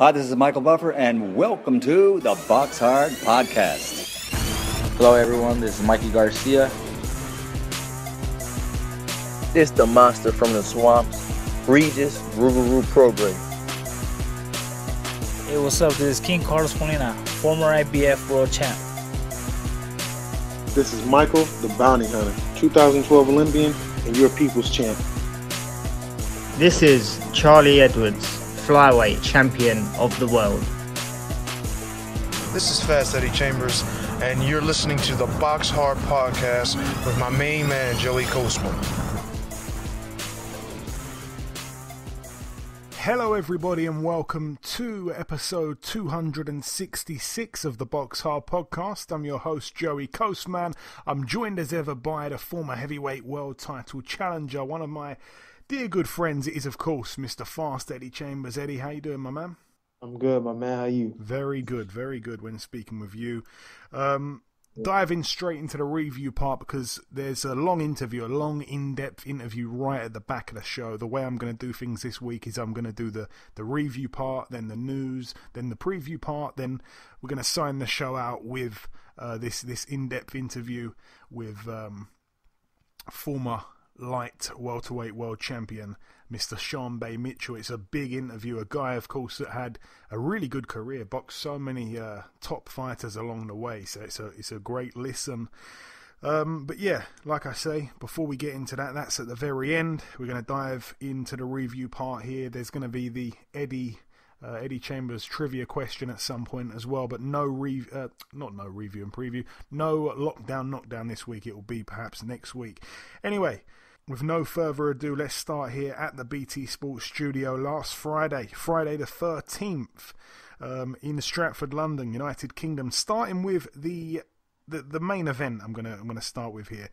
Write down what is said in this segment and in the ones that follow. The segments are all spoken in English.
Hi, this is Michael Buffer, and welcome to the Box Hard Podcast. Hello, everyone. This is Mikey Garcia. This the monster from the swamps, Regis Rougarou Prograis. Hey, what's up? This is King Carlos Molina, former IBF world champ. This is Michael, the Bounty Hunter, 2012 Olympian and your people's champ. This is Charlie Edwards, flyweight champion of the world. This is Fast Eddie Chambers, and you're listening to the Box Hard Podcast with my main man, Joey Coastman. Hello everybody and welcome to episode 266 of the Box Hard Podcast. I'm your host Joey Coastman. I'm joined as ever by the former heavyweight world title challenger. One of my dear good friends is of course Mr. Fast Eddie Chambers. Eddie, how you doing, my man? I'm good, my man. How you? Very good when speaking with you. Diving straight into the review part because there's a long interview, a long in-depth interview right at the back of the show. The way I'm going to do things this week is I'm going to do the review part, then the news, then the preview part, then we're going to sign the show out with this in-depth interview with former light welterweight world champion Mr. Sean Bay Mitchell. It's a big interview, a guy of course that had a really good career, boxed so many top fighters along the way, so it's a great listen. But yeah, like I say, before we get into that, that's at the very end. We're going to dive into the review part here. There's going to be the Eddie Chambers trivia question at some point as well, but no review and preview, no lockdown knockdown this week. It will be perhaps next week. Anyway, with no further ado, let's start here at the BT Sports Studio last Friday the 13th, in Stratford, London, United Kingdom. Starting with the main event, I'm gonna start with here.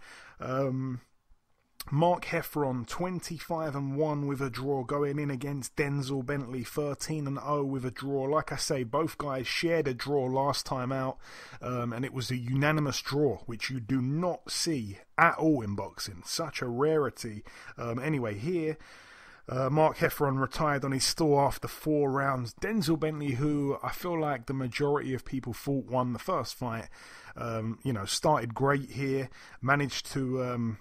Mark Heffron, 25-1 with a draw, going in against Denzel Bentley, 13-0 with a draw. Like I say, both guys shared a draw last time out, and it was a unanimous draw, which you do not see at all in boxing. Such a rarity. Anyway, here, Mark Heffron retired on his store after 4 rounds. Denzel Bentley, who I feel like the majority of people thought won the first fight, started great here, managed to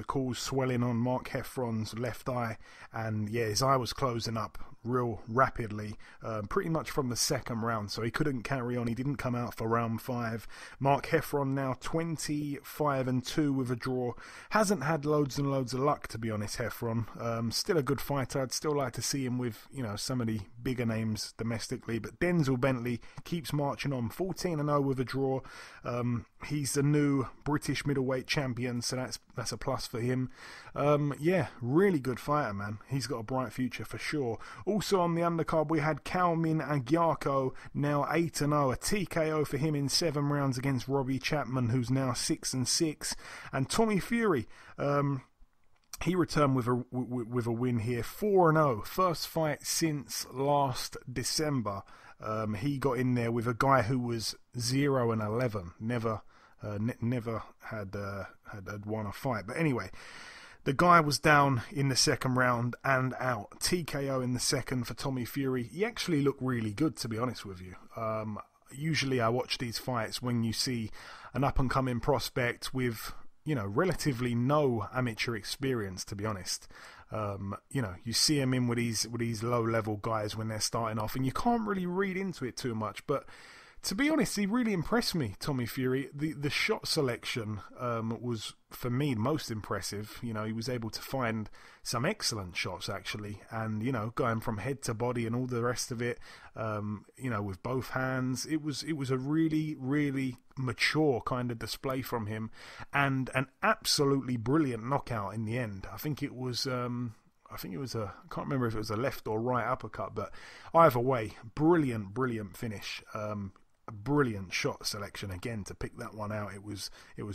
cause swelling on Mark Heffron's left eye, and yeah, his eye was closing up real rapidly, pretty much from the second round, so he couldn't carry on. He didn't come out for round 5. Mark Heffron now 25-2 with a draw. Hasn't had loads and loads of luck, to be honest, Heffron. Still a good fighter. I'd still like to see him with, some of the bigger names domestically, but Denzel Bentley keeps marching on, 14-0 with a draw. He's the new British middleweight champion, so that's a plus for him. Really good fighter, man. He's got a bright future for sure. Also on the undercard, we had Kalmin Agyarko, now 8-0, a TKO for him in 7 rounds against Robbie Chapman, who's now 6-6, and Tommy Fury. He returned with a win here, 4-0, first fight since last December. He got in there with a guy who was 0-11, never had won a fight. But anyway, the guy was down in the second round and out. TKO in the second for Tommy Fury. He actually looked really good, to be honest with you. Usually I watch these fights when you see an up-and-coming prospect with, relatively no amateur experience, to be honest. You see him in with these low-level guys when they're starting off, and you can't really read into it too much, but to be honest, he really impressed me, Tommy Fury. The shot selection was, for me, most impressive. He was able to find some excellent shots, actually. And, going from head to body and all the rest of it, with both hands. It was a really, really mature kind of display from him. And an absolutely brilliant knockout in the end. I think it was I can't remember if it was a left or right uppercut, but either way, brilliant finish. A brilliant shot selection again to pick that one out. It was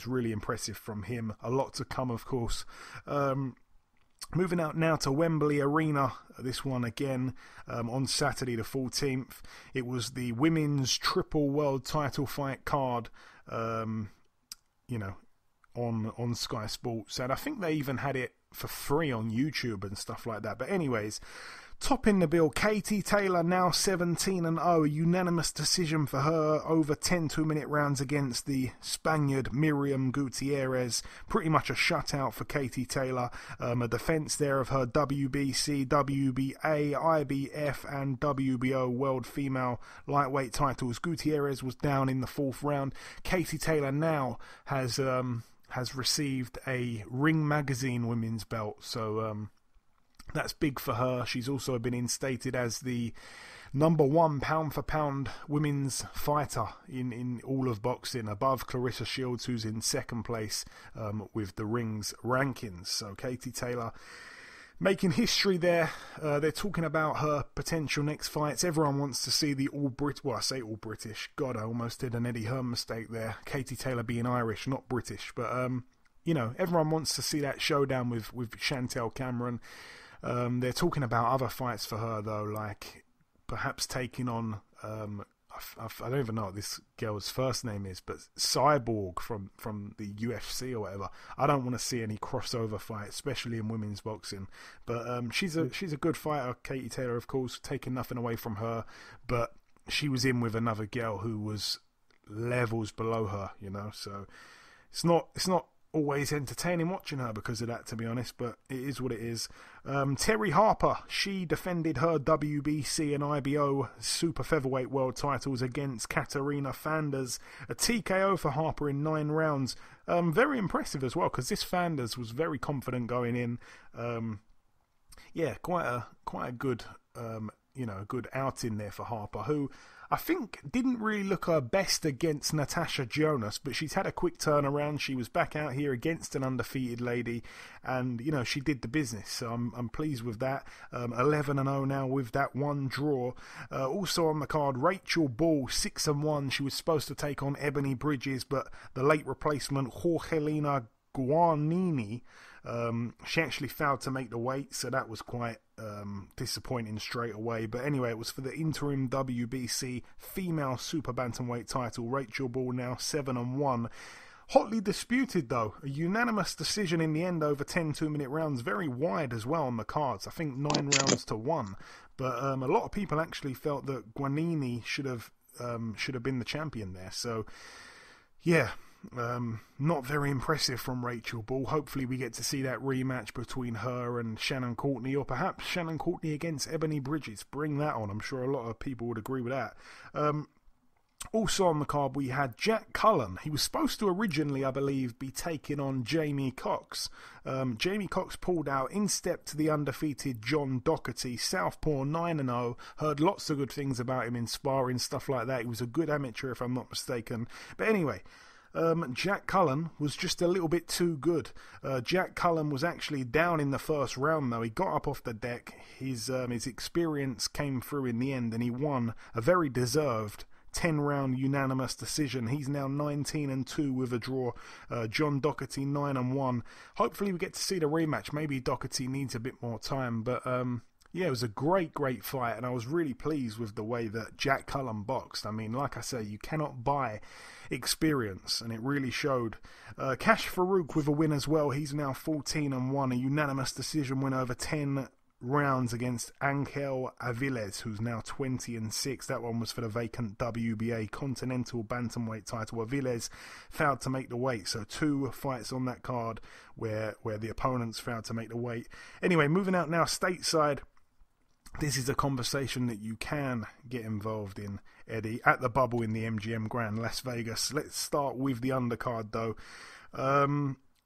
really impressive from him. A lot to come, of course. Moving out now to Wembley Arena. This one again on Saturday the 14th. It was the women's triple world title fight card. On Sky Sports, and I think they even had it for free on YouTube and stuff like that. But anyways, Topping the bill, Katie Taylor, now 17-0, unanimous decision for her over 10 2-minute rounds against the Spaniard Miriam Gutierrez. Pretty much a shutout for Katie Taylor. A defence there of her WBC, WBA, IBF and WBO World Female Lightweight titles. Gutierrez was down in the 4th round. Katie Taylor now has received a Ring Magazine women's belt, so that's big for her. She's also been instated as the #1 pound-for-pound women's fighter in all of boxing, above Clarissa Shields, who's in 2nd place with the Ring's rankings. So Katie Taylor making history there. They're talking about her potential next fights. Everyone wants to see the I say all British. God, I almost did an Eddie Hearn mistake there. Katie Taylor being Irish, not British. But, everyone wants to see that showdown with Chantel Cameron. They're talking about other fights for her, though, like perhaps taking on, I don't even know what this girl's first name is, but Cyborg from the UFC or whatever. I don't want to see any crossover fight, especially in women's boxing. But she's a good fighter, Katie Taylor, of course, taking nothing away from her. But she was in with another girl who was levels below her, So it's not always entertaining watching her because of that, to be honest, but it is what it is. Terry Harper, she defended her WBC and IBO super featherweight world titles against Katarina Fanders. A TKO for Harper in 9 rounds. Very impressive as well, because this Fanders was very confident going in. Quite a good good outing there for Harper, who I think didn't really look her best against Natasha Jonas, but she's had a quick turnaround. She was back out here against an undefeated lady, and she did the business. So I'm pleased with that. 11-0 now with that 1 draw. Also on the card, Rachel Ball, 6-1. She was supposed to take on Ebony Bridges, but the late replacement Jorgelina Guarnini, she actually failed to make the weight, so that was quite disappointing straight away. But anyway, it was for the interim WBC female super bantamweight title. Rachel Ball now 7-1. Hotly disputed though, a unanimous decision in the end over 10 2-minute rounds, very wide as well on the cards. I think 9 rounds to 1. But a lot of people actually felt that Guarnini should have been the champion there. So yeah. Not very impressive from Rachel Ball. Hopefully we get to see that rematch between her and Shannon Courtney, or perhaps Shannon Courtney against Ebony Bridges. Bring that on. I'm sure a lot of people would agree with that. Also on the card we had Jack Cullen. He was supposed to originally, I believe, be taking on Jamie Cox. Jamie Cox pulled out. In stepped the undefeated John Doherty, southpaw, 9-0. Heard lots of good things about him in sparring, stuff like that. He was a good amateur, if I'm not mistaken. But anyway, Jack Cullen was just a little bit too good. Jack Cullen was actually down in the 1st round, though. He got up off the deck. His experience came through in the end, and he won a very deserved 10-round unanimous decision. He's now 19-2 with a draw. John Doherty 9-1. Hopefully we get to see the rematch. Maybe Doherty needs a bit more time, but yeah, it was a great fight, and I was really pleased with the way that Jack Cullen boxed. I mean, like I say, you cannot buy experience, and it really showed. Cash Farouk with a win as well. He's now 14-1, a unanimous decision win over 10 rounds against Angel Aviles, who's now 20-6. That one was for the vacant WBA Continental Bantamweight title. Aviles failed to make the weight, so 2 fights on that card where the opponents failed to make the weight. Anyway, moving out now stateside. This is a conversation that you can get involved in, Eddie, at the Bubble in the MGM Grand, Las Vegas. Let's start with the undercard, though.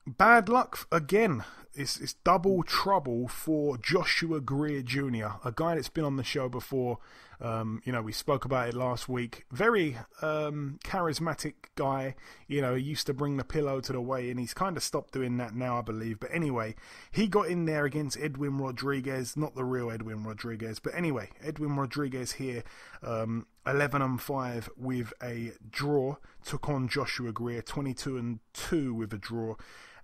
Bad luck again. It's double trouble for Joshua Greer Jr., a guy that's been on the show before. We spoke about it last week. Very charismatic guy. He used to bring the pillow to the weigh-in. He's kind of stopped doing that now, I believe. But anyway, he got in there against Edwin Rodriguez, not the real Edwin Rodriguez. But anyway, Edwin Rodriguez here, 11-5 with a draw. Took on Joshua Greer, 22-2 with a draw.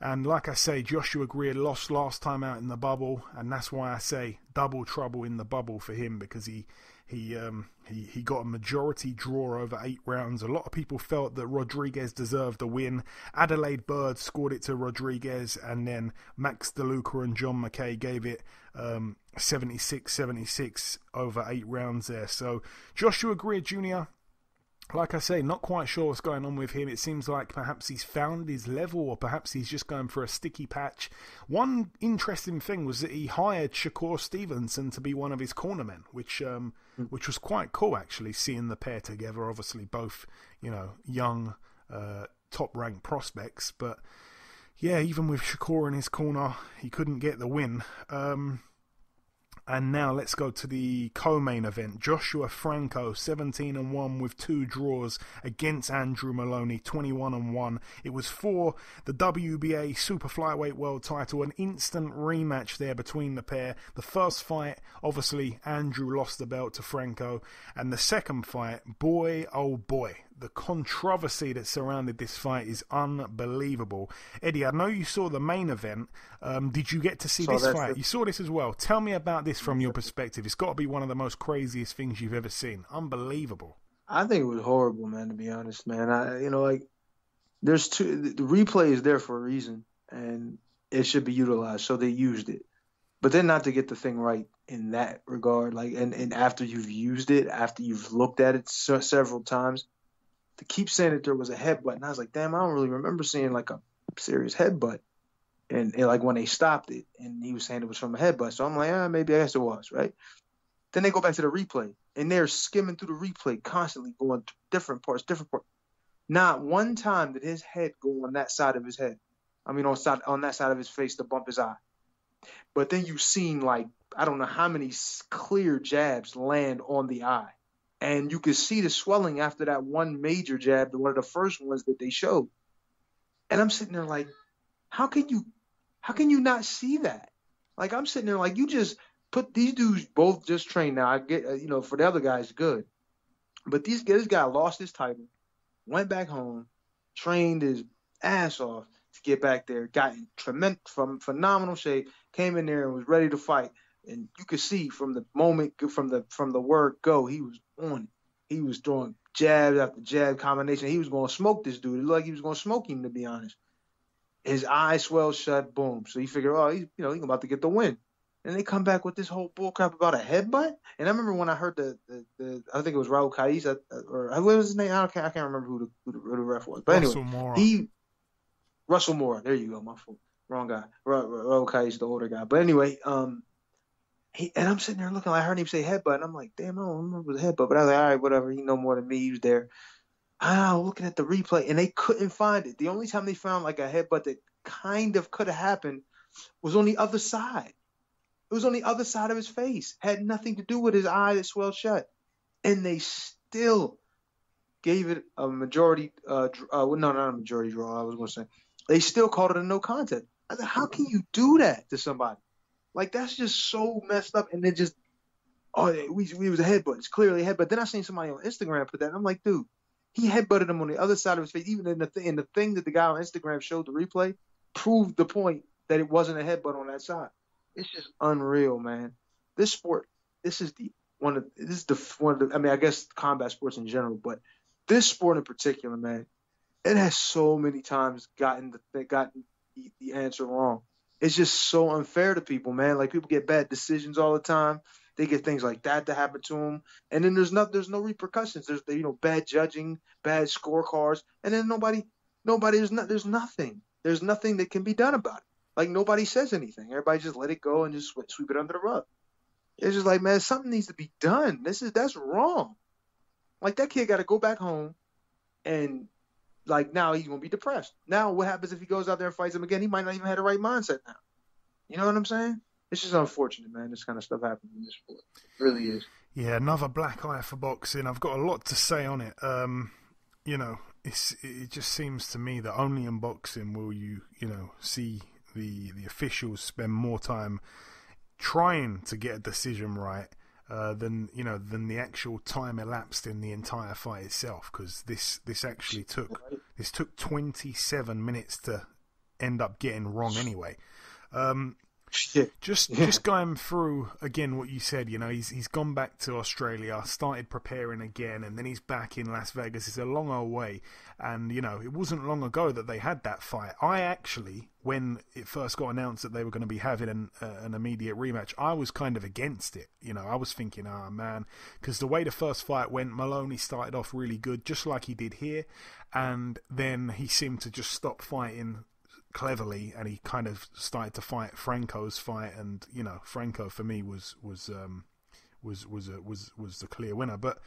And like I say, Joshua Greer lost last time out in the bubble, and that's why I say double trouble in the bubble for him, because he He got a majority draw over 8 rounds. A lot of people felt that Rodriguez deserved a win. Adelaide Bird scored it to Rodriguez, and then Max DeLuca and John McKay gave it 76-76 over 8 rounds there. So Joshua Greer Jr., like I say, not quite sure what's going on with him. It seems like perhaps he's found his level, or perhaps he's just going for a sticky patch. One interesting thing was that he hired Shakur Stevenson to be one of his cornermen, which was quite cool, actually, seeing the pair together. Obviously, both, young, top-ranked prospects. But, yeah, even with Shakur in his corner, he couldn't get the win. And now let's go to the co-main event. Joshua Franco, 17-1 with 2 draws against Andrew Maloney, 21-1. It was for the WBA Super Flyweight World title, an instant rematch there between the pair. The first fight, obviously, Andrew lost the belt to Franco. And the second fight, boy, oh boy, the controversy that surrounded this fight is unbelievable. Eddie, I know you saw the main event. Did you get to see this fight? You saw this as well. Tell me about this from your perspective. It's got to be one of the most craziest things you've ever seen. Unbelievable. I think it was horrible, man, to be honest, man. There's the replay is there for a reason, and it should be utilized, so they used it. But then not to get the thing right in that regard, and after you've used it, after you've looked at it several times, to keep saying that there was a headbutt. And I was like, damn, I don't really remember seeing like a serious headbutt. And like when they stopped it, and he was saying it was from a headbutt. So I'm like, maybe I guess it was, right? Then they go back to the replay, and they're skimming through the replay, constantly going to different parts. Not one time did his head go on that side of his head. I mean, on that side of his face to bump his eye. But then you've seen, like, I don't know how many clear jabs land on the eye. And you could see the swelling after that one major jab, one of the first ones that they showed. And I'm sitting there like, how can you not see that? Like, I'm sitting there like, you just put these dudes both just trained. Now, I get, for the other guys, good. But this guy lost his title, went back home, trained his ass off to get back there, got in phenomenal shape, came in there and was ready to fight. And you could see from the moment, from the word go, he was on it. He was throwing jab after jab combination. He was going to smoke this dude. It looked like he was going to smoke him, to be honest. His eyes swelled shut, boom. So you figure, he's about to get the win. And they come back with this whole bullcrap about a headbutt. And I remember when I heard the I think it was Raul Kais, or what was his name? I can't remember who the ref was. But anyway, Russell Moore. There you go, my fault. Wrong guy. Raul Kais, the older guy. But anyway, and I'm sitting there looking, I heard him say headbutt, and I'm like, damn, I don't remember the headbutt. But I was like, all right, whatever. He know more than me. He was there. I was looking at the replay, and they couldn't find it. The only time they found like a headbutt that kind of could have happened was on the other side. It was on the other side of his face. Had nothing to do with his eye that swelled shut. And they still gave it a majority not a majority draw, I was going to say. They still called it a no contest. I said, how can you do that to somebody? Like, that's just so messed up. And then just, it was a headbutt. It's clearly a headbutt. Then I seen somebody on Instagram put that, and I'm like, dude, he headbutted him on the other side of his face. Even in the thing that the guy on Instagram showed the replay proved the point that it wasn't a headbutt on that side. It's just unreal, man. This sport, I guess combat sports in general, but this sport in particular, man, it has so many times gotten the answer wrong. It's just so unfair to people, man. Like, people get bad decisions all the time. They get things like that to happen to them, and then there's no repercussions. There's bad judging, bad scorecards, and then there's nothing. There's nothing that can be done about it. Like, nobody says anything. Everybody just let it go and just sweep it under the rug. It's just like, man, something needs to be done. That's wrong. Like, that kid got to go back home, and like, now he's gonna be depressed. Now what happens if he goes out there and fights him again? He might not even have the right mindset now. You know what I'm saying? It's just unfortunate, man. This kind of stuff happens in this sport. It really is. Yeah, another black eye for boxing. I've got a lot to say on it. It just seems to me that only in boxing will you see the officials spend more time trying to get a decision right than the actual time elapsed in the entire fight itself. Because this actually took 27 minutes to end up getting wrong anyway. Just going through again what you said, he's gone back to Australia, started preparing again, and then he's back in Las Vegas. It's a long old way, and it wasn't long ago that they had that fight. I actually, when it first got announced that they were going to be having an immediate rematch, I was kind of against it. I was thinking, man, because the way the first fight went, Maloney started off really good, just like he did here, and then he seemed to just stop fighting cleverly, and he kind of started to fight Franco's fight, and Franco for me was the clear winner. But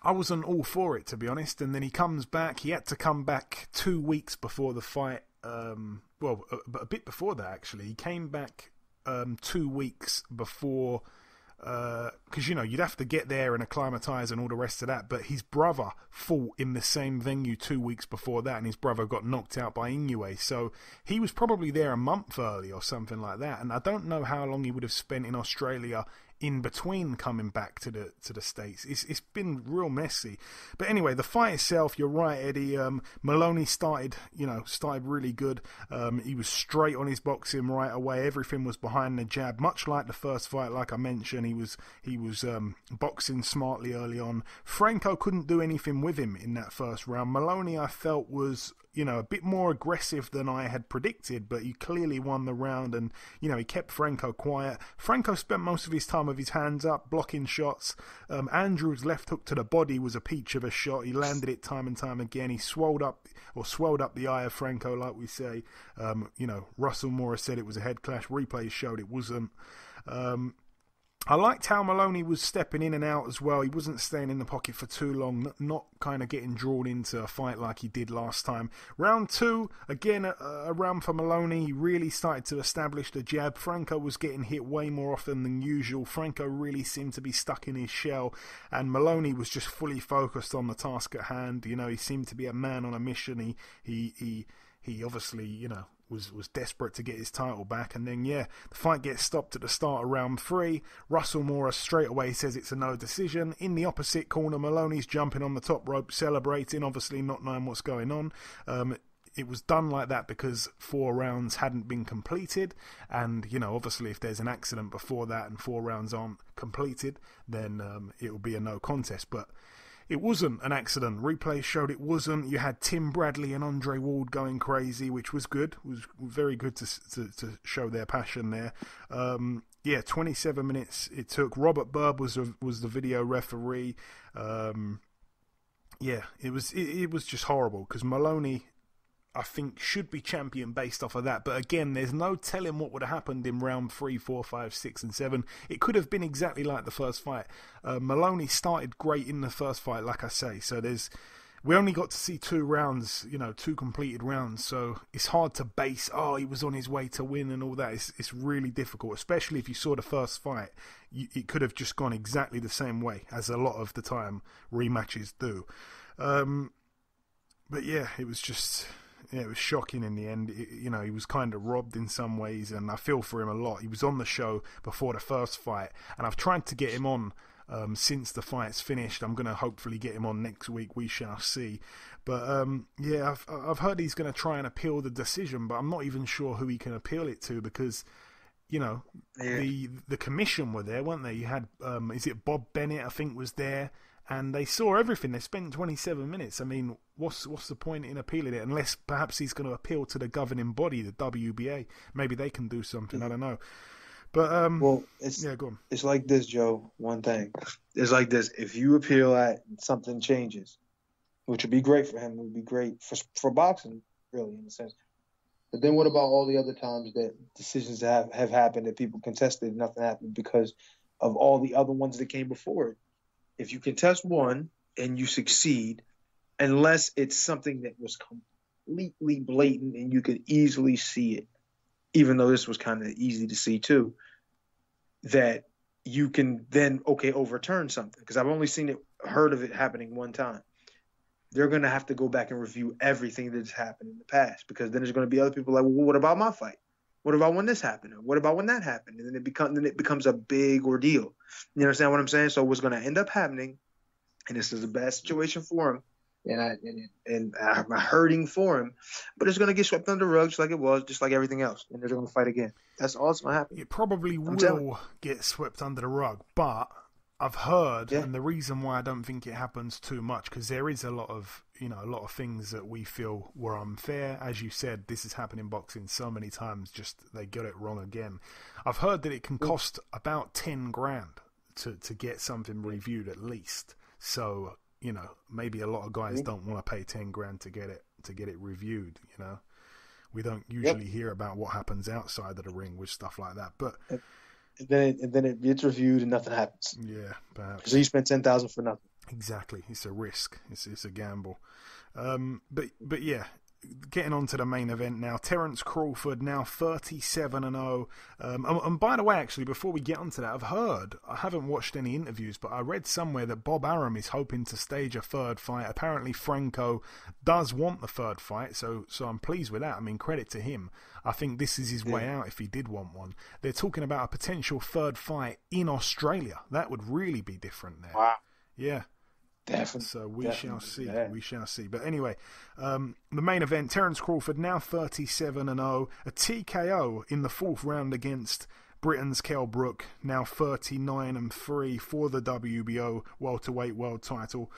I wasn't all for it, to be honest. And then he comes back. He had to come back 2 weeks before the fight. A bit before that actually. He came back 2 weeks before. Because you'd have to get there and acclimatise and all the rest of that, but his brother fought in the same venue 2 weeks before that, and his brother got knocked out by Inoue, so he was probably there a month early or something like that, and I don't know how long he would have spent in Australia in between coming back to the States. It's been real messy. But anyway, the fight itself, you're right, Eddie. Maloney started really good. He was straight on his boxing right away. Everything was behind the jab, much like the first fight. Like I mentioned, he was boxing smartly early on. Franco couldn't do anything with him in that first round. Maloney, I felt, was a bit more aggressive than I had predicted, but he clearly won the round, and he kept Franco quiet. Franco spent most of his time with his hands up, blocking shots. Andrew's left hook to the body was a peach of a shot. He landed it time and time again. He swelled up the eye of Franco, like we say. Russell Morris said it was a head clash. Replays showed it wasn't. I liked how Maloney was stepping in and out as well. He wasn't staying in the pocket for too long, not kind of getting drawn into a fight like he did last time. Round two, again, a round for Maloney. He really started to establish the jab. Franco was getting hit way more often than usual. Franco really seemed to be stuck in his shell, and Maloney was just fully focused on the task at hand. He seemed to be a man on a mission. He obviously, was desperate to get his title back, and then the fight gets stopped at the start of round 3. Russell Morris straight away says it's a no decision. In the opposite corner, Maloney's jumping on the top rope, celebrating, obviously not knowing what's going on. It was done like that because 4 rounds hadn't been completed, and obviously if there's an accident before that and 4 rounds aren't completed, then it will be a no contest. But it wasn't an accident. Replay showed it wasn't. You had Tim Bradley and Andre Ward going crazy, which was good. It was very good to show their passion there. 27 minutes it took. Robert Burb was the video referee. It was just horrible because Maloney, I think, should be champion based off of that. But again, there's no telling what would have happened in round 3, 4, 5, 6, and 7. It could have been exactly like the first fight. Maloney started great in the first fight, like I say. So we only got to see 2 rounds, 2 completed rounds. So it's hard to base, he was on his way to win and all that. It's really difficult, especially if you saw the first fight. It could have just gone exactly the same way, as a lot of the time rematches do. But it was just... it was shocking in the end. He was kind of robbed in some ways, and I feel for him a lot. He was on the show before the first fight, and I've tried to get him on since the fight's finished. I'm going to hopefully get him on next week. We shall see. But I've heard he's going to try and appeal the decision, but I'm not even sure who he can appeal it to because the commission were there, weren't they? You had is it Bob Bennett, I think, was there. And they saw everything. They spent 27 minutes. I mean, what's the point in appealing it? Unless perhaps he's going to appeal to the governing body, the WBA. Maybe they can do something. I don't know. But go on. It's like this, Joe. One thing. It's like this. If you appeal that and something changes, which would be great for him, it would be great for boxing, really, in a sense. But then what about all the other times that decisions have happened that people contested and nothing happened because of all the other ones that came before it? If you contest one and you succeed, unless it's something that was completely blatant and you could easily see it, even though this was kind of easy to see too, that you can then, overturn something. Because I've only heard of it happening one time. They're going to have to go back and review everything that's happened in the past, because then there's going to be other people like, well, what about my fight? What about when this happened? Or what about when that happened? And then it becomes a big ordeal. You understand what I'm saying? So what's going to end up happening, and this is a bad situation for him, and I'm hurting for him, but it's going to get swept under the rug just like it was, just like everything else, and they're going to fight again. That's all that's going to happen. It probably will get swept under the rug, but I've heard, and the reason why I don't think it happens too much, because there is a lot of things that we feel were unfair. As you said, this has happened in boxing so many times, just they got it wrong again. I've heard that it can cost about 10 grand to get something reviewed at least. So, maybe a lot of guys don't want to pay 10 grand to get it reviewed, We don't usually hear about what happens outside of the ring with stuff like that, but and then it gets reviewed and nothing happens. Yeah, perhaps. So you spent $10,000 for nothing. Exactly, it's a risk. It's a gamble. But yeah, getting on to the main event now. Terence Crawford now 37-0. And by the way, actually, before we get onto that, I haven't watched any interviews, but I read somewhere that Bob Arum is hoping to stage a third fight. Apparently, Franco does want the third fight, so I'm pleased with that. I mean, credit to him. I think this is his way out if he did want one. They're talking about a potential third fight in Australia. That would really be different there. Wow. Yeah. Definitely. So we shall see. Yeah. We shall see. But anyway, the main event, Terence Crawford now 37-0. A TKO in the fourth round against Britain's Kell Brook, now 39-3 for the WBO welterweight world title.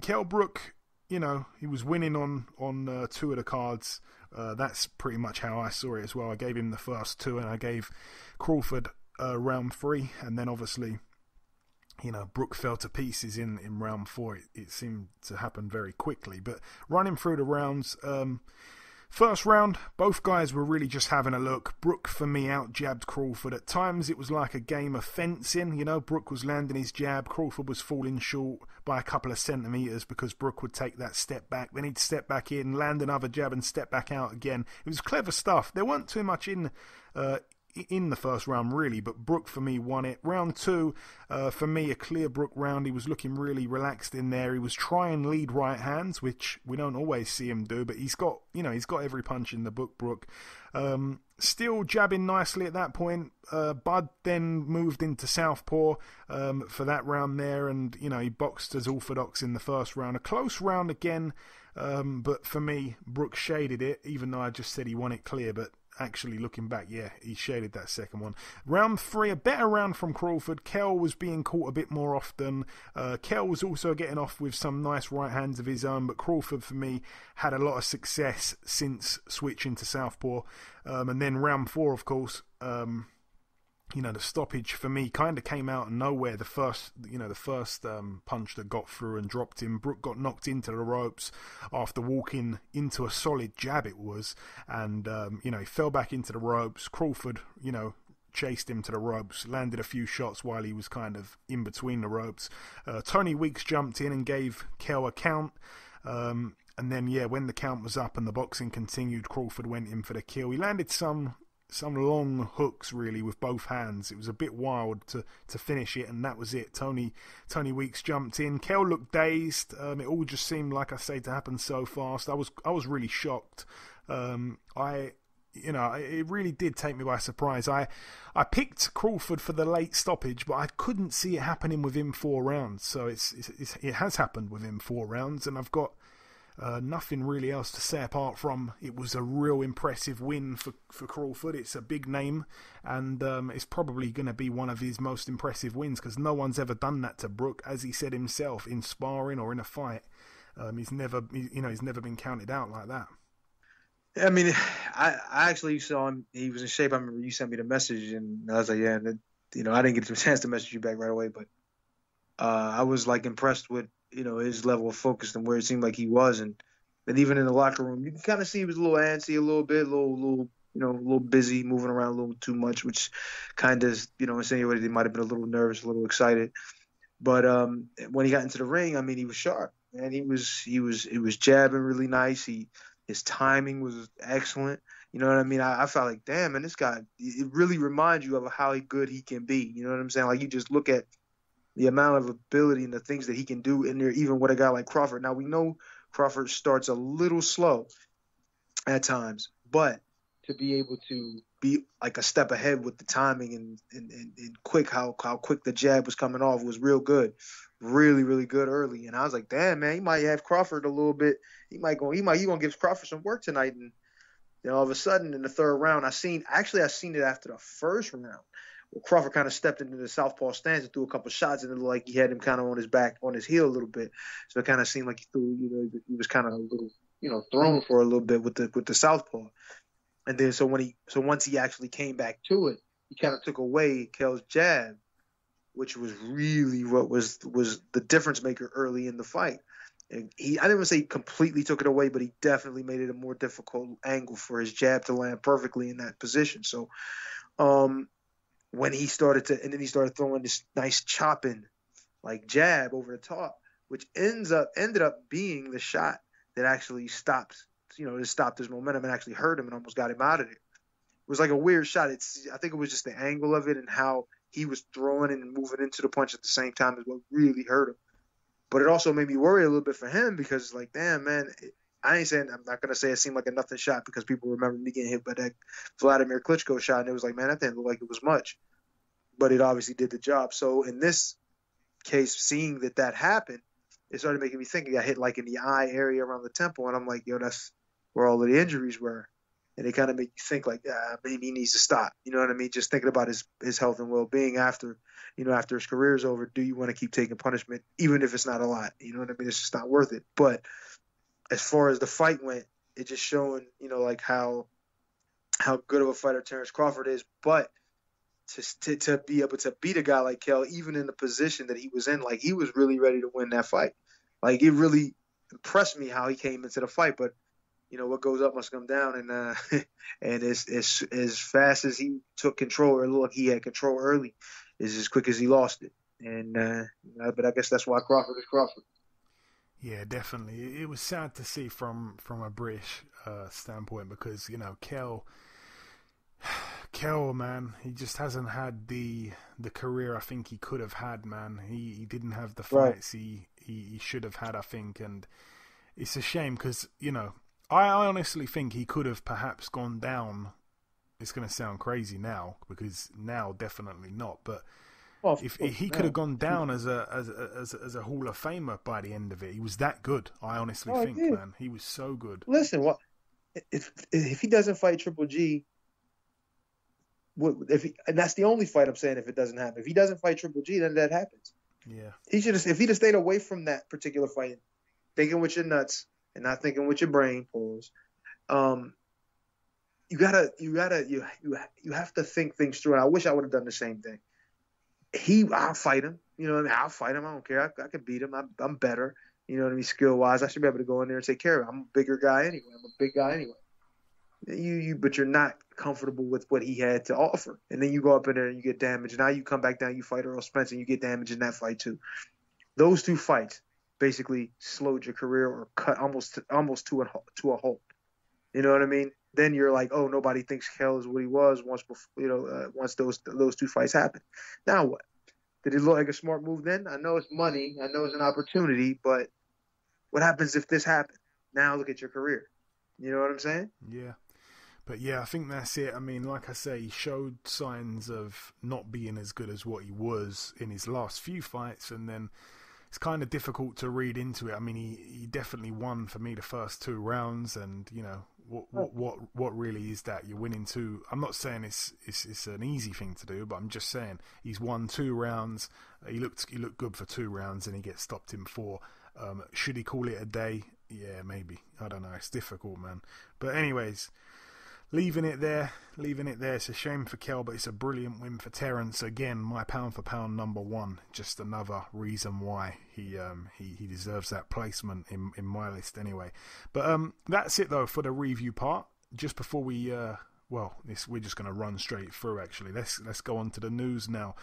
Kell Brook, he was winning on two of the cards. That's pretty much how I saw it as well. I gave him the first two, and I gave Crawford round 3, and then obviously, Brook fell to pieces in round 4. It seemed to happen very quickly. But running through the rounds, first round, both guys were really just having a look. Brook, for me, out-jabbed Crawford. At times, it was like a game of fencing. Brook was landing his jab. Crawford was falling short by a couple of centimetres because Brook would take that step back. Then he'd step back in, land another jab, and step back out again. It was clever stuff. There weren't too much in the first round, really, but Brook, for me, won it. Round 2, for me, a clear Brook round. He was looking really relaxed in there. He was trying lead right hands, which we don't always see him do, but he's got every punch in the book, Brook. Still jabbing nicely at that point. Bud then moved into southpaw for that round there, and, he boxed as orthodox in the first round. A close round again, but for me, Brook shaded it, even though I just said he won it clear, but actually looking back, he shaded that second one. Round 3, a better round from Crawford. Kell was being caught a bit more often. Kell was also getting off with some nice right hands of his own, but Crawford, for me, had a lot of success since switching to southpaw. And then round 4, of course, the stoppage for me kind of came out of nowhere. The first punch that got through and dropped him. Brook got knocked into the ropes after walking into a solid jab it was, and he fell back into the ropes. Crawford, chased him to the ropes, landed a few shots while he was kind of in between the ropes. Tony Weeks jumped in and gave Kell a count. And then, when the count was up and the boxing continued, Crawford went in for the kill. He landed some long hooks, really, with both hands. It was a bit wild to finish it, and that was it. Tony Weeks jumped in. Kell looked dazed. It all just seemed, like I say, to happen so fast. I was really shocked. It really did take me by surprise. I picked Crawford for the late stoppage, but I couldn't see it happening within 4 rounds. So it has happened within 4 rounds, and I've got nothing really else to say apart from it was a real impressive win for Crawford. It's a big name, and it's probably going to be one of his most impressive wins because no one's ever done that to Brook, as he said himself, in sparring or in a fight. He's never been counted out like that. I mean, I actually saw him. He was in shape. I remember you sent me the message, and I was like, I didn't get the chance to message you back right away, but I was impressed with his level of focus and where it seemed like he was, and then even in the locker room, you can kind of see he was a little antsy, a little bit, a little busy, moving around a little too much, which kind of insinuated he might have been a little nervous, a little excited. But when he got into the ring, I mean, he was sharp, and he was jabbing really nice. His timing was excellent. You know what I mean? I felt like, damn, man, this guy, it really reminds you of how good he can be. You know what I'm saying? Like, you just look at the amount of ability and the things that he can do in there, even with a guy like Crawford. Now, we know Crawford starts a little slow at times, but to be able to be like a step ahead with the timing and quick, how quick the jab was coming off was real good. really, really good early. And I was like, damn, man, he might have Crawford a little bit. He gonna give Crawford some work tonight. And then all of a sudden in the third round, I seen it after the first round. Well, Crawford kind of stepped into the southpaw stance and threw a couple shots, and it looked like he had him kind of on his back, on his heel a little bit. So it kind of seemed like he was kind of a little, thrown for a little bit with the southpaw. And then so once he actually came back to it, he kind of took away Kell's jab, which was really what was the difference maker early in the fight. And I didn't want to say he completely took it away, but he definitely made it a more difficult angle for his jab to land perfectly in that position. So, when he started throwing this nice chopping like jab over the top, which ended up being the shot that actually stopped his momentum and actually hurt him and almost got him out of it. It was like a weird shot. I think it was just the angle of it and how he was throwing and moving into the punch at the same time is what really hurt him. But it also made me worry a little bit for him because it's like, damn, man, I'm not going to say it seemed like a nothing shot because people remember me getting hit by that Vladimir Klitschko shot, and it was like, man, that didn't look like it was much. But it obviously did the job. So in this case, seeing that happened, it started making me think. He got hit like in the eye area around the temple, and I'm like, yo, that's where all of the injuries were. And it kind of made you think like, maybe he needs to stop. You know what I mean? Just thinking about his health and well-being after his career is over. Do you want to keep taking punishment, even if it's not a lot? You know what I mean? It's just not worth it. But as far as the fight went, it just showing, like how good of a fighter Terrence Crawford is. But to be able to beat a guy like Kell, even in the position that he was in, like he was really ready to win that fight. Like it really impressed me how he came into the fight. But what goes up must come down, and and as fast as he took control, or look, he had control early, is as quick as he lost it. And but I guess that's why Crawford is Crawford. Yeah, definitely. It was sad to see from a British standpoint because Kell, man, he just hasn't had the career I think he could have had, man. He didn't have the fights he should have had, I think, and it's a shame because I honestly think he could have perhaps gone down. It's going to sound crazy now because now definitely not. But if he could have gone down as a Hall of Famer by the end of it, he was that good. I honestly think, man, he was so good. Listen, if he doesn't fight Triple G, and that's the only fight I'm saying. If it doesn't happen, if he doesn't fight Triple G, then that happens. Yeah, if he'd have stayed away from that particular fight, thinking with your nuts and not thinking with your brain, pause. You have to think things through. And I wish I would have done the same thing. I'll fight him. You know what I mean? I'll fight him. I don't care. I can beat him. I'm better. You know what I mean? Skill wise, I should be able to go in there and take care of him. I'm a bigger guy anyway. I'm a big guy anyway. But you're not comfortable with what he had to offer, and then you go up in there and you get damaged. Now you come back down, you fight Earl Spence, and you get damaged in that fight too. Those two fights basically slowed your career or cut almost to a halt. You know what I mean? Then you're like, oh, nobody thinks Kell is what he was once those two fights happened. Now what? Did it look like a smart move then? I know it's money. I know it's an opportunity, but what happens if this happened? Now look at your career. You know what I'm saying? Yeah. But yeah, I think that's it. I mean, like I say, he showed signs of not being as good as what he was in his last few fights, and then it's kind of difficult to read into it. I mean, he definitely won for me the first 2 rounds, and what really is that? You're winning 2. I'm not saying it's an easy thing to do, but I'm just saying he's won 2 rounds. He looked good for 2 rounds, and he gets stopped in 4. Should he call it a day? Yeah, maybe. I don't know. It's difficult, man. But anyways, leaving it there. It's a shame for Kell, but it's a brilliant win for Terrence. Again, my pound for pound number 1. Just another reason why he deserves that placement in my list anyway. But that's it though for the review part. Just before we we're just going to run straight through. Actually, let's go on to the news now.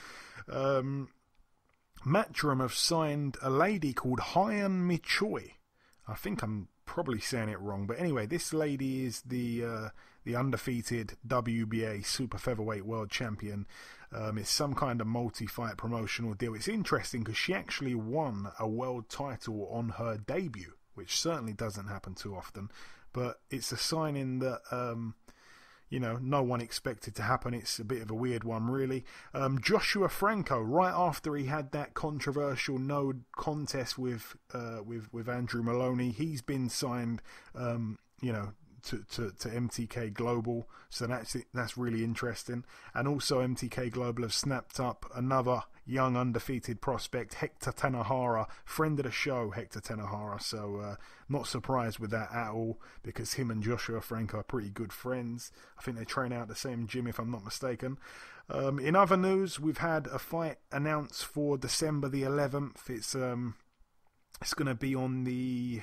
Matchroom have signed a lady called Hyan Michoi. I think I'm probably saying it wrong, but anyway, this lady is the undefeated WBA super featherweight world champion. It's some kind of multi-fight promotional deal. It's interesting because she actually won a world title on her debut, which certainly doesn't happen too often. But it's a signing that no one expected to happen. It's a bit of a weird one, really. Joshua Franco, right after he had that controversial no contest with Andrew Maloney, he's been signed, to MTK Global, so that's really interesting. And also MTK Global have snapped up another young undefeated prospect, Hector Tanahara, friend of the show, Hector Tanahara. So not surprised with that at all, because him and Joshua Franco are pretty good friends. I think they train out at the same gym, if I'm not mistaken. In other news, we've had a fight announced for December the 11th. It's going to be on the...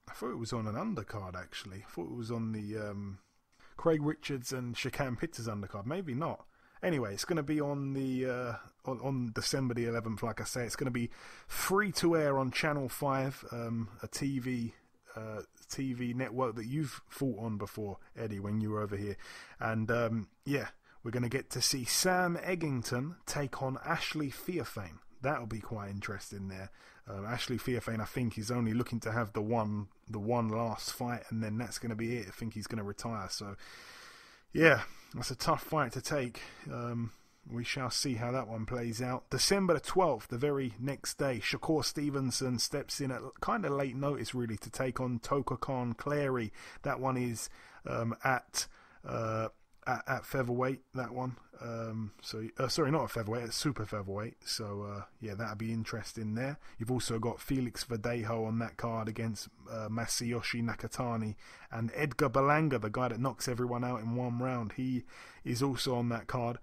I thought it was on an undercard, actually. I thought it was on the Craig Richards and Shakan Pitters undercard. Maybe not. Anyway, it's going to be on the on December the 11th, like I say. It's going to be free to air on Channel 5, a TV network that you've fought on before, Eddie, when you were over here. And, we're going to get to see Sam Eggington take on Ashley Theophane. That'll be quite interesting there. Ashley Theophane, I think, is only looking to have the one last fight, and then that's going to be it. I think he's going to retire. So, yeah, that's a tough fight to take. We shall see how that one plays out. December the 12th, the very next day, Shakur Stevenson steps in at kind of late notice, really, to take on Toka Khan Clary. That one is at featherweight, that one. Sorry, not at featherweight, at super featherweight. So, that'll be interesting there. You've also got Felix Verdejo on that card against Masayoshi Nakatani. And Edgar Berlanga, the guy that knocks everyone out in one round, he is also on that card.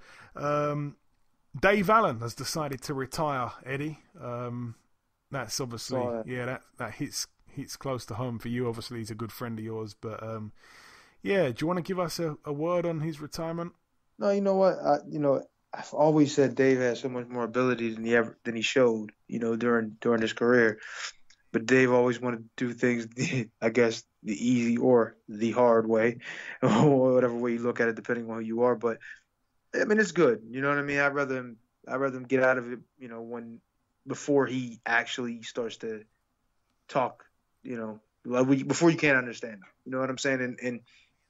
Dave Allen has decided to retire, Eddie. That's obviously, that hits close to home for you. Obviously, he's a good friend of yours, but... do you want to give us a word on his retirement? No, you know what? I've always said Dave has so much more ability than he showed, during his career. But Dave always wanted to do things, I guess, the easy or the hard way, or whatever way you look at it, depending on who you are. But I mean, it's good. You know what I mean? I'd rather him get out of it, before he actually starts to talk, before you can't understand him. You know what I'm saying? And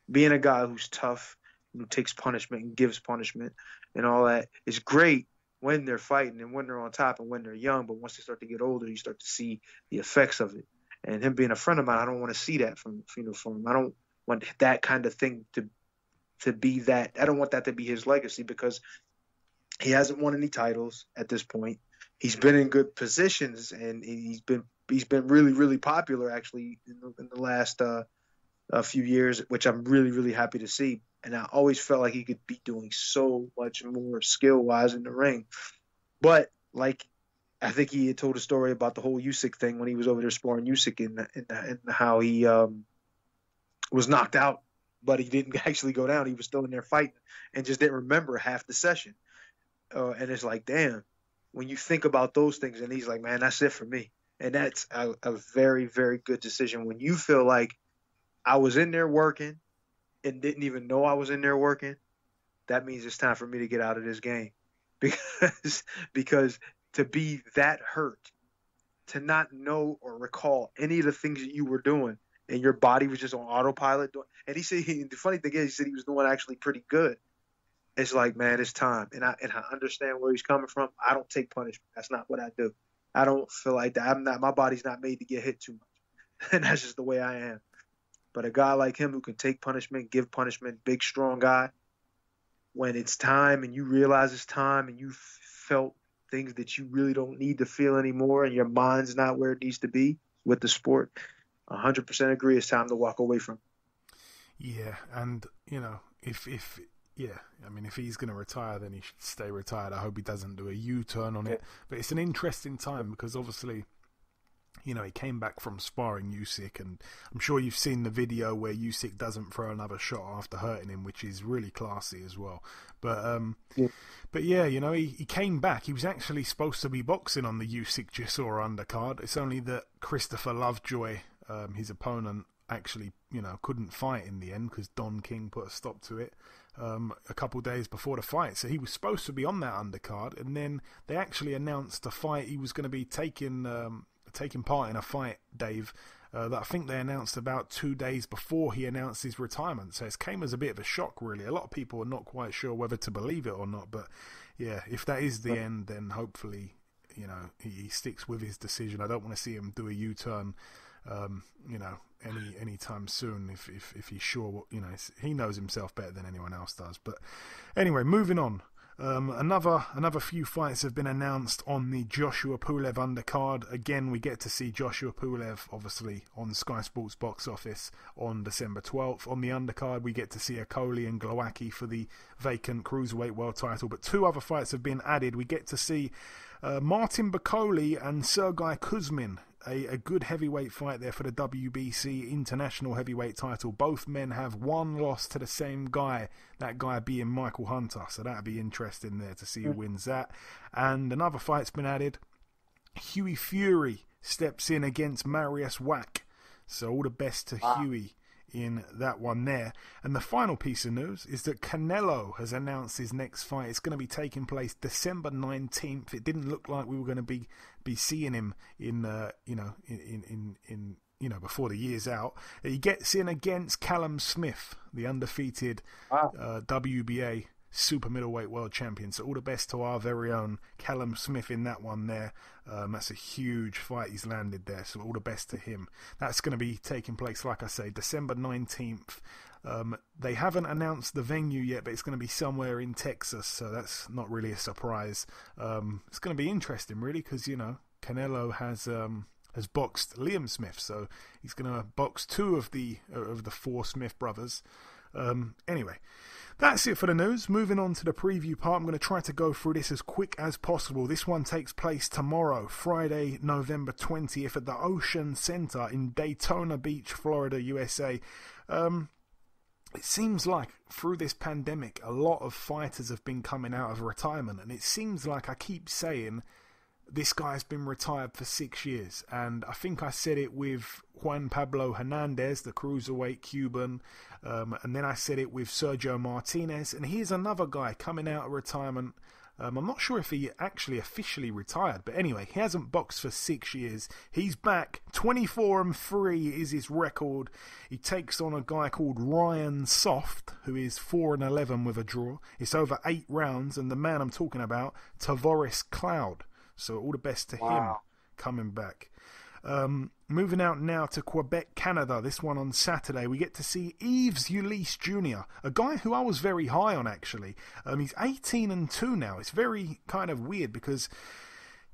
being a guy who's tough, who takes punishment and gives punishment and all that is great when they're fighting and when they're on top and when they're young. But once they start to get older, you start to see the effects of it. And him being a friend of mine, I don't want to see that from him. I don't want that kind of thing to be that. I don't want that to be his legacy, because he hasn't won any titles at this point. He's been in good positions, and he's been really, really popular, actually, in the last a few years, which I'm really, really happy to see. And I always felt like he could be doing so much more skill-wise in the ring. But, I think he had told a story about the whole Usyk thing when he was over there sparring Usyk and how he was knocked out, but he didn't actually go down. He was still in there fighting and just didn't remember half the session. And it's like, damn, when you think about those things, and he's like, man, that's it for me. And that's a very, very good decision. When you feel like I was in there working and didn't even know I was in there working, that means it's time for me to get out of this game. Because to be that hurt, to not know or recall any of the things that you were doing, and your body was just on autopilot. And he said, the funny thing is, he said he was doing actually pretty good. It's like, man, it's time. And I understand where he's coming from. I don't take punishment. That's not what I do. I don't feel like that. My body's not made to get hit too much. And that's just the way I am. But a guy like him who can take punishment, give punishment, big, strong guy, when it's time and you realize it's time and you felt things that you really don't need to feel anymore and your mind's not where it needs to be with the sport, 100% agree it's time to walk away from it. Yeah, and, if he's going to retire, then he should stay retired. I hope he doesn't do a U-turn on it. But it's an interesting time because obviously, he came back from sparring Usyk, and I'm sure you've seen the video where Usyk doesn't throw another shot after hurting him, which is really classy as well. But he came back. He was actually supposed to be boxing on the Usyk Chisora undercard. It's only that Christopher Lovejoy, his opponent, actually, couldn't fight in the end because Don King put a stop to it a couple days before the fight. So he was supposed to be on that undercard, and then they actually announced the fight. He was going to be taking part in a fight, Dave, that I think they announced about 2 days before he announced his retirement. So it came as a bit of a shock, really. A lot of people are not quite sure whether to believe it or not. But yeah, if that is the end, then hopefully, he sticks with his decision. I don't want to see him do a U-turn, anytime soon. If he's sure, he knows himself better than anyone else does. But anyway, moving on. Another few fights have been announced on the Joshua Pulev undercard. Again, we get to see Joshua Pulev, obviously, on Sky Sports box office on December 12th. On the undercard, we get to see Akoli and Glowacki for the vacant Cruiserweight World title. But 2 other fights have been added. We get to see Martin Bakole and Sergei Kuzmin. A good heavyweight fight there for the WBC International Heavyweight title. Both men have 1 loss to the same guy, that guy being Michael Hunter. So that'd be interesting there to see who wins that. And another fight's been added. Hughie Fury steps in against Marius Wack. So all the best to Hughie in that one there. And the final piece of news is that Canelo has announced his next fight. It's going to be taking place December 19th. It didn't look like we were going to be seeing him in before the year's out. He gets in against Callum Smith, the undefeated WBA super middleweight world champion. So all the best to our very own Callum Smith in that one there. That's a huge fight he's landed there, so all the best to him. That's going to be taking place, like I say, December 19th. They haven't announced the venue yet, but it's going to be somewhere in Texas, so that's not really a surprise. It's going to be interesting, really, because Canelo has boxed Liam Smith, so he's going to box 2 of the 4 Smith brothers. Anyway, that's it for the news. Moving on to the preview part, I'm going to try to go through this as quick as possible. This one takes place tomorrow, Friday, November 20th at the Ocean Center in Daytona Beach, Florida, USA. It seems like through this pandemic, a lot of fighters have been coming out of retirement, and it seems like I keep saying this guy's been retired for 6 years, and I think I said it with Juan Pablo Hernandez, the cruiserweight Cuban, and then I said it with Sergio Martinez, and here's another guy coming out of retirement. I'm not sure if he actually officially retired, but anyway, he hasn't boxed for 6 years. He's back. 24-3 is his record. He takes on a guy called Ryan Soft, who is 4-11 with a draw. It's over 8 rounds, and the man I'm talking about, Tavoris Cloud. So all the best to him coming back. Moving out now to Quebec, Canada. This one on Saturday. We get to see Yves Ulysse Jr., a guy who I was very high on, actually. He's 18-2 now. It's very kind of weird because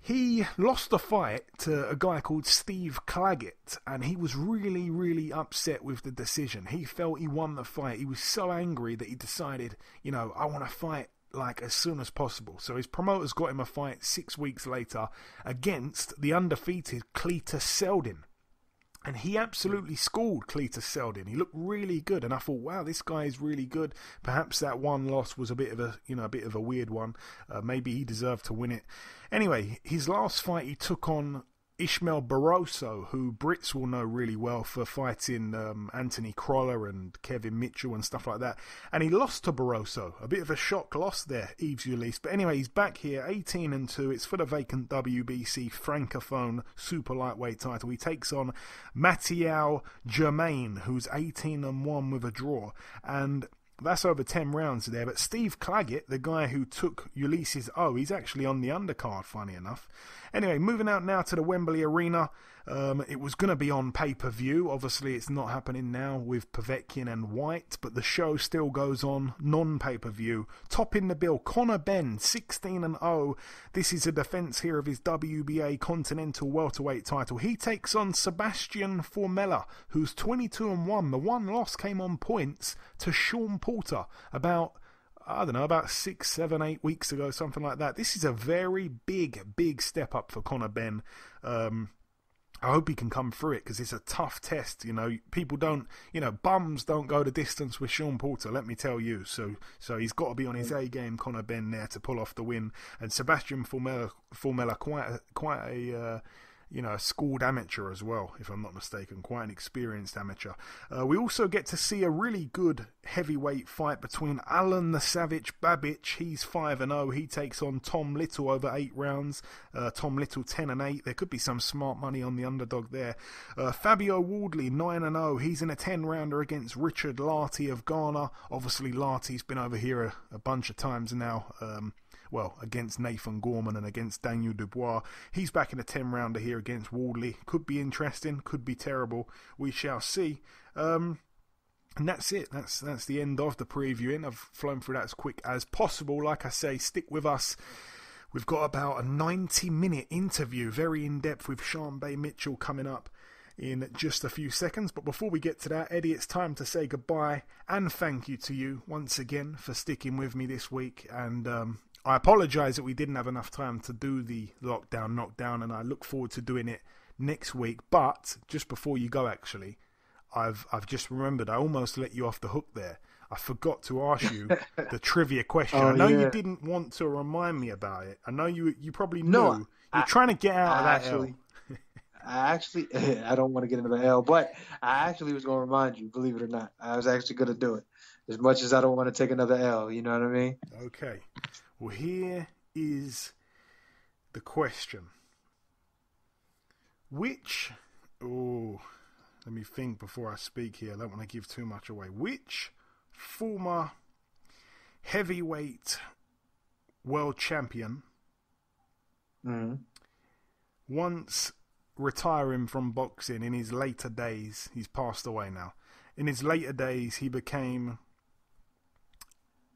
he lost a fight to a guy called Steve Claggett, and he was really, really upset with the decision. He felt he won the fight. He was so angry that he decided, I want to fight as soon as possible. So his promoters got him a fight 6 weeks later against the undefeated Cletus Seldin. And he absolutely schooled Cletus Seldin. He looked really good, and I thought, wow, this guy is really good. Perhaps that one loss was a bit of a weird one. Maybe he deserved to win it. Anyway, his last fight he took on Ishmael Barroso, who Brits will know really well for fighting Anthony Crolla and Kevin Mitchell and stuff like that. And he lost to Barroso. A bit of a shock loss there, Yves Ulysse. But anyway, he's back here, 18-2. It's for the vacant WBC Francophone super lightweight title. He takes on Mathieu Germain, who's 18-1 with a draw. And that's over 10 rounds there. But Steve Claggett, the guy who took Ulysses he's actually on the undercard, funny enough. Anyway, moving out now to the Wembley Arena. It was going to be on pay-per-view. Obviously, it's not happening now with Povetkin and White, but the show still goes on non-pay-per-view. Topping the bill, Conor Benn, 16-0. This is a defence here of his WBA Continental Welterweight title. He takes on Sebastian Formella, who's 22-1. The one loss came on points to Sean Porter about 6, 7, 8 weeks ago, something like that. This is a very big step up for Conor Benn. I hope he can come through it because it's a tough test. People don't, bums don't go the distance with Sean Porter, let me tell you. So he's got to be on his A game, Conor Benn, there to pull off the win. And Sebastian Formella, quite a a schooled amateur as well, if I'm not mistaken, quite an experienced amateur. We also get to see a really good heavyweight fight between Alan the Savage Babic. He's 5-0. He takes on Tom Little over 8 rounds. Tom Little 10-8. There could be some smart money on the underdog there. Fabio Wardley 9-0. He's in a 10-rounder against Richard Lartey of Ghana. Obviously, Lartey's been over here a bunch of times now. Against Nathan Gorman and against Daniel Dubois. He's back in a 10-rounder here against Wardley. Could be interesting, could be terrible. We shall see. And that's it. That's the end of the previewing. I've flown through that as quick as possible. Like I say, stick with us. We've got about a 90-minute interview, very in-depth, with Sean Bay Mitchell coming up in just a few seconds. But before we get to that, Eddie, it's time to say goodbye and thank you to you once again for sticking with me this week. And I apologise that we didn't have enough time to do the lockdown knockdown, and I look forward to doing it next week. But just before you go, actually, I've just remembered I almost let you off the hook there. I forgot to ask you the trivia question. I know you didn't want to remind me about it. I know you probably knew. No, You're trying to get out of that L. I don't want to get into the L, but I actually was going to remind you, believe it or not. I was actually going to do it. As much as I don't want to take another L, you know what I mean? Okay. Well, here is the question. Let me think before I speak here. I don't want to give too much away. Which former heavyweight world champion once retiring from boxing in his later days, he's passed away now, in his later days he became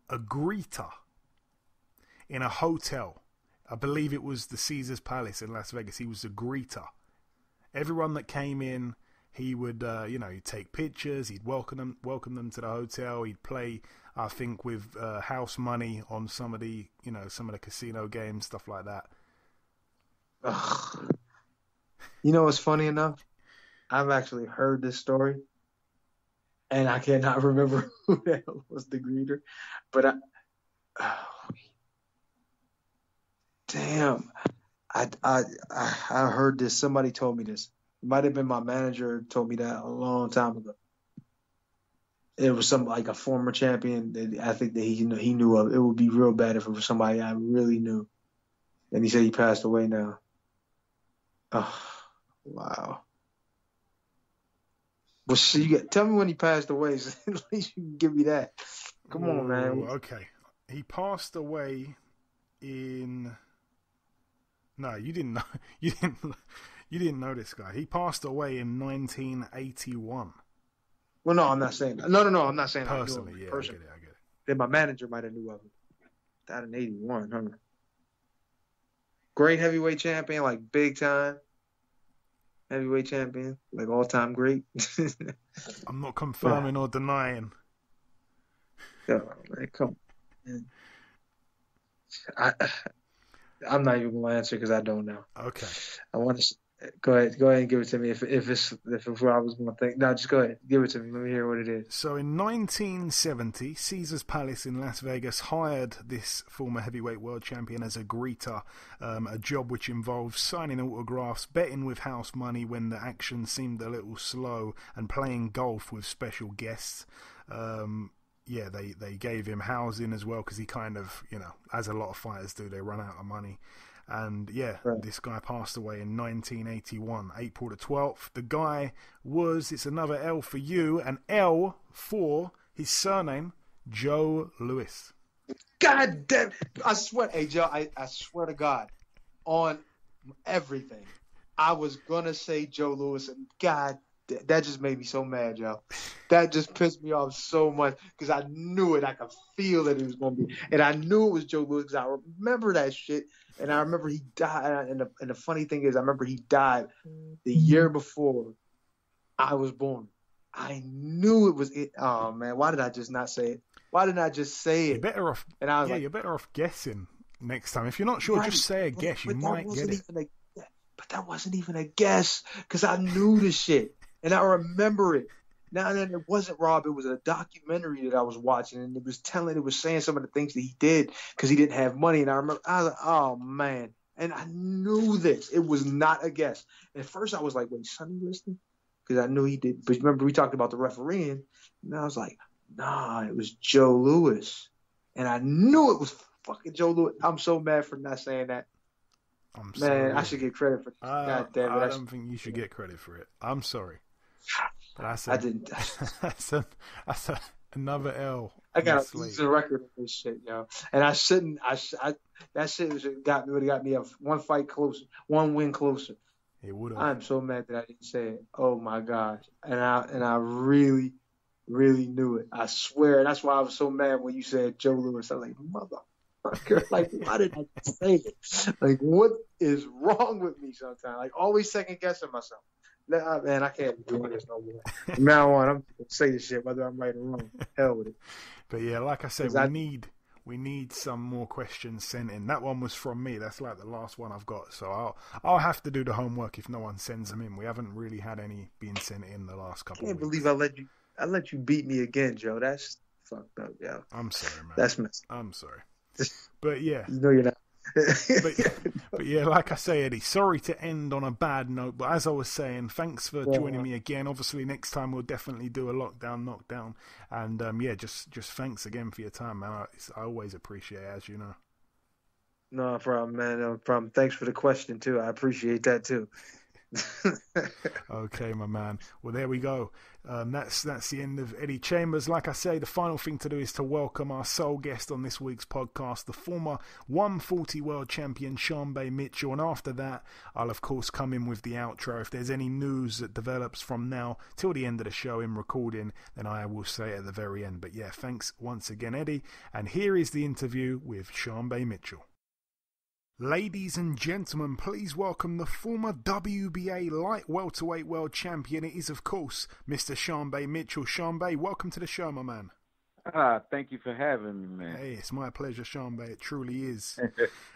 a greeter in a hotel. I believe it was the Caesars Palace in Las Vegas. He was a greeter. Everyone that came in, he would, he'd take pictures. He'd welcome them to the hotel. He'd play, I think, with house money on some of the casino games, stuff like that. Ugh. You know what's funny enough? I've actually heard this story, and I cannot remember who the hell was the greeter, but damn, I heard this. Somebody told me this. It might have been my manager told me that a long time ago. It was like a former champion that I think that he knew of. It would be real bad if it was somebody I really knew. And he said he passed away now. Oh, wow. Well, tell me when he passed away, so at least you can give me that. Come on, man. Okay. He passed away in... No, you didn't know. You didn't know this guy. He passed away in 1981. Well, no, I'm not saying that. No, I'm not saying personally. I get it. Then my manager might have knew of him. Died in 81, huh? Great heavyweight champion, like big time heavyweight champion, like all time great. I'm not confirming or denying. Oh, man, come on. I'm not even going to answer because I don't know. Okay. I want to go ahead and give it to me if it's what I was going to think. No, just go ahead, give it to me. Let me hear what it is. So in 1970, Caesars Palace in Las Vegas hired this former heavyweight world champion as a greeter, a job which involves signing autographs, betting with house money when the action seemed a little slow, and playing golf with special guests. They gave him housing as well because he kind of, as a lot of fighters do, they run out of money. And This guy passed away in 1981, April the 12th. The guy it's another L for you, an L for his surname, Joe Louis. God damn, I swear, hey Joe, I swear to God, on everything, I was gonna say Joe Louis, and God, that just made me so mad, Joe. That just pissed me off so much because I knew it. I could feel that it was going to be. And I knew it was Joe Louis because I remember that shit. And I remember he died. And the funny thing is, I remember he died the year before I was born. I knew it was it. Oh, man. Why did I just not say it? Why didn't I just say it? You're better off, and I was you're better off guessing next time. If you're not sure, just say a guess. You might get it. But that wasn't even a guess because I knew the shit. And I remember it. Now and then it wasn't Rob. It was a documentary that I was watching, and it was saying some of the things that he did because he didn't have money. And I remember, I was like, oh man, And I knew this. It was not a guess. At first, I was like, wait, Sonny listening? Because I knew he did. But remember, we talked about the refereeing, and I was like, nah, it was Joe Louis. And I knew it was fucking Joe Louis. I'm so mad for not saying that. I'm sorry. Man, I should get credit for that. God damn it. I don't think you should get credit for it. I'm sorry. But I didn't. That's another L. I got to lose the record of this shit, yo. And I shouldn't. That shit would have got me one fight closer, one win closer. It would have. I'm so mad that I didn't say it. Oh my gosh. And I really, really knew it. I swear. And that's why I was so mad when you said Joe Louis. I was like, motherfucker. Like, why did I say it? Like, what is wrong with me sometimes? Like, always second guessing myself. Man, I can't be doing this no more. From now on, I'm going to say this shit whether I'm right or wrong. Hell with it. But yeah, like I said, we need some more questions sent in. That one was from me. That's like the last one I've got. So I'll have to do the homework if no one sends them in. We haven't really had any being sent in the last couple of weeks. I can't believe I let you beat me again, Joe. That's fucked up, yo. I'm sorry, man. That's messed up. I'm sorry. But yeah. No, you're not. but yeah, like I say, Eddie, sorry to end on a bad note, but as I was saying, thanks for joining me again. Obviously, next time we'll definitely do a lockdown, knockdown, and just thanks again for your time, man. I always appreciate it, as you know. No problem, man. No problem. Thanks for the question too. I appreciate that too. Okay, my man. Well, there we go. That's the end of Eddie Chambers. Like I say, the final thing to do is to welcome our sole guest on this week's podcast, the former 140 world champion Sean Bay Mitchell. And after that, I'll of course come in with the outro. If there's any news that develops from now till the end of the show in recording, then I will say it at the very end. But yeah, thanks once again, Eddie. And here is the interview with Sean Bay Mitchell. Ladies and gentlemen, please welcome the former WBA light welterweight world champion. It is, of course, Mr. Sean Bay Mitchell. Sean Bay, welcome to the show, my man. Thank you for having me, man. Hey, it's my pleasure, Sean Bay. It truly is.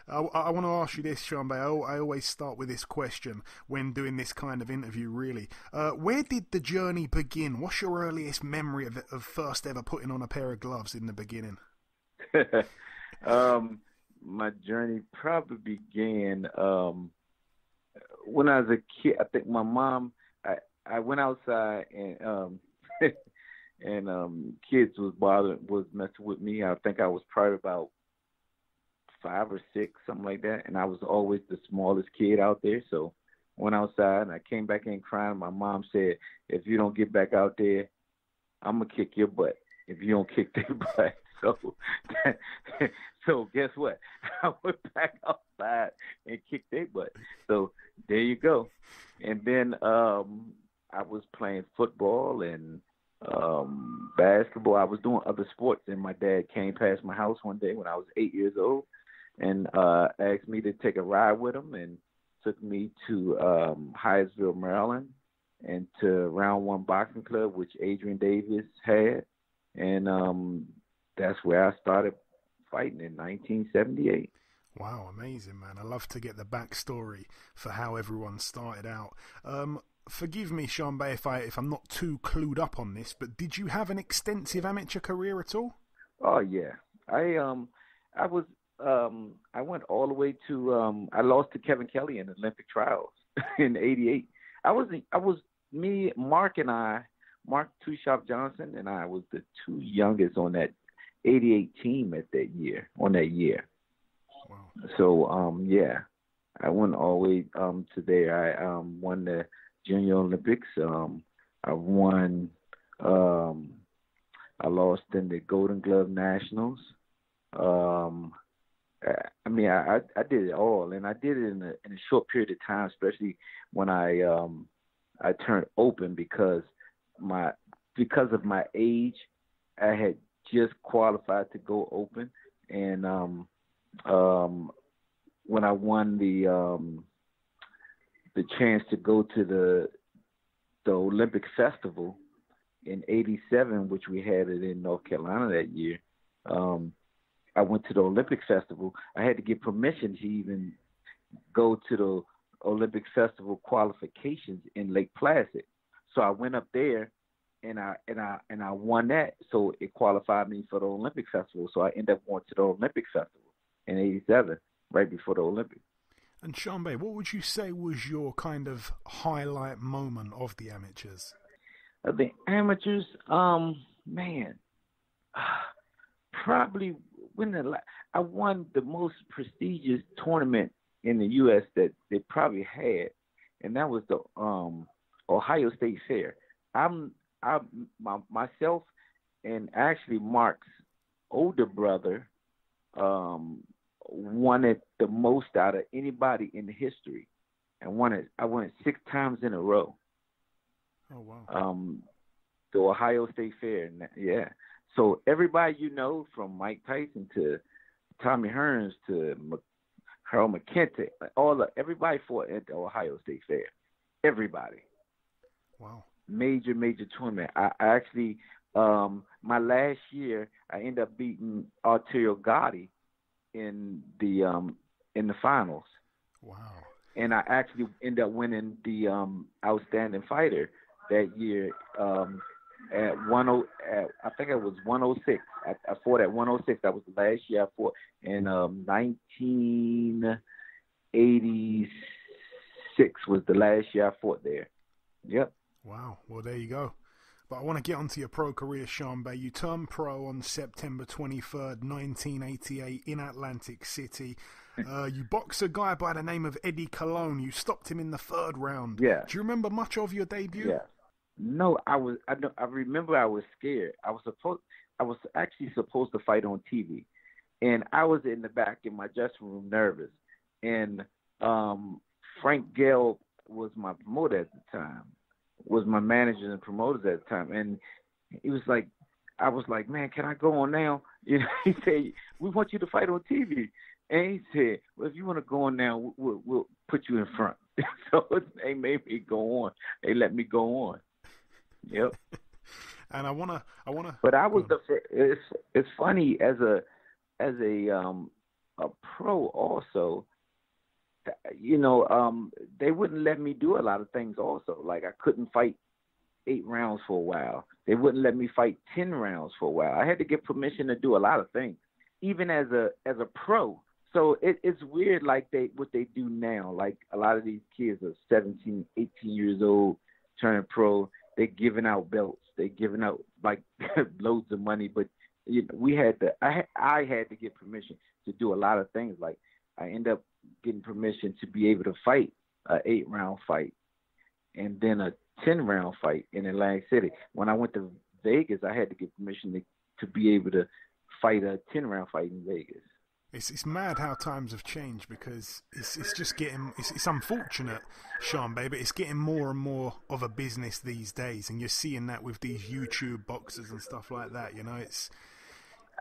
I want to ask you this, Sean Bay. I always start with this question when doing this kind of interview, really. Where did the journey begin? What's your earliest memory of first ever putting on a pair of gloves in the beginning? My journey probably began when I was a kid. I think my mom, I went outside and and kids was messing with me. I think I was probably about 5 or 6, something like that. And I was always the smallest kid out there. So I went outside and I came back in crying. My mom said, if you don't get back out there, I'm going to kick your butt if you don't kick their butt. So guess what? I went back outside and kicked their butt. So there you go. And then I was playing football and basketball. I was doing other sports, and my dad came past my house one day when I was 8 years old and asked me to take a ride with him and took me to Hyattsville, Maryland, and to Round One Boxing Club, which Adrian Davis had. And that's where I started fighting in 1978. Wow, amazing, man. I love to get the backstory for how everyone started out. Forgive me, Sean Bay, if I'm not too clued up on this, but did you have an extensive amateur career at all? Oh yeah, I went all the way to I lost to Kevin Kelly in the Olympic trials in '88. Mark Two Shop Johnson and I was the two youngest on that '88 team that year. Wow. So yeah, I went all the way to there. I won the Junior Olympics. I won. I lost in the Golden Glove Nationals. I did it all, and I did it in a short period of time, especially when I turned open because of my age. I had just qualified to go open, and when I won the chance to go to the Olympic Festival in '87, which we had it in North Carolina that year, I went to the Olympic Festival. I had to get permission to even go to the Olympic Festival qualifications in Lake Placid. So I went up there and I won that. So it qualified me for the Olympic Festival. So I ended up going to the Olympic Festival in '87, right before the Olympics. And Shambe, what would you say was your kind of highlight moment of the amateurs? The amateurs, man, probably I won the most prestigious tournament in the U.S. that they probably had, and that was the Ohio State Fair. Myself and actually Mark's older brother won it the most out of anybody in the history, and won it. I won it 6 times in a row. Oh wow! The Ohio State Fair, yeah. So everybody from Mike Tyson to Tommy Hearns to Harold McKinty, everybody fought at the Ohio State Fair. Everybody. Wow. Major tournament. I actually, my last year, I ended up beating Arturo Gatti in the finals. Wow. And I actually ended up winning the outstanding fighter that year at I think it was 106. I fought at 106. That was the last year I fought in 1986 was the last year I fought there. Yep. Wow. Well, there you go. But I want to get onto your pro career, Shambe. You turned pro on September 23rd, 1988 in Atlantic City. You boxed a guy by the name of Eddie Colon. You stopped him in the 3rd round. Yeah. Do you remember much of your debut? Yeah. No, I remember I was scared. I was actually supposed to fight on TV, and I was in the back in my dressing room nervous. And Frank Gale was my promoter at the time, was my manager and promoters at the time, and he was like, I was like, man, can I go on now? He said, we want you to fight on TV. And he said, well, if you want to go on now, we'll put you in front. So they made me go on. They let me go on. Yep. And I wanna. But I was the first. It's funny as a pro also. They wouldn't let me do a lot of things also. Like I couldn't fight 8 rounds for a while. They wouldn't let me fight 10 rounds for a while. I had to get permission to do a lot of things, even as a pro. So it's weird, like what they do now. Like a lot of these kids are 17, 18 years old, turning pro. They're giving out belts. They're giving out like loads of money. But we had to. I had to get permission to do a lot of things. Like I end up getting permission to be able to fight a 8-round fight, and then a 10-round fight in Atlantic City. When I went to Vegas, I had to get permission to be able to fight a 10-round fight in Vegas. It's mad how times have changed, because it's just getting it's unfortunate, Shambe, but it's getting more and more of a business these days, and you're seeing that with these YouTube boxers and stuff like that. It's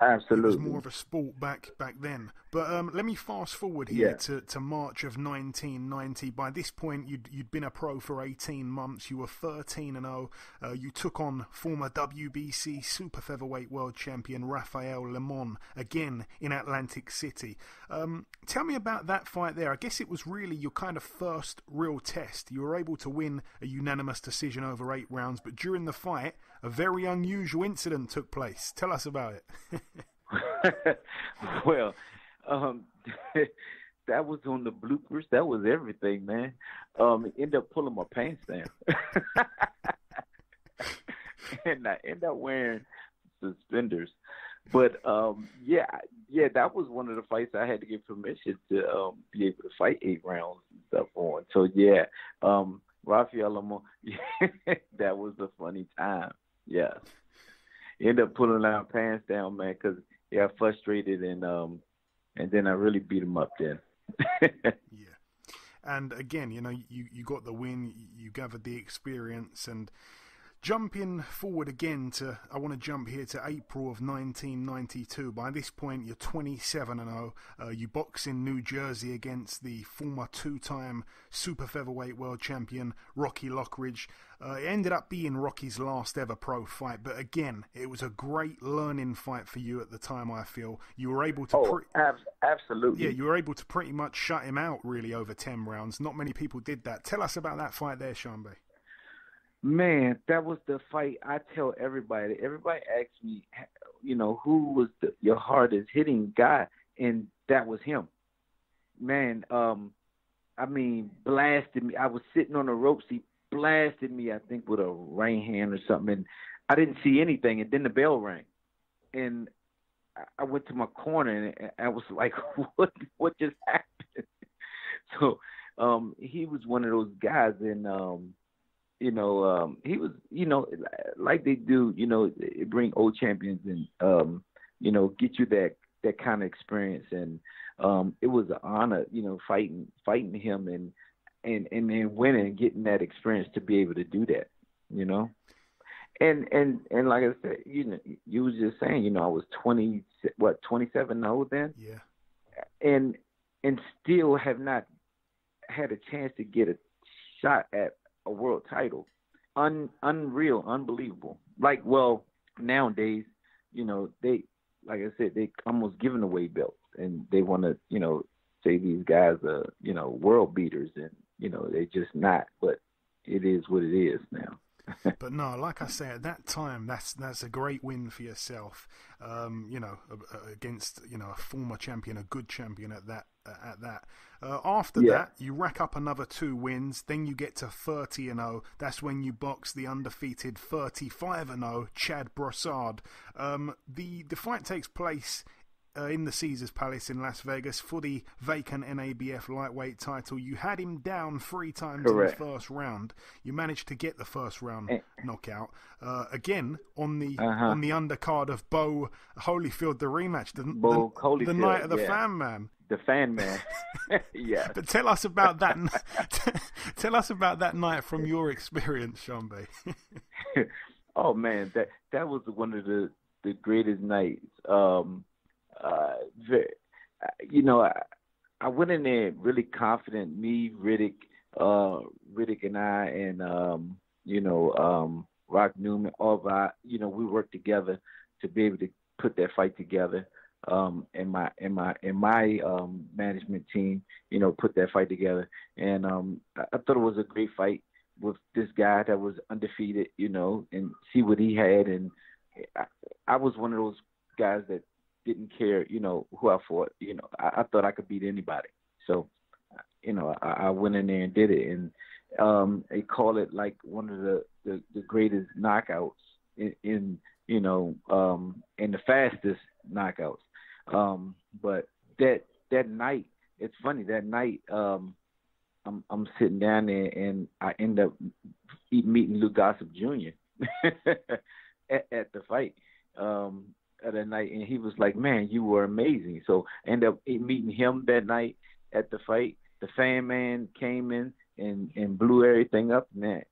absolutely. It was more of a sport back then. But let me fast forward here to March of 1990. By this point, you'd been a pro for 18 months. You were 13-0. You took on former WBC super featherweight world champion Rafael Lemon again in Atlantic City. Tell me about that fight there. I guess it was really your kind of first real test. You were able to win a unanimous decision over 8 rounds, but during the fight, a very unusual incident took place. Tell us about it. Well, that was on the bloopers. That was everything, man. Ended up pulling my pants down. And I ended up wearing suspenders. But, that was one of the fights I had to get permission to be able to fight 8 rounds and stuff on. So, Rafael Lemon, that was a funny time. Yeah. Ended up pulling our pants down, man, because he got frustrated, and then I really beat him up then. Yeah. And again, you got the win, you gathered the experience, and jumping forward again I want to jump here to April of 1992. By this point, you're 27-0. You box in New Jersey against the former 2-time super featherweight world champion Rocky Lockridge. It ended up being Rocky's last ever pro fight, but again, it was a great learning fight for you at the time, I feel. You were able to... absolutely. Yeah, you were able to pretty much shut him out, really, over 10 rounds. Not many people did that. Tell us about that fight there, Shambe. Man, that was the fight. I tell everybody. Everybody asks me, who was your hardest hitting guy, and that was him. Man, I mean, blasted me. I was sitting on the ropes. He blasted me, I think, with a right hand or something. And I didn't see anything. And then the bell rang. And I went to my corner, and I was like, what just happened? So he was one of those guys, and, he was, like they do, bring old champions and, get you that kind of experience. And it was an honor, fighting him and then winning and getting that experience to be able to do that, And like I said, you was just saying, I was 27 then? Yeah. And still have not had a chance to get a shot at a world title. Unreal, unbelievable. Like, well, nowadays, they, like I said, they almost giving away belts, and they want to, say these guys are, world beaters, and, they're just not, but it is what it is now. But no, like I say, at that time, that's a great win for yourself. Against a former champion, a good champion at that. After that, you rack up another 2 wins. Then you get to 30-0. That's when you box the undefeated 35-0 Chad Brossard. The fight takes place in the Caesars Palace in Las Vegas for the vacant NABF lightweight title. You had him down 3 times Correct. in the first round. You managed to get the first round knockout. Again, on the undercard of Bo Holyfield, the rematch, the night of the fan man. The fan man. Yeah. But tell us about that. Tell us about that night from your experience, Shambe. Oh man, that was one of the greatest nights. I went in there really confident. Me, Riddick and I, and Rock Newman, all of our, we worked together to be able to put that fight together. And my management team, put that fight together. And I thought it was a great fight with this guy that was undefeated, and see what he had. And I was one of those guys that didn't care, who I fought. I thought I could beat anybody. So, I went in there and did it. And they call it like one of the greatest knockouts in the fastest knockouts. But that night, it's funny, that night, I'm sitting down there and I end up meeting Lou Gossett Jr. at the fight. At that night, and he was like, "Man, you were amazing." So I ended up meeting him that night at the fight. The fan man came in and blew everything up. And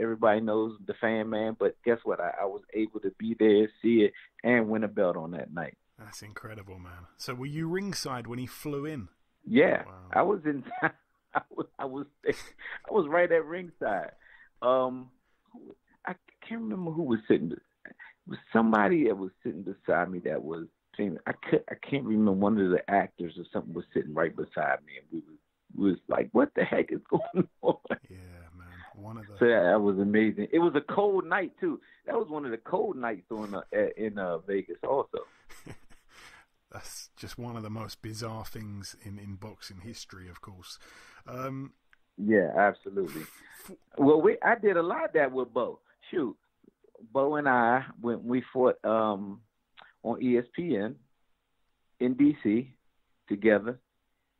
everybody knows the fan man, but guess what? I was able to be there, see it, and win a belt on that night. That's incredible, man. So were you ringside when he flew in? Yeah, wow. I was in. I was right at ringside. I can't remember who was sitting. It was somebody that was sitting beside me that was famous. I can't remember. One of the actors or something was sitting right beside me, and we was like, "What the heck is going on?" Yeah, man. So that was amazing. It was a cold night too. That was one of the cold nights in Vegas also. That's just one of the most bizarre things in boxing history, of course. Yeah, absolutely. Well, I did a lot of that with Bo. Shoot. Bo and I, when we fought on ESPN in D.C. together,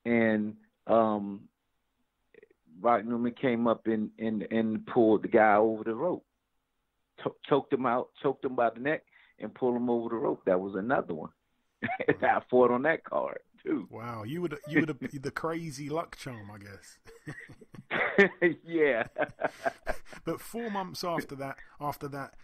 and Rock Newman came up and pulled the guy over the rope, choked him by the neck, and pulled him over the rope. That was another one. I fought on that card too. Wow, you were the crazy luck charm, I guess. Yeah. But 4 months after that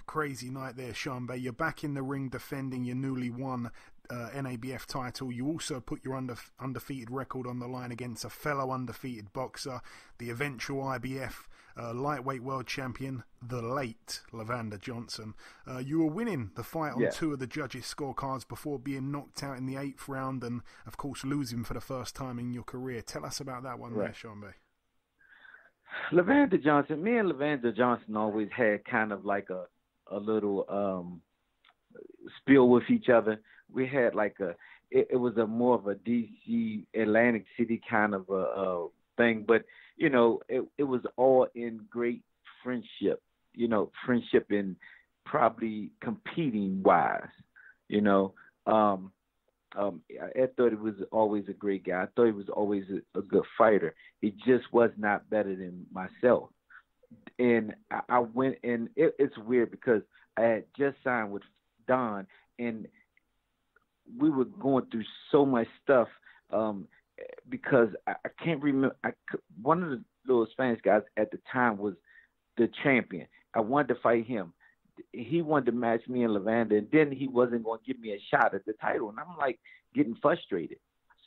crazy night there, Shambe, you're back in the ring defending your newly won NABF title. You also put your undefeated record on the line against a fellow undefeated boxer, the eventual IBF lightweight world champion, the late Levander Johnson. You were winning the fight on 2 of the judges' scorecards before being knocked out in the 8th round and, of course, losing for the first time in your career. Tell us about that one, right there, Shambe. Levander Johnson, me and Levander Johnson always had kind of like a little spill with each other. We had like it was a more of a DC Atlantic City kind of a thing, but it was all in great friendship. Friendship and probably competing wise. I thought he was always a great guy. I thought he was always a good fighter. He just was not better than myself. And I went, and it's weird because I had just signed with Don, and we were going through so much stuff because I can't remember. One of those Spanish guys at the time was the champion. I wanted to fight him. He wanted to match me and Lavanda, and then he wasn't going to give me a shot at the title. And I'm like getting frustrated.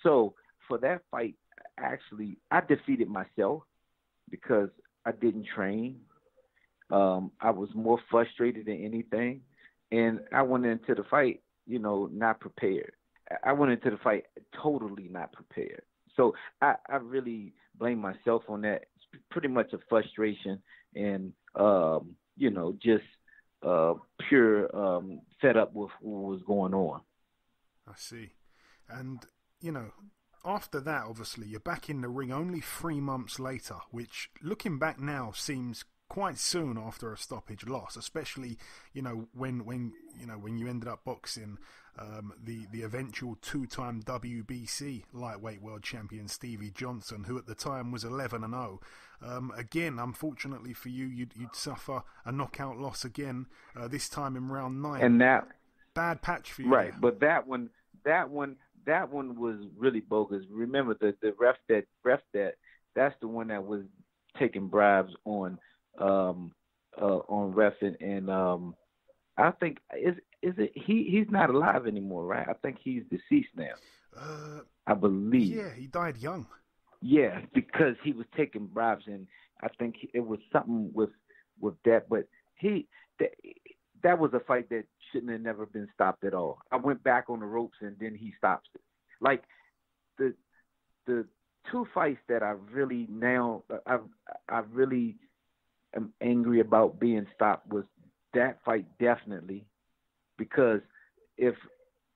So for that fight, actually, I defeated myself because I didn't train. I was more frustrated than anything. And I went into the fight, not prepared. I went into the fight totally not prepared. So I really blame myself on that. It's pretty much a frustration and, just pure fed up with what was going on. I see. And, after that, obviously, you're back in the ring only 3 months later, which, looking back now, seems quite soon after a stoppage loss, especially, when you ended up boxing the eventual 2-time WBC lightweight world champion Stevie Johnson, who at the time was 11-0. Again, unfortunately for you, you'd suffer a knockout loss again, this time in round 9. And that bad patch for you. Right, there. but that one was really bogus. Remember the ref that's the one that was taking bribes on ref and I think is it he's not alive anymore, right? I think he's deceased now. I believe. Yeah, he died young. Yeah, because he was taking bribes, and I think it was something with that. But that was a fight that shouldn't have never been stopped at all. I went back on the ropes, and then he stops it. Like the 2 fights that I really I really am angry about being stopped was that fight, definitely, because if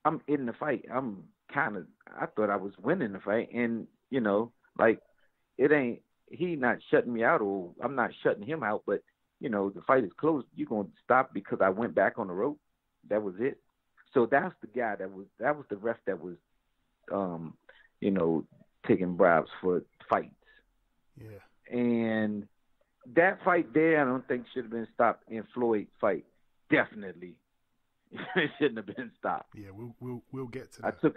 I'm in the fight, I thought I was winning the fight, and he not shutting me out, or I'm not shutting him out, but the fight is close. You're going to stop because I went back on the rope. That was it. So that's the guy that was the ref that was taking bribes for fights. Yeah. And that fight there, I don't think should have been stopped. In Floyd fight, definitely, it shouldn't have been stopped. Yeah, we'll get to that. We'll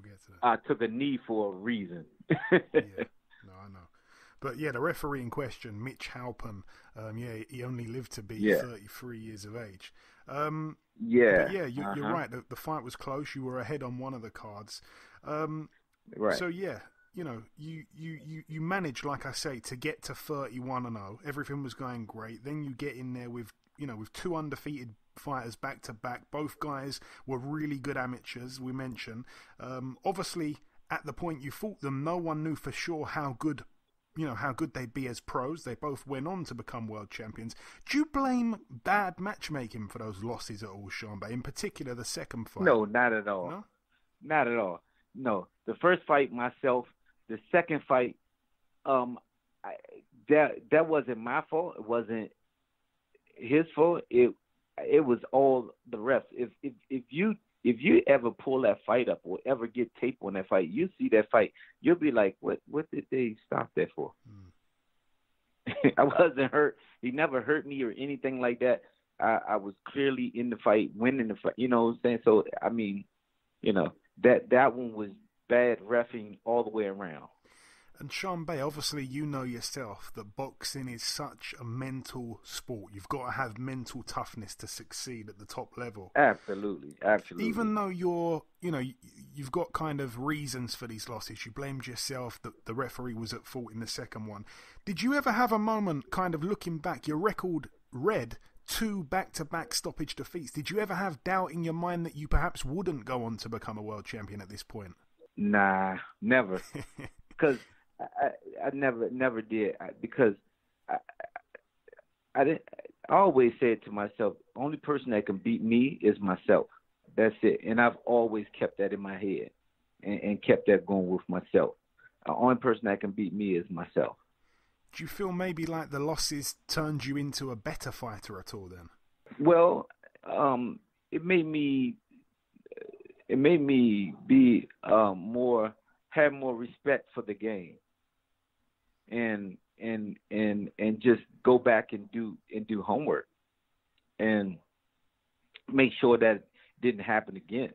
get to that. I took a knee for a reason. Yeah, no, I know. But yeah, the referee in question, Mitch Halpern, he only lived to be 33 years of age. You're right. The fight was close. You were ahead on one of the cards. Right. So yeah, you managed, like I say, to get to 31-0. Everything was going great. Then you get in there with 2 undefeated fighters back to back. Both guys were really good amateurs. We mentioned. Obviously, at the point you fought them, no one knew for sure how good they'd be as pros. They both went on to become world champions. Do you blame bad matchmaking for those losses at all, Sean Bay? In particular, the second fight? No, not at all. No? Not at all. No. The first fight, myself. The second fight, that wasn't my fault. It wasn't his fault. It was all the refs. If you ever pull that fight up or ever get tape on that fight, you see that fight, you'll be like, what did they stop that for? I wasn't hurt. He never hurt me or anything like that. I was clearly in the fight, winning the fight. You know what I'm saying? So, I mean, that one was bad reffing all the way around. And Sean Bay, obviously you know yourself that boxing is such a mental sport. You've got to have mental toughness to succeed at the top level. Absolutely. Even though you've got kind of reasons for these losses. You blamed yourself that the referee was at fault in the second one. Did you ever have a moment kind of looking back? Your record read 2 back-to-back stoppage defeats. Did you ever have doubt in your mind that you perhaps wouldn't go on to become a world champion at this point? Nah, never. Because I never did. Because I didn't. I always said to myself, the only person that can beat me is myself. That's it. And I've always kept that in my head and kept that going with myself. The only person that can beat me is myself. Do you feel maybe like the losses turned you into a better fighter at all then? Well, it made me be have more respect for the game, and just go back and do homework and make sure that it didn't happen again.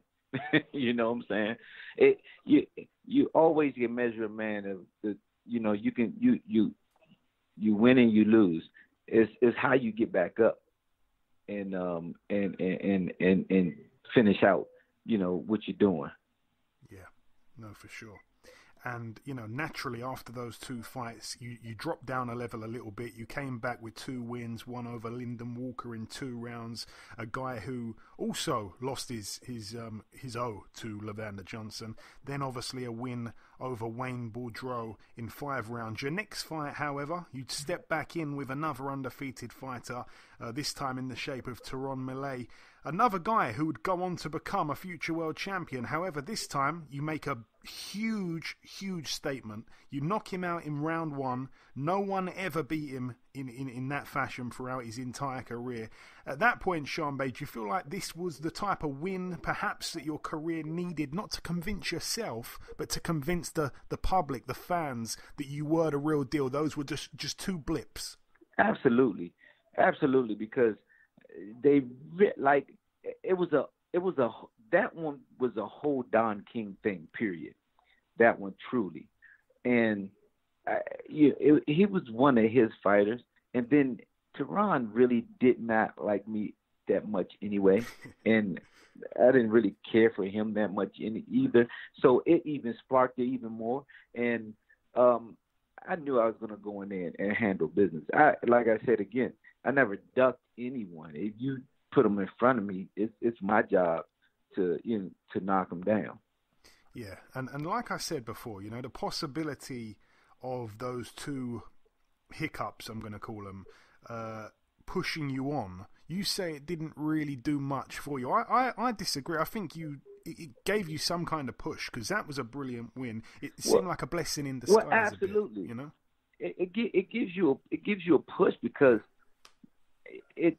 You know what I'm saying? You always can measure a man of the, you know, you win and you lose. It's how you get back up and finish out, you know, what you're doing. Yeah, no, for sure. And, you know, naturally after those two fights, you dropped down a level a little bit. You came back with 2 wins, one over Lyndon Walker in 2 rounds, a guy who also lost his O to Levander Johnson. Then obviously a win over Wayne Boudreaux in 5 rounds. Your next fight, however, you'd step back in with another undefeated fighter, this time in the shape of Teron Millet, another guy who would go on to become a future world champion. However, this time you make a huge statement. You knock him out in round 1. No one ever beat him in that fashion throughout his entire career. At that point, Shanbay, do you feel like this was the type of win perhaps that your career needed, not to convince yourself, but to convince the public, the fans, that you were the real deal? Those were just 2 blips. Absolutely, because they like it was that one was a whole Don King thing. Period. That one truly, and he was one of his fighters, and then Teron really did not like me that much anyway, and I didn't really care for him that much either. So it even sparked it even more, and I knew I was going to go in there and handle business. Like I said again, I never ducked anyone. If you put them in front of me, it's my job to knock them down. Yeah, and like I said before, you know, the possibility of those 2 hiccups, I'm going to call them, pushing you on. You say it didn't really do much for you. I disagree. I think it gave you some kind of push, because that was a brilliant win. It seemed like a blessing in disguise. Well, absolutely. A bit, you know, it gives you a push, because it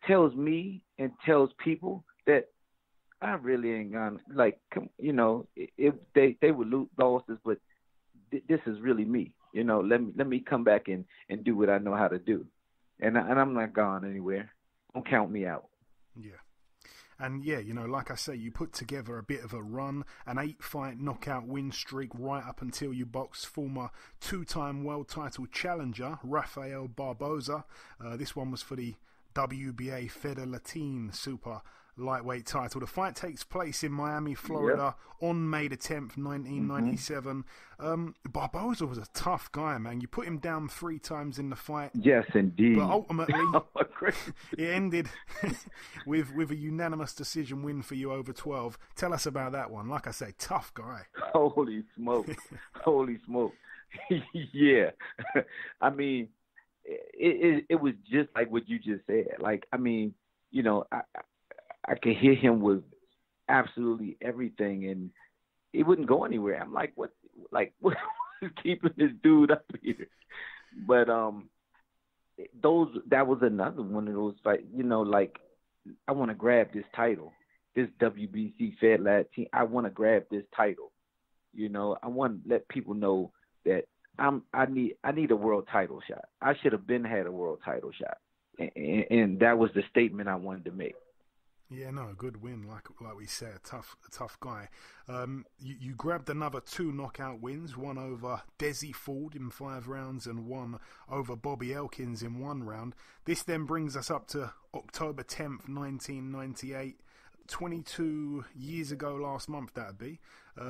tells me and tells people that I really ain't gonna, like, you know, if they would lose losses, but this is really me. You know, let me come back and do what I know how to do, and I'm not gone anywhere. Don't count me out. Yeah. And yeah, you know, like I say, you put together a bit of a run, an 8-fight knockout win streak right up until you boxed former 2-time world title challenger Rafael Barboza. This one was for the WBA Fedelatin Super Lightweight title. The fight takes place in Miami, Florida, on May the 10th, 1997. Barboza was a tough guy, man. You put him down 3 times in the fight. Yes, indeed. But ultimately, it ended with a unanimous decision win for you over 12. Tell us about that one. Like I say, tough guy. Holy smoke. Holy smoke. Yeah. I mean, it was just like what you just said. Like, I mean, you know, I could hit him with absolutely everything, and it wouldn't go anywhere. I'm like, what is keeping this dude up here? But that was another one of those fights. You know, like, I want to grab this title, this WBC Fed Latin. I want to grab this title. You know, I want to let people know that I need a world title shot. I should have had a world title shot, and that was the statement I wanted to make. Yeah, no, a good win, like we said, a tough guy. You grabbed another 2 knockout wins, one over Desi Ford in 5 rounds and one over Bobby Elkins in 1 round. This then brings us up to October 10th, 1998, 22 years ago last month, that'd be.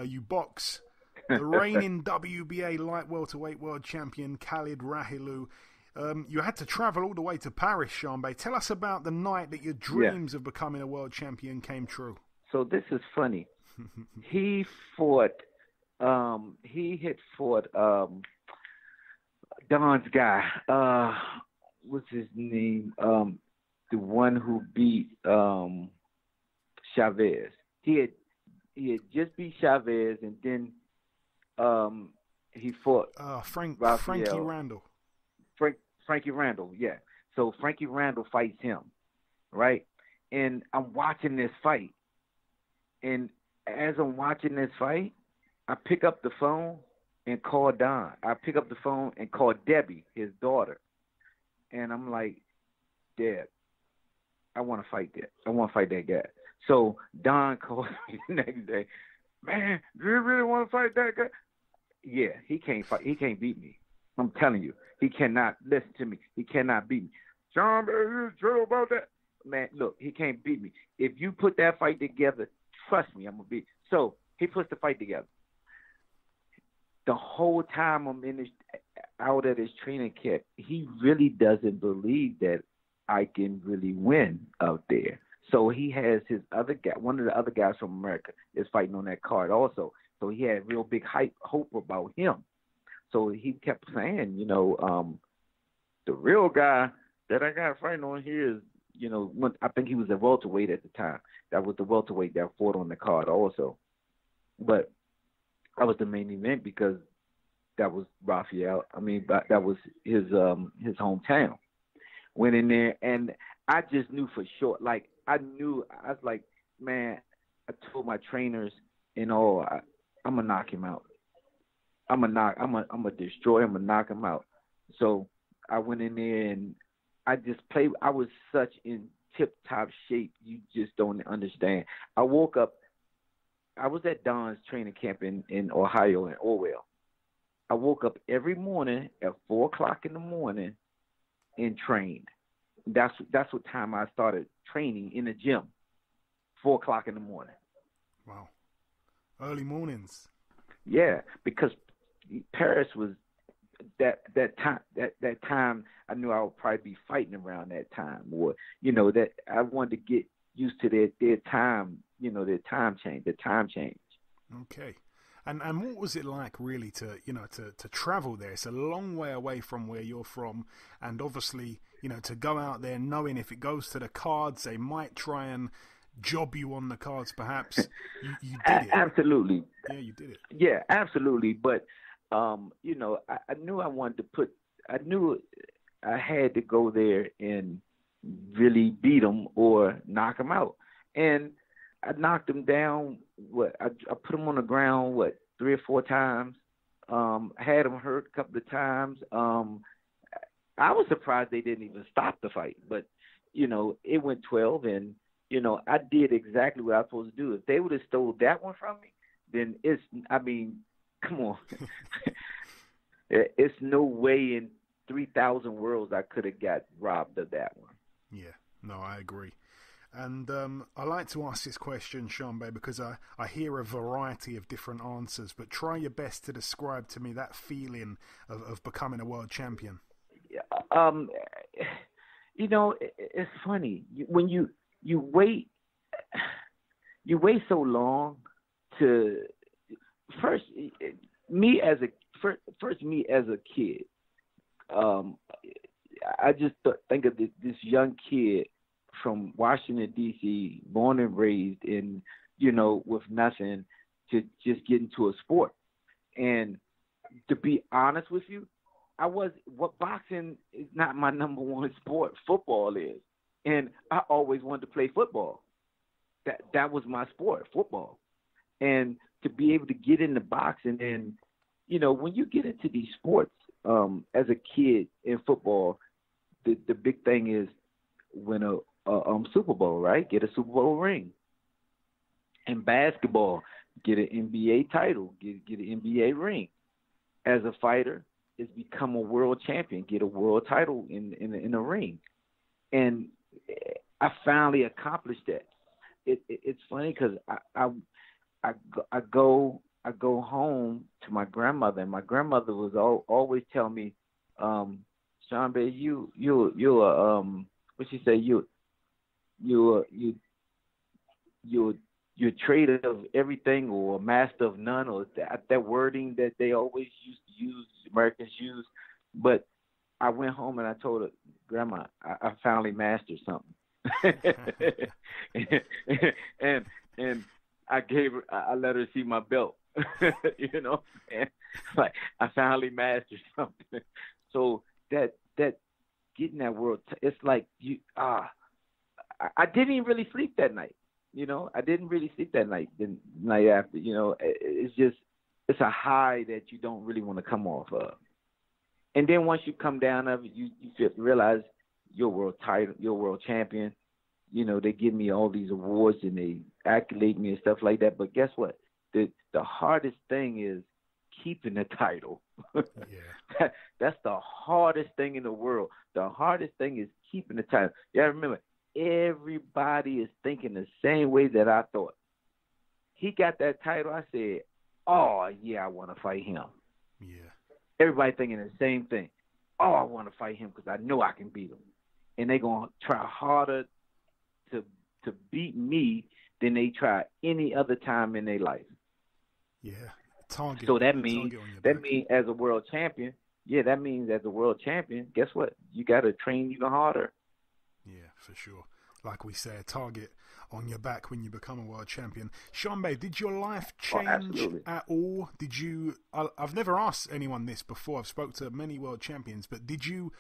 You box the reigning WBA light welterweight world champion Khalid Rahilu. You had to travel all the way to Paris, Shanbay. Tell us about the night that your dreams of becoming a world champion came true. So this is funny. He fought Don's guy. What's his name? The one who beat Chavez. He had just beat Chavez, and then he fought Frankie Randall. Frankie Randall, yeah. So Frankie Randall fights him, right? And I'm watching this fight. And as I'm watching this fight, I pick up the phone and call Don. I pick up the phone and call Debbie, his daughter. And I'm like, Deb, I want to fight that. I want to fight that guy. So Don calls me the next day. Man, do you really want to fight that guy? Yeah, he can't fight. He can't beat me. I'm telling you, he cannot. Listen to me. He cannot beat me. Sean, you sure about that? Man, look, he can't beat me. If you put that fight together, trust me, I'm gonna beat. So he puts the fight together. The whole time I'm out at his training camp, he really doesn't believe that I can really win out there. So he has his other guy, one of the other guys from America is fighting on that card also. So he had real big hope about him. So he kept saying, the real guy that I got fighting on here is, I think he was a welterweight at the time. That was the welterweight that fought on the card also. But I was the main event because that was Rafael. That was his hometown. Went in there, and I just knew for sure. Like, I was like, man, I told my trainers and all, I'm going to knock him out. I'm going to destroy him, I'm going to knock him out. So I went in there, and I just played. I was such in tip-top shape, you just don't understand. I woke up. I was at Don's training camp in Ohio, in Orwell. I woke up every morning at 4 o'clock in the morning and trained. That's what time I started training in the gym, 4 o'clock in the morning. Wow. Early mornings. Yeah, because Paris was that time I knew I would probably be fighting around that time, or that I wanted to get used to their time, their time change. Okay. And what was it like really to travel there? It's a long way away from where you're from, and obviously, to go out there knowing if it goes to the cards, they might try and job you on the cards perhaps. You did it. Absolutely. Yeah, you did it. Yeah, absolutely. But I knew I knew I had to go there and really beat them or knock them out. And I knocked him down. I put him on the ground 3 or 4 times. Had him hurt a couple of times. I was surprised they didn't even stop the fight. But it went 12, and I did exactly what I was supposed to do. If they would have stole that one from me, then come on, it's no way in 3,000 worlds I could have got robbed of that one. Yeah, no, I agree. And I like to ask this question, Shanbay, because I hear a variety of different answers, but try your best to describe to me that feeling of becoming a world champion. It's funny. When you wait so long to first me as a kid. I just think of this young kid from Washington, D.C., born and raised in, with nothing, to just get into a sport. And to be honest with you, boxing is not my number one sport. Football is. And I always wanted to play football. That was my sport, football. And to be able to get into boxing, and, when you get into these sports as a kid in football, the big thing is win a Super Bowl, right? Get a Super Bowl ring. In basketball, get an NBA title, get an NBA ring. As a fighter, is become a world champion, get a world title in a ring. And I finally accomplished that. It's funny because I go home to my grandmother, and my grandmother was always telling me, Sean Bay, what she say, you're a trader of everything or a master of none, or that wording that they always used to use, Americans use. But I went home and I told her, Grandma, I finally mastered something. and I let her see my belt. You know, and like I finally mastered something. So that getting that world, it's like I didn't even really sleep that night. You know, I didn't really sleep that night. The night after, you know, it's a high that you don't really want to come off of. And then once you come down of it, you realize you're world title, you're world champion. You know, they give me all these awards and they accolade me and stuff like that. But guess what? The hardest thing is keeping the title. Yeah. That's the hardest thing in the world. The hardest thing is keeping the title. Yeah, remember, everybody is thinking the same way that I thought. He got that title. I said, oh, yeah, I want to fight him. Yeah. Everybody thinking the same thing. Oh, I want to fight him because I know I can beat him. And they're going to try harder to beat me than they try any other time in their life. Yeah. Target. So that means as a world champion, that means as a world champion, guess what? You got to train even harder. Yeah, for sure. Like we say, a target on your back when you become a world champion. Shanbei, did your life change at all? Did you? I've never asked anyone this before. I've spoke to many world champions, but did you?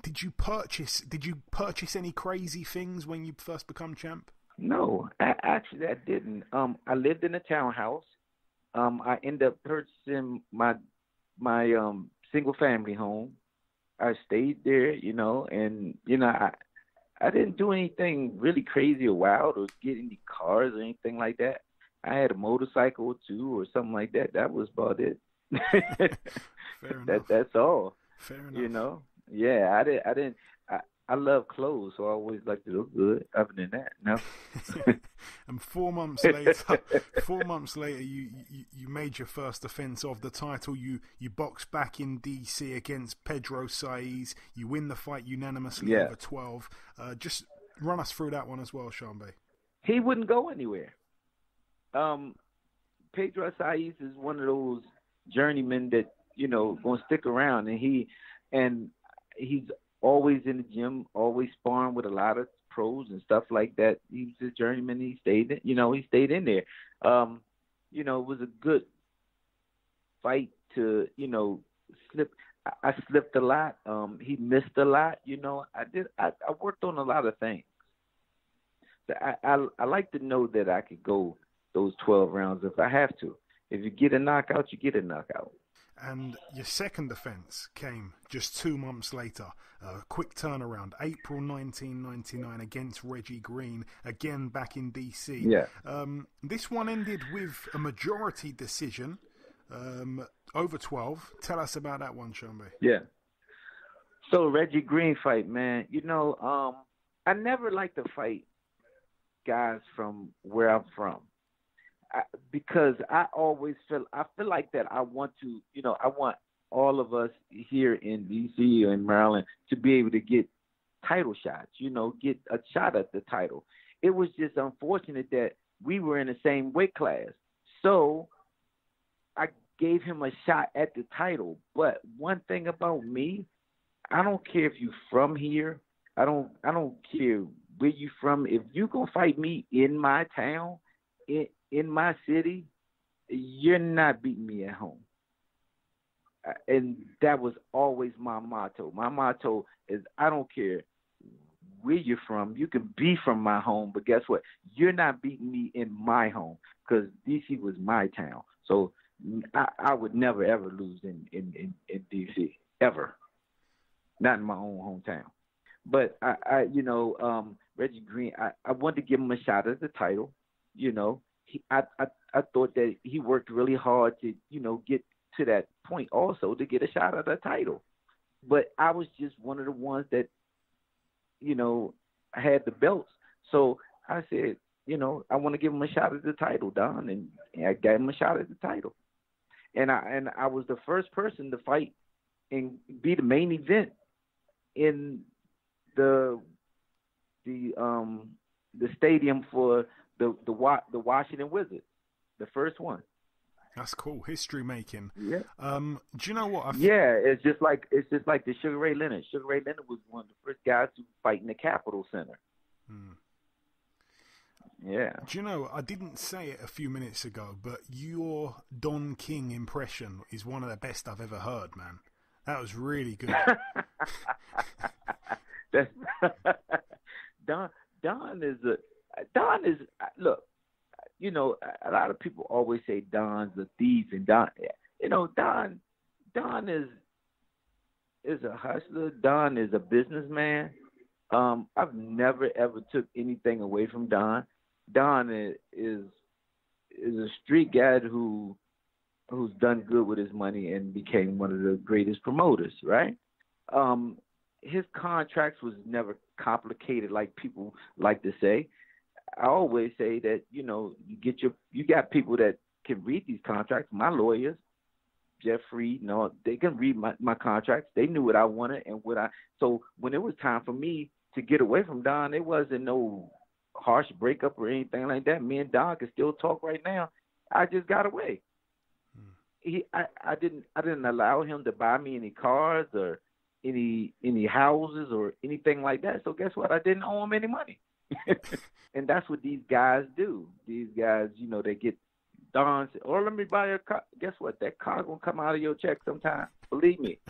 Did you purchase any crazy things when you first become champ? No, actually, I didn't. I lived in a townhouse. I ended up purchasing my single family home. I stayed there, you know, and you know, I didn't do anything really crazy or wild or get any cars or anything like that. I had a motorcycle or two or something like that. That was about it. Fair enough. That's all. Fair enough. You know, yeah, I didn't. I love clothes, so I always like to look good. Other than that, no. And 4 months later, you made your first defense of the title. You box back in DC against Pedro Saiz. You win the fight unanimously over 12. Just run us through that one as well, Shanbei. He wouldn't go anywhere. Pedro Saiz is one of those journeymen that, you know, going to stick around, and he's always in the gym, always sparring with a lot of pros and stuff like that. He was a journeyman. He stayed in there. You know, it was a good fight to, you know, slip. I slipped a lot. He missed a lot. You know, I worked on a lot of things. So I like to know that I could go those 12 rounds if I have to. If you get a knockout, you get a knockout. And your second defense came just 2 months later. Quick turnaround, April 1999 against Reggie Green, again back in DC. Yeah. This one ended with a majority decision, over 12. Tell us about that one, Shanbei. Yeah. So Reggie Green fight, man. You know, I never like to fight guys from where I'm from. Because I feel like that I want all of us here in D.C. or in Maryland to be able to get title shots, you know, get a shot at the title. It was just unfortunate that we were in the same weight class. So I gave him a shot at the title. But one thing about me, I don't care if you're from here. I don't care where you from. If you gonna fight me in my town, in my city, you're not beating me at home. And that was always my motto. My motto is I don't care where you're from. You can be from my home, but guess what? You're not beating me in my home because D.C. was my town. So I would never, ever lose in D.C., ever. Not in my own hometown. But, Reggie Green, I wanted to give him a shot at the title, you know. I thought that he worked really hard to, you know, get to that point also to get a shot at the title. But I was just one of the ones that, you know, had the belts. So I said, you know, I want to give him a shot at the title, Don, and I gave him a shot at the title. And I was the first person to fight and be the main event in the stadium for the Washington Wizards, the first one. That's cool, history making. Yeah. Do you know what? It's just like the Sugar Ray Leonard. Sugar Ray Leonard was one of the first guys to fight in the Capitol Center. Yeah. Do you know, I didn't say it a few minutes ago, but your Don King impression is one of the best I've ever heard, man. That was really good. That's Don is look, you know, a lot of people always say Don's a thief, and Don is a hustler. Don is a businessman. I've never ever took anything away from Don. Don is a street guy who's done good with his money and became one of the greatest promoters, right? His contracts was never complicated like people like to say. I always say that, you know, you got people that can read these contracts. My lawyers, Jeffrey, they can read my contracts. They knew what I wanted and so when it was time for me to get away from Don, it wasn't no harsh breakup or anything like that. Me and Don can still talk right now. I just got away. I didn't allow him to buy me any cars or any houses or anything like that. So guess what? I didn't owe him any money. And that's what these guys do. These guys, you know, they get Don said, "Oh, let me buy a car." Guess what? That car gonna come out of your check sometime. Believe me.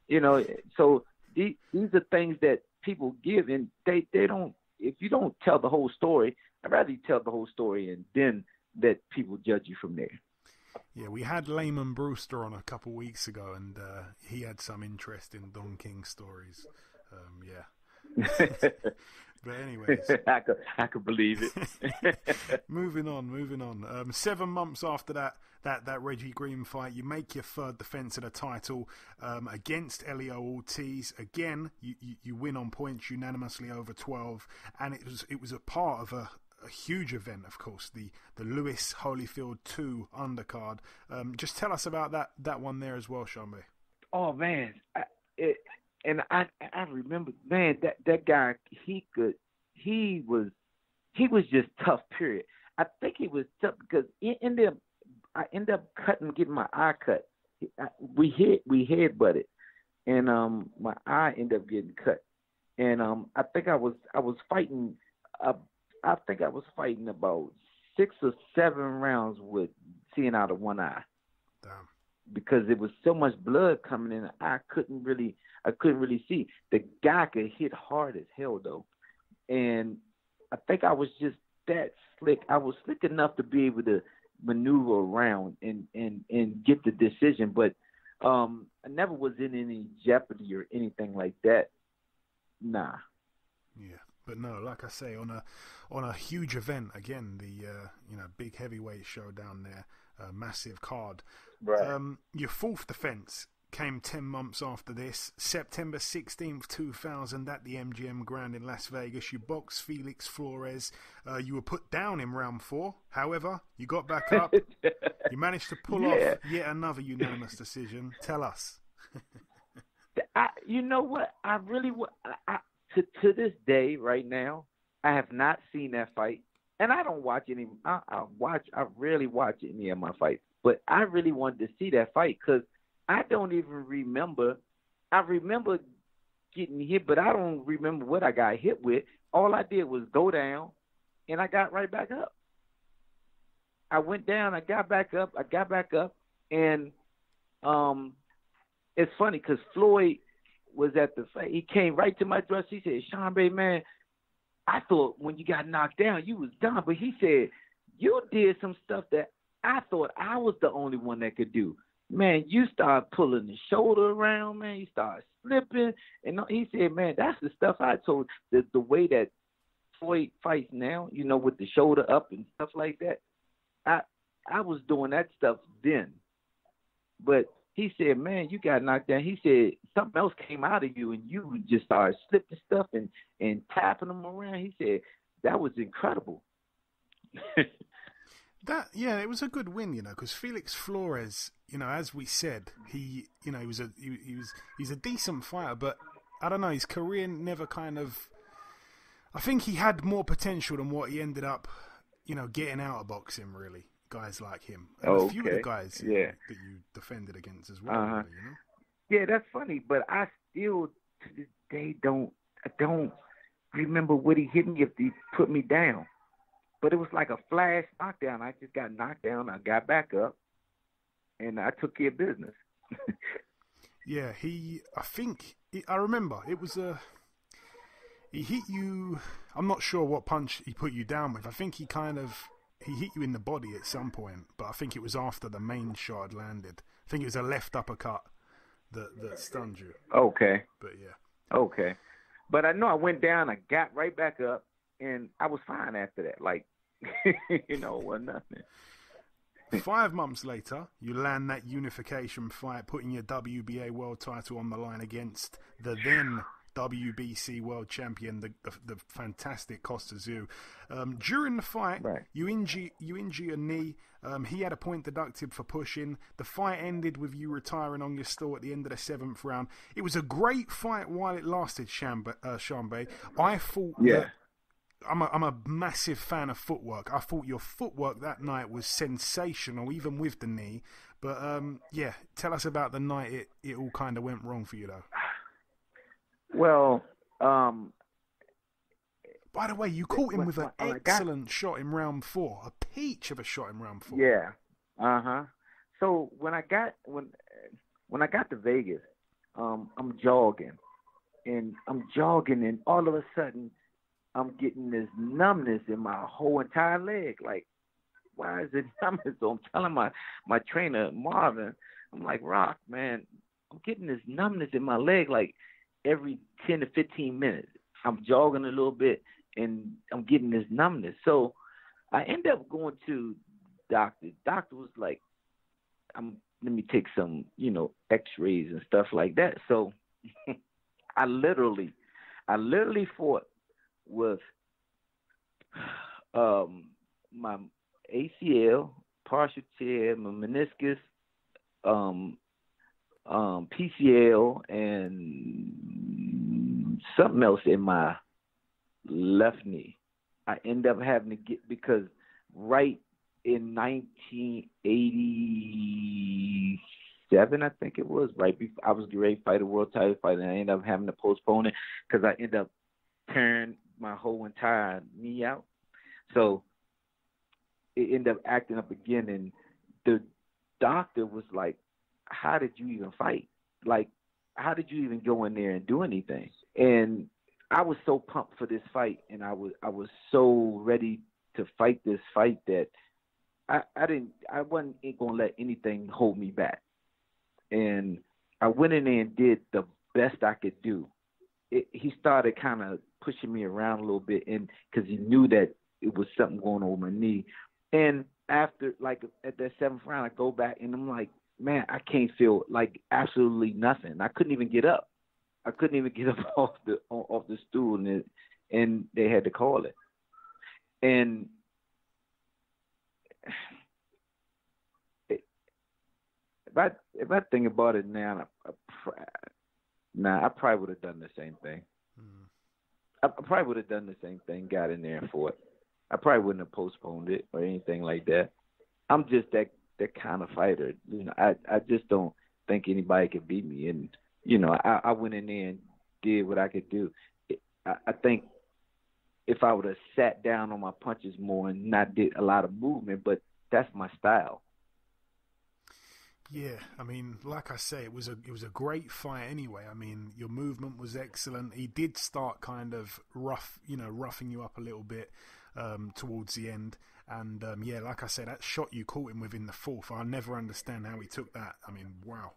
You know, so these are things that people give, and they don't. If you don't tell the whole story, I'd rather you tell the whole story and then let people judge you from there. Yeah, we had Layman Brewster on a couple weeks ago, and he had some interest in Don King stories. Yeah. But anyways, I could believe it. Moving on. 7 months after that Reggie Green fight, you make your third defense of the title against Elio Ortiz. Again, you win on points unanimously over 12, and it was a part of a huge event, of course, the Lewis Holyfield 2 undercard. Just tell us about that one there as well, Shambe. Oh man, I remember, man, that guy, he was just tough, period. I think he was tough because I ended up getting my eye cut. We head-butted, and my eye ended up getting cut. And I think I was fighting about 6 or 7 rounds with seeing out of one eye. Damn. Because there was so much blood coming in, I couldn't really see. The guy could hit hard as hell though, and I think I was just that slick. I was slick enough to be able to maneuver around and get the decision, but I never was in any jeopardy or anything like that. Nah. Yeah. But no, like I say, on a huge event again, the big heavyweight showdown there, massive card. Right. Your fourth defense came 10 months after this, September 16th, 2000, at the MGM Grand in Las Vegas. You boxed Felix Flores. You were put down in round 4. However, you got back up. You managed to pull off yet another unanimous decision. Tell us. You know what? I really to this day, right now, I have not seen that fight, and I don't watch any. I rarely watch any of my fights, but I really wanted to see that fight because I don't even remember. I remember getting hit, but I don't remember what I got hit with. All I did was go down, and I got right back up. I went down, I got back up, and it's funny because Floyd was at the fight. He came right to my dress. He said, "Shambe, man, I thought when you got knocked down, you was done." But he said, "You did some stuff that I thought I was the only one that could do. Man, you start pulling the shoulder around, man. You start slipping." And he said, "Man, that's the stuff I told." The way that Floyd fights now, you know, with the shoulder up and stuff like that, I was doing that stuff then. But he said, "Man, you got knocked down." He said something else came out of you, and you just started slipping stuff and tapping them around. He said that was incredible. It was a good win, because Felix Flores, as we said, he's a decent fighter, but I don't know, his career never kind of. I think he had more potential than what he ended up, getting out of boxing. Really, guys like him, and a few of the guys that you defended against as well. Really, Yeah, that's funny, but I still to this day don't remember what he hit me if he put me down. but it was like a flash knockdown. I just got knocked down. I got back up, and I took care of business. Yeah, I remember it was he hit you. I'm not sure what punch he put you down with. I think he hit you in the body at some point, but I think it was after the main shot had landed. I think it was a left uppercut that stunned you. Okay. But yeah. Okay. But I know I went down, I got right back up, and I was fine after that. Like, it wasn't nothing. 5 months later, you land that unification fight, putting your WBA world title on the line against the then WBC world champion, the fantastic Costa Tszyu. During the fight, right, you injure your knee. He had a point deducted for pushing. The fight ended with you retiring on your stall at the end of the 7th round. It was a great fight while it lasted, Shanbay. I thought that I'm a massive fan of footwork. I thought your footwork that night was sensational, even with the knee. But tell us about the night it all kind of went wrong for you, though. Well, by the way, you caught him with an excellent shot in round 4, a peach of a shot in round 4. Yeah, So when I got to Vegas, I'm jogging, and all of a sudden, I'm getting this numbness in my whole entire leg. Like, why is it numbness? So I'm telling my trainer, Marvin, I'm like, Rock, man, I'm getting this numbness in my leg like every 10 to 15 minutes. I'm jogging a little bit, and I'm getting this numbness. So I end up going to doctor. Doctor was like, let me take some, x-rays and stuff like that. So I literally fought with my ACL, partial tear, my meniscus, PCL, and something else in my left knee. I end up having to get, because right in 1987, I think it was, right before I was ready to fight a world title fight, and I ended up having to postpone it because I ended up tearing my whole entire knee out. So it ended up acting up again, and the doctor was like, how did you even fight? Like, how did you even go in there and do anything? And I was so pumped for this fight, and I was so ready to fight this fight that I wasn't going to let anything hold me back. And I went in there and did the best I could do. He started kind of pushing me around a little bit, and because he knew that it was something going on with my knee. And after, like, at that 7th round, I go back, and I'm like, man, I can't feel, like, absolutely nothing. I couldn't even get up. I couldn't even get up off the stool, and they had to call it. And if I think about it now, I probably would have done the same thing. I probably would have done the same thing, got in there and fought. I probably wouldn't have postponed it or anything like that. I'm just that kind of fighter. I just don't think anybody could beat me. And, I went in there and did what I could do. I think if I would have sat down on my punches more and not did a lot of movement, but that's my style. Yeah, I mean, like I say, it was a great fight anyway. I mean, your movement was excellent. He did start kind of roughing you up a little bit towards the end. And like I said, that shot you caught him with in the 4th, I'll never understand how he took that. I mean, wow.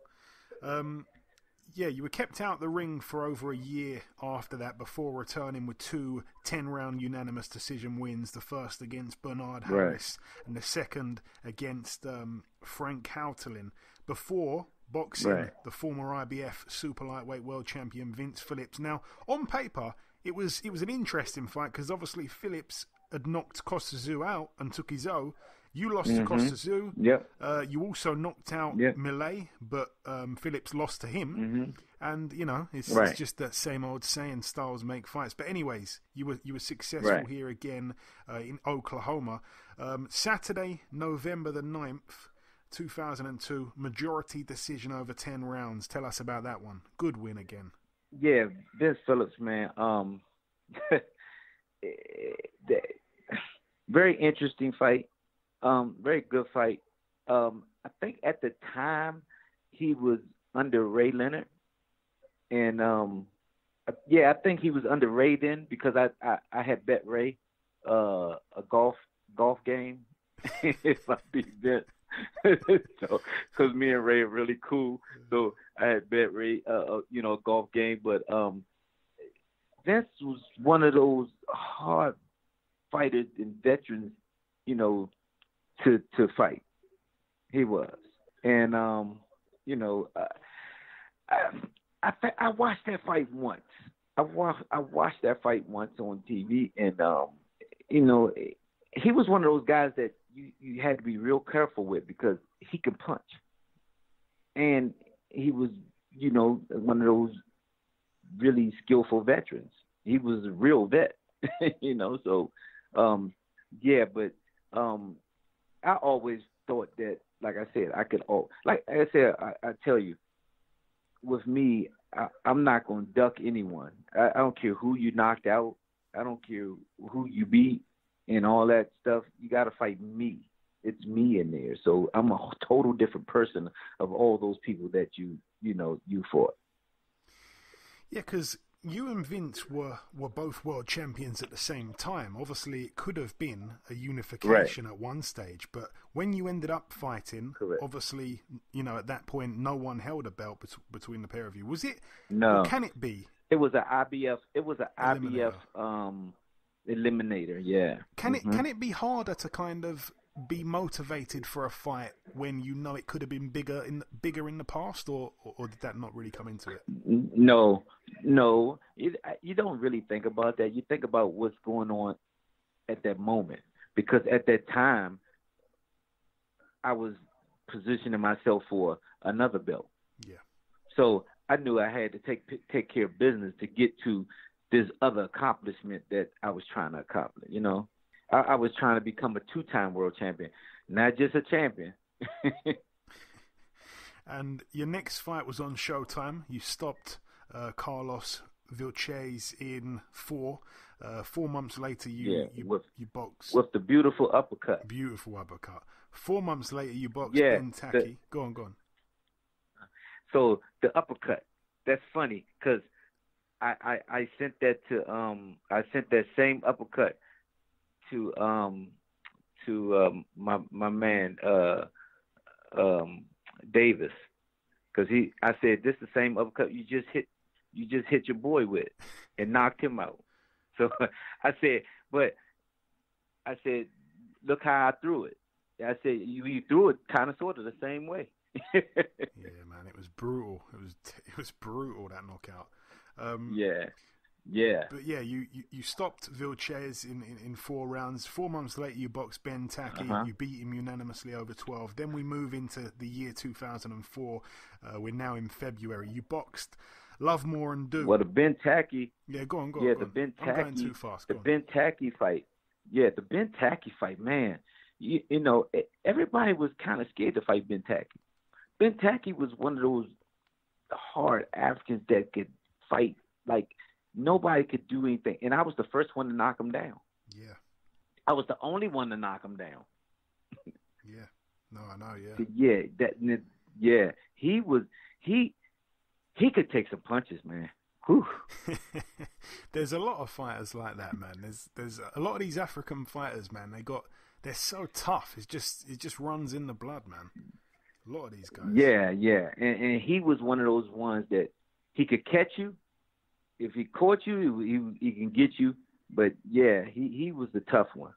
You were kept out the ring for over a year after that before returning with 2 10-round unanimous decision wins, the first against Bernard Harris and the second against Frank Houghton. Before boxing the former IBF super lightweight world champion Vince Phillips. Now, on paper, it was an interesting fight because obviously Phillips had knocked Costa Tszyu out and took his O. You lost to Costa Tszyu. Yep. You also knocked out Millet, but Phillips lost to him. And it's just that same old saying: styles make fights. But anyways, you were successful here again in Oklahoma. Saturday, November the 9th, 2002, majority decision over 10 rounds. Tell us about that one. Good win again. Yeah, Vince Phillips, man. Very interesting fight. Very good fight. I think at the time he was under Ray Leonard, and I think he was under Ray then because I had bet Ray a golf game if I beat Vince. So, because me and Ray are really cool, so I had bet Ray a golf game. But Vince was one of those hard fighters and veterans, to fight. He was, and I watched that fight once. I watched that fight once on TV, and he was one of those guys that you had to be real careful with because he could punch, and he was one of those really skillful veterans. He was a real vet, So, but I always thought that, like I said, I tell you, with me, I'm not going to duck anyone. I don't care who you knocked out. I don't care who you beat and all that stuff. You got to fight me. It's me in there. So I'm a total different person of all those people that you fought. Yeah, because you and Vince were both world champions at the same time. Obviously, it could have been a unification at one stage, but when you ended up fighting, obviously, at that point, no one held a belt between the pair of you. Was it? No. Or can it be? It was an IBF. It was an IBF eliminator. Yeah. Can it be harder to kind of be motivated for a fight when it could have been bigger in the past, or did that not really come into it? No, you don't really think about that. You think about what's going on at that moment, because at that time I was positioning myself for another belt. Yeah. So I knew I had to take care of business to get to this other accomplishment that I was trying to accomplish. I was trying to become a 2-time world champion, not just a champion. And your next fight was on Showtime. You stopped Carlos Vilches in 4. 4 months later, you boxed with the beautiful uppercut. Beautiful uppercut. 4 months later, you boxed Ben Taki. Go on. So the uppercut. That's funny because I sent that to same uppercut to my man Davis, because I said this is the same uppercut you just hit your boy with and knocked him out. So I said look how I threw it. I said you threw it kind of sort of the same way. Yeah, man, it was brutal. It was brutal, that knockout. Yeah. But yeah, you stopped Vilches in 4 rounds. 4 months later, you boxed Ben Taki. You beat him unanimously over 12. Then we move into the year 2004. We're now in February. You boxed Lovemore and Do. Well, the Ben Taki. Yeah, go on. Yeah, the Ben Taki. I'm going too fast. Ben Taki fight. Yeah, the Ben Taki fight, man. You know, everybody was kind of scared to fight Ben Taki. Ben Taki was one of those hard Africans that could fight like nobody could do anything. And I was the first one to knock him down. Yeah. I was the only one to knock him down. Yeah. No, I know, yeah. Yeah. He could take some punches, man. Whew. There's a lot of fighters like that, man. There's a lot of these African fighters, man. They're so tough. It just runs in the blood, man. A lot of these guys. Yeah. And he was one of those ones that he could catch you. If he caught you, he can get you. But yeah, he was the tough one.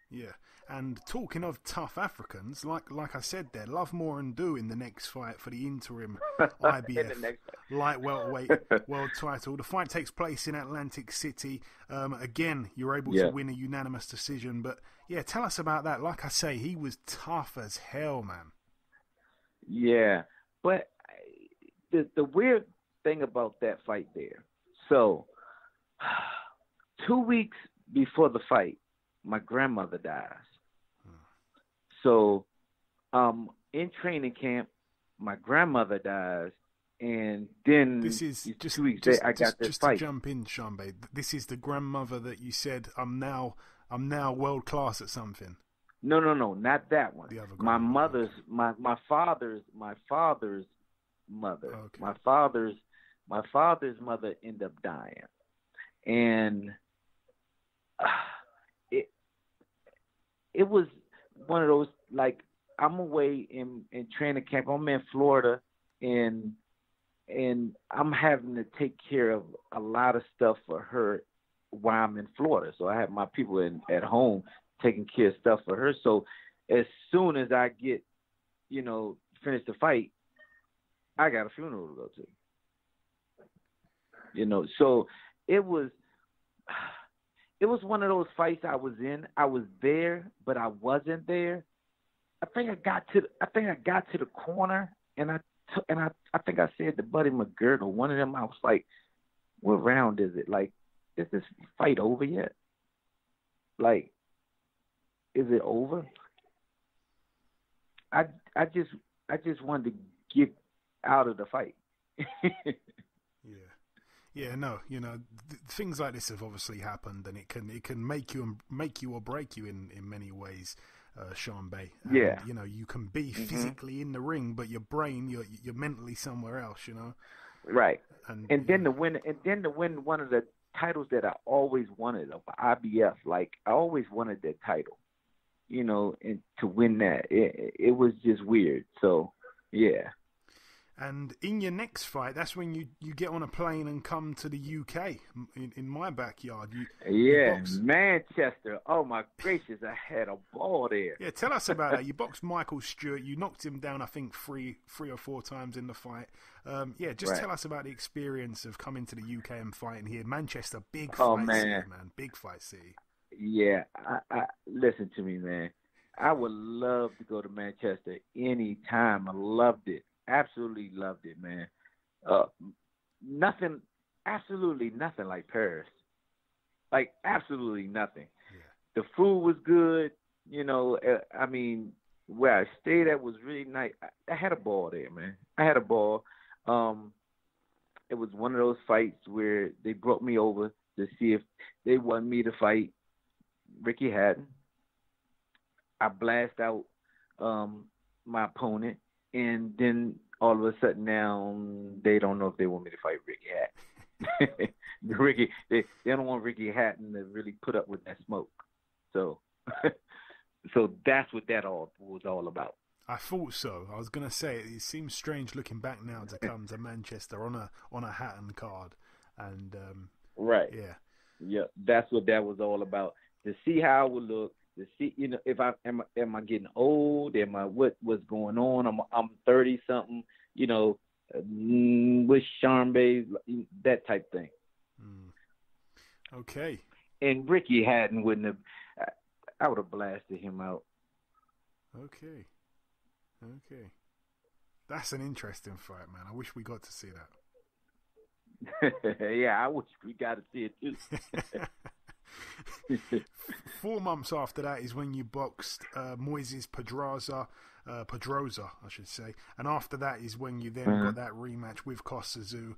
Yeah. And talking of tough Africans, like I said there, Lovemore and Do in the next fight for the interim IBF light welterweight world title. The fight takes place in Atlantic City. Again, you're able to win a unanimous decision. But yeah, tell us about that. Like I say, he was tough as hell, man. Yeah, but the weird thing about that fight there. So, 2 weeks before the fight, my grandmother dies. So, in training camp, my grandmother dies, and then this is 2 weeks later, I got this just fight. To jump in, Shanbay, this is the grandmother that you said, I'm now I'm now world class at something. No, not that one. The other My grandma. mother's, my father's mother. Okay. My father's mother ended up dying, and it was one of those, like, I'm away in training camp. I'm in Florida, and I'm having to take care of a lot of stuff for her while I'm in Florida. So I have my people at home taking care of stuff for her. So as soon as I get, finish the fight, I got a funeral to go to. So it was one of those fights I was in. I was there, but I wasn't there. I think I got to the corner, and I think I said to Buddy McGirt or one of them, I was like, "What round is it? Like, is this fight over yet? Like, is it over?" I just wanted to get out of the fight. Yeah, no, things like this have obviously happened, and it can make you or break you in many ways, Sean Bay. And, yeah, you can be physically in the ring, but your brain, you're mentally somewhere else, Right. And then to win one of the titles that I always wanted of IBF, like I always wanted that title, and to win that, it was just weird. So, yeah. And in your next fight, that's when you get on a plane and come to the UK, in my backyard. You box. Manchester. Oh, my gracious, I had a ball there. Yeah, tell us about that. You boxed Michael Stewart. You knocked him down, I think, three or four times in the fight. Tell us about the experience of coming to the UK and fighting here. Manchester, big fight city, man. Big fight city. Yeah, I listen to me, man. I would love to go to Manchester anytime. I loved it. Absolutely loved it, man. Absolutely nothing like Paris. Like, absolutely nothing. Yeah. The food was good. I mean, where I stayed at was really nice. I had a ball there, man. I had a ball. It was one of those fights where they brought me over to see if they want me to fight Ricky Hatton. I blast out my opponent. And then all of a sudden now they don't know if they want me to fight Ricky Hatton. They don't want Ricky Hatton to really put up with that smoke. So that's what that all was all about. I thought so. I was gonna say it seems strange looking back now to come to Manchester on a Hatton card, and right. Yeah. That's what that was all about. To see how it would look. To see, if am I getting old? Am I what's going on? I'm 30 something. With Sean Bay, that type thing. Okay. And Ricky Hatton wouldn't have. I would have blasted him out. Okay. That's an interesting fight, man. I wish we got to see that. Yeah, I wish we got to see it too. 4 months after that is when you boxed Moises Pedrosa, I should say, and after that is when you then got that rematch with Costa Tszyu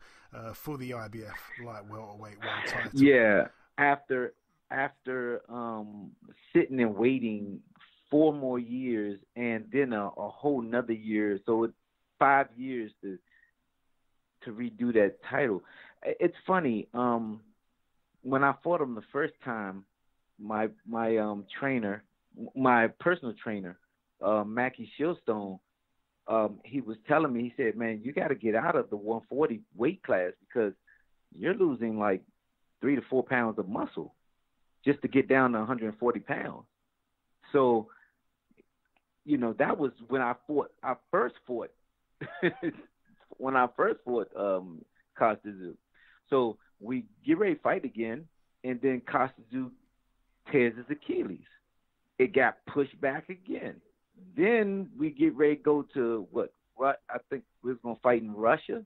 for the IBF light welterweight world title. Yeah, after sitting and waiting 4 more years and then a whole nother year, so it's 5 years to redo that title. It's funny. When I fought him the first time, my trainer, my personal trainer, Mackie Shieldstone, he was telling me, he said, "Man, you got to get out of the 140 weight class because you're losing like 3 to 4 pounds of muscle just to get down to 140 pounds." So, that was when I first fought Costa Tszyu. So we get ready to fight again, and then Costa Tszyu tears his Achilles. It got pushed back again. Then we get ready to go to what I think we was going to fight in Russia.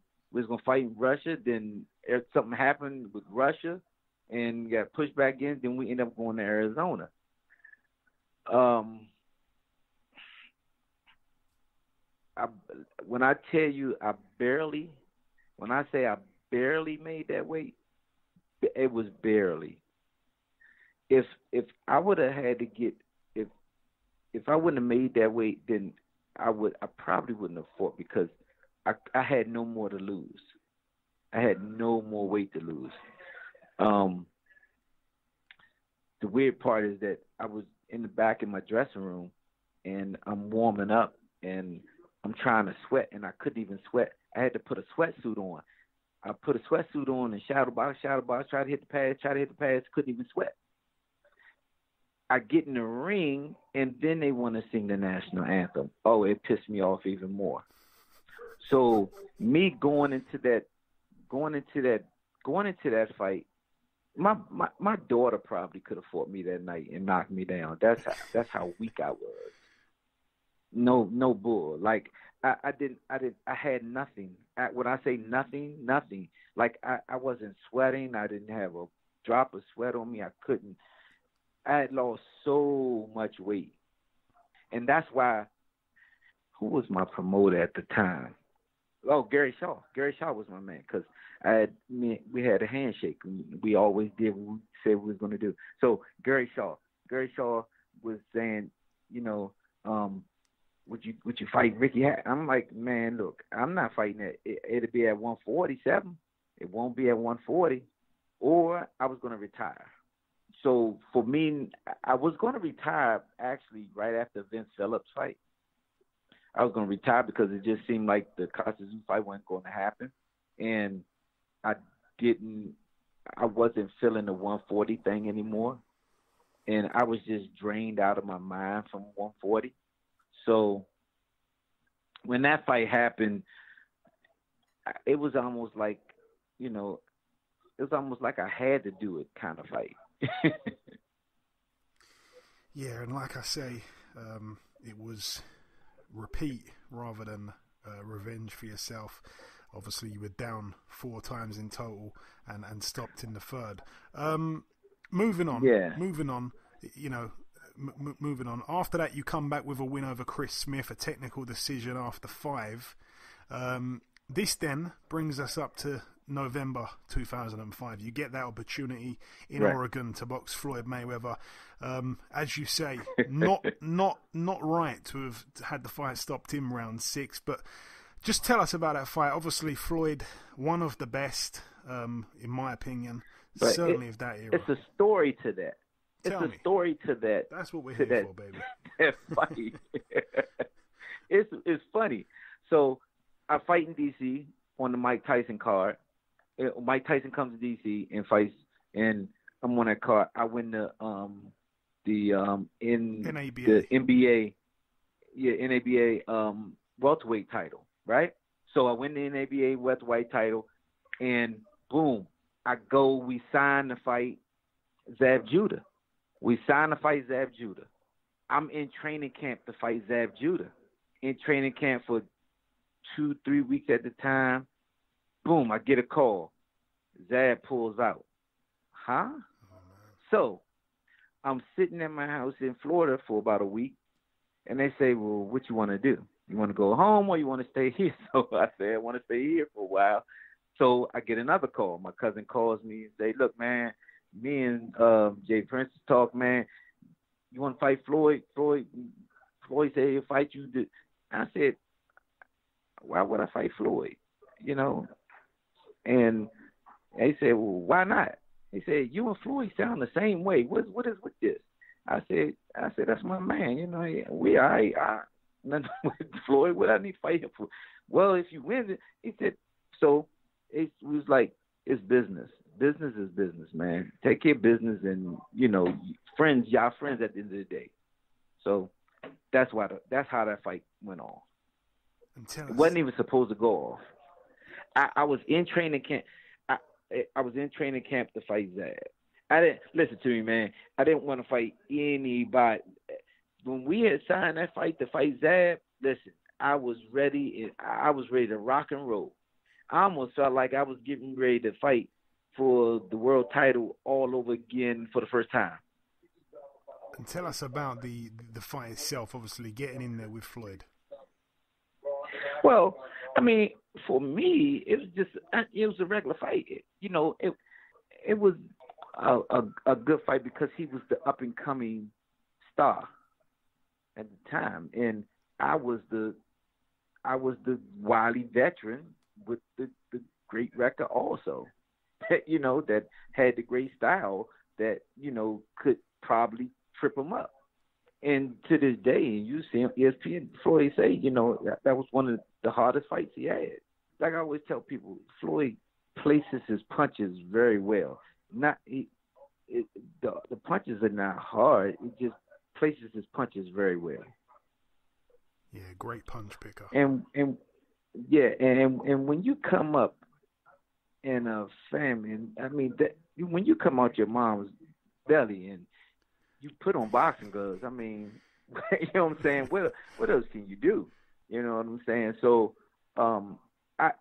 Then something happened with Russia and got pushed back again. Then we ended up going to Arizona. When I tell you I barely made that weight, it was barely. if I would have had to get if I wouldn't have made that weight, then I probably wouldn't have fought because I had no more to lose. I had no more weight to lose. The weird part is that I was in the back of my dressing room and I'm warming up and I'm trying to sweat and I couldn't even sweat. I had to put a sweatsuit on. I put a sweatsuit on and shadow box, tried to hit the pads, couldn't even sweat. I get in the ring and then they want to sing the national anthem. Oh, it pissed me off even more. So me going into that fight, my daughter probably could have fought me that night and knocked me down. That's how weak I was. No bull. Like I had nothing. When I say nothing. Like I wasn't sweating. I didn't have a drop of sweat on me. I had lost so much weight. And that's why, who was my promoter at the time? Oh, Gary Shaw. Gary Shaw was my man because we had a handshake. We always did what we said we was going to do. So Gary Shaw was saying, would you fight Ricky Hatton? I'm like, man, look, I'm not fighting that. It'll be at 147. It won't be at 140. Or I was going to retire. So for me, I was going to retire actually right after Vince Phillips fight. I was going to retire because it just seemed like the Costa fight wasn't going to happen. And I wasn't feeling the 140 thing anymore. And I was just drained out of my mind from 140. So when that fight happened, it was almost like, I had to do it kind of fight. Yeah, and like I say, it was repeat rather than revenge for yourself. Obviously, you were down 4 times in total and stopped in the third. Moving on. Moving on. After that, you come back with a win over Chris Smith, a technical decision after 5. This then brings us up to November 2005. You get that opportunity in Oregon to box Floyd Mayweather. As you say, not right to have had the fight stopped in round 6, but just tell us about that fight. Obviously, Floyd, one of the best, in my opinion, but certainly of that era. It's a story to that. Story to that. That's what we're here for, baby. That fight. It's funny. So I fight in D.C. on the Mike Tyson card. Mike Tyson comes to D.C. and fights, and I'm on that card. I win the NBA welterweight title, right? So I win the NBA welterweight title, and boom, we sign the fight Zab Judah. I'm in training camp to fight Zab Judah. In training camp for 2-3 weeks at the time. Boom, I get a call. Zab pulls out. Huh? So I'm sitting at my house in Florida for about a week, and they say, well, what you want to do? You want to go home or you want to stay here? So I said, I want to stay here for a while. So I get another call. My cousin calls me and say, look, man, me and Jay Prince talk, man. You want to fight Floyd? Floyd said he'll fight you. I said, why would I fight Floyd? And they said, well, why not? He said, you and Floyd sound the same way. What is with this? I said, that's my man. We all right. Nothing with Floyd. What I need to fight him for? Well, if you win it, he said. So it was like, it's business. Business is business, man. Take care of business, and friends, y'all friends at the end of the day. So that's how that fight went off. It wasn't even supposed to go off. I was in training camp. I was in training camp to fight Zab. I didn't listen to me, man. I didn't want to fight anybody. When we had signed that fight to fight Zab, listen, I was ready. I was ready to rock and roll. I almost felt like I was getting ready to fight for the world title all over again for the first time. And tell us about the fight itself. Obviously, getting in there with Floyd. Well, I mean, for me, it was a regular fight. It was a good fight because he was the up and coming star at the time, and I was the wily veteran with the great record also, you know, that had the great style that, you know, could probably trip him up. And to this day, you see him, ESPN, Floyd say, you know, that was one of the hardest fights he had. Like I always tell people, Floyd places his punches very well. The punches are not hard. It just places his punches very well. Yeah, great punch picker. And when you come up in a family, I mean, when you come out your mom's belly and you put on boxing gloves, I mean, you know what I'm saying? What else can you do? You know what I'm saying? So, I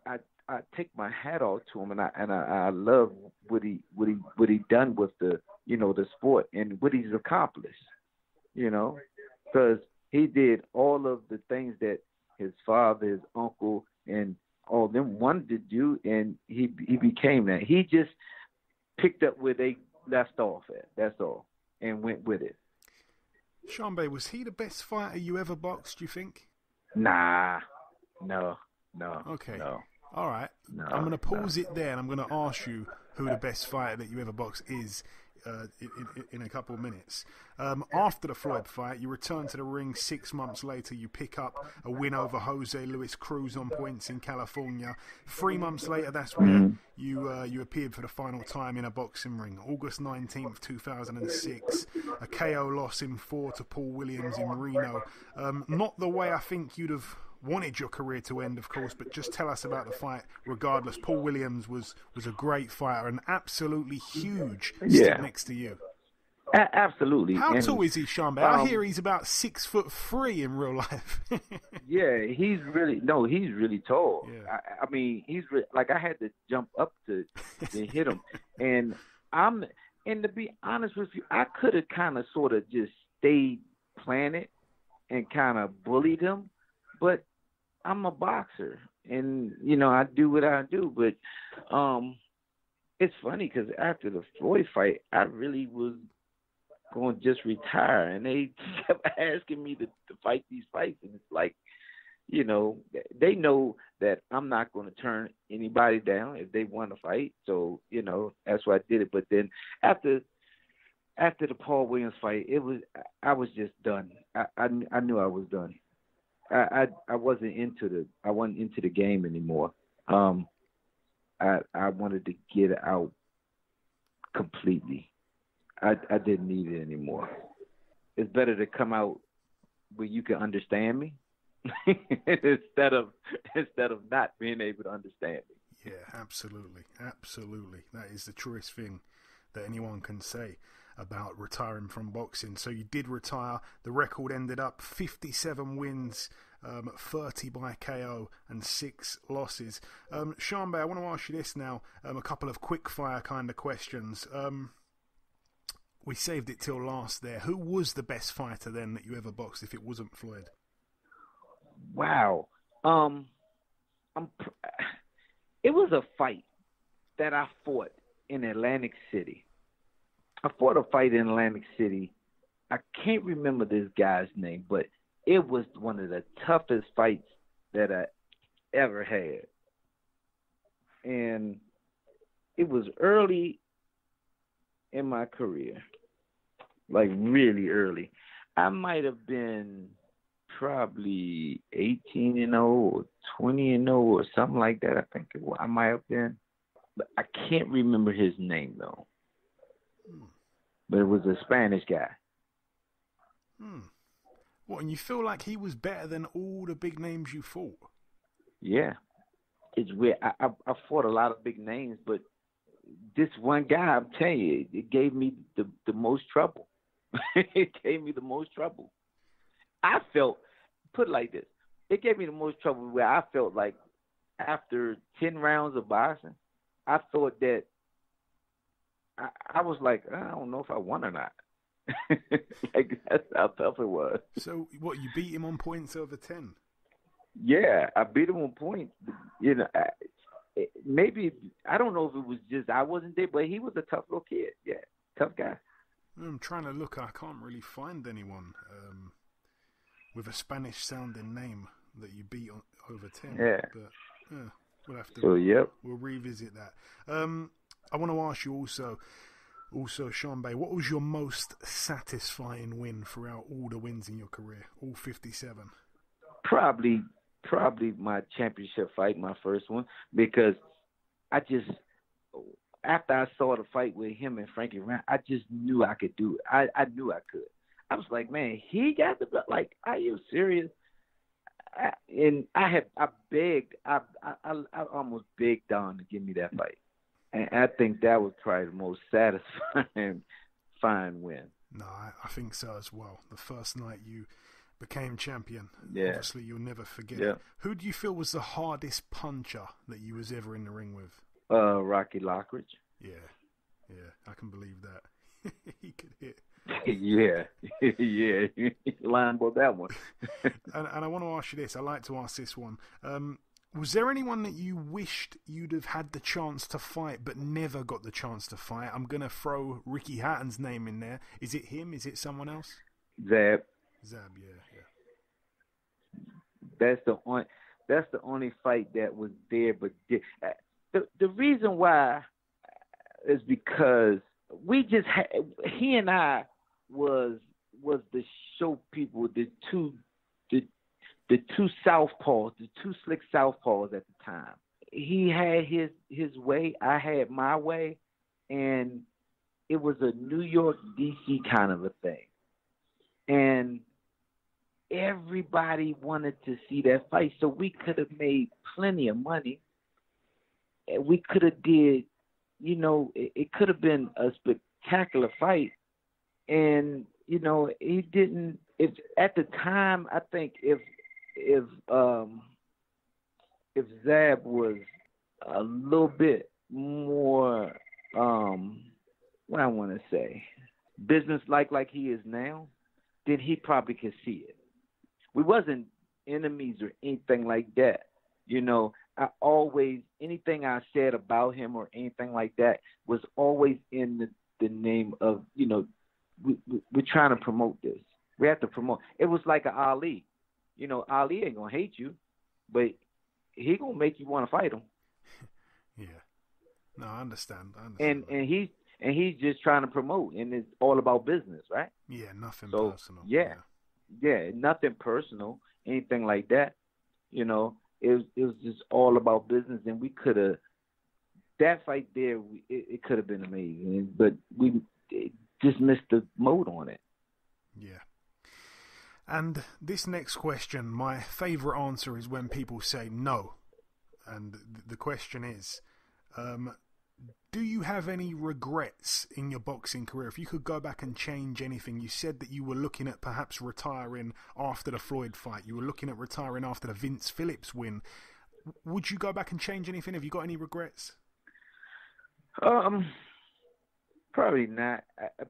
take my hat off to him, and I love what he done with the, you know, the sport and what he's accomplished. You know, because he did all of the things that his father, his uncle, and all of them wanted to do, and he became that. He just picked up where they left off at. That's all. And went with it. Shanbay, was he the best fighter you ever boxed, do you think? Nah. No. Okay. No. All right. No, I'm going to pause it there, and I'm going to ask you who the best fighter that you ever boxed is in a couple of minutes. After the Floyd fight, you return to the ring 6 months later. You pick up a win over Jose Luis Cruz on points in California. 3 months later, that's when you appeared for the final time in a boxing ring. August 19th, 2006. A KO loss in 4 to Paul Williams in Reno. Not the way I think you'd have wanted your career to end, of course, but just tell us about the fight regardless. Paul Williams was a great fighter and absolutely huge sitting next to you. Absolutely. How tall is he, Shanbay? I hear he's about 6'3" in real life. Yeah, he's really tall. Yeah. I mean, he's like I had to jump up to hit him, and to be honest with you, I could have kind of sort of just stayed planted and kind of bullied him, but I'm a boxer, and you know I do what I do. But it's funny because after the Floyd fight, I really was going to just retire, and they kept asking me to fight these fights, and it's like, you know, they know that I'm not going to turn anybody down if they want to fight. So you know that's why I did it. But then after the Paul Williams fight, I was just done. I knew I was done. I wasn't into the game anymore. I wanted to get out completely. I didn't need it anymore. It's better to come out where you can understand me instead of not being able to understand me. Yeah, absolutely. That is the truest thing that anyone can say about retiring from boxing. So you did retire. The record ended up 57 wins, 30 by KO and 6 losses. Shanbay, I want to ask you this now, a couple of quick fire kind of questions. We saved it till last there. Who was the best fighter then that you ever boxed if it wasn't Floyd? Wow. It was a fight that I fought in Atlantic City. I fought a fight in Atlantic City. I can't remember this guy's name, but it was one of the toughest fights that I ever had. And it was early in my career, like really early. I might have been probably 18-0 or 20-0 or something like that. I think I might have been. But I can't remember his name, though. But it was a Spanish guy. What, and you feel like he was better than all the big names you fought? Yeah. It's weird. I fought a lot of big names, but this one guy, I'm telling you, it gave me the most trouble. It gave me the most trouble. I felt, put it like this, it gave me the most trouble where I felt like after 10 rounds of boxing, I thought that I was like, I don't know if I won or not. Like, that's how tough it was. So, what, you beat him on points over 10? Yeah, I beat him on points. You know, maybe I don't know if it was just I wasn't there, but he was a tough little kid. Yeah, tough guy. I'm trying to look. I can't really find anyone with a Spanish-sounding name that you beat over 10. Yeah. But we'll have to. So we'll revisit that. I want to ask you also, Sean Bay, what was your most satisfying win throughout all the wins in your career, all 57? Probably my championship fight, my first one, because after I saw the fight with him and Frankie Rand, I just knew I could do it. I knew I could. I was like, man, he got the belt. Like, are you serious? I almost begged Don to give me that fight, and I think that was probably the most satisfying win. No, I think so as well. The first night you became champion. Yeah. Obviously, you'll never forget it. Who do you feel was the hardest puncher that you was ever in the ring with? Rocky Lockridge. Yeah, I can believe that. He could hit. Yeah, lying about that one. and I want to ask you this. I like to ask this one. Was there anyone that you wished you'd have had the chance to fight but never got the chance to fight? I'm going to throw Ricky Hatton's name in there. Is it him? Is it someone else? Zab, yeah. That's the only fight that was there, but the reason why is because we just had, he and I was the show people, the two southpaws, the two slick southpaws at the time. He had his way, I had my way, and it was a New York, D.C. kind of a thing. And everybody wanted to see that fight, so we could have made plenty of money. And we could have did, it could have been a spectacular fight. And, he didn't, if at the time, I think if Zab was a little bit more, what I want to say, business-like he is now, then he probably could see it. We wasn't enemies or anything like that. I always, anything I said about him or anything like that was always in the name of, we're trying to promote this. We have to promote. It was like an Ali. Ali ain't going to hate you, but he going to make you want to fight him. Yeah. No, I understand. And he's just trying to promote, and it's all about business, right? Yeah, nothing personal. Yeah, nothing personal, anything like that. It was just all about business, and we could have, that fight there, it could have been amazing, but we just missed the mode on it. Yeah. And this next question, my favorite answer is when people say no. And the question is, do you have any regrets in your boxing career? If you could go back and change anything, you said that you were looking at perhaps retiring after the Floyd fight. You were looking at retiring after the Vince Phillips win. Would you go back and change anything? Have you got any regrets? Probably not.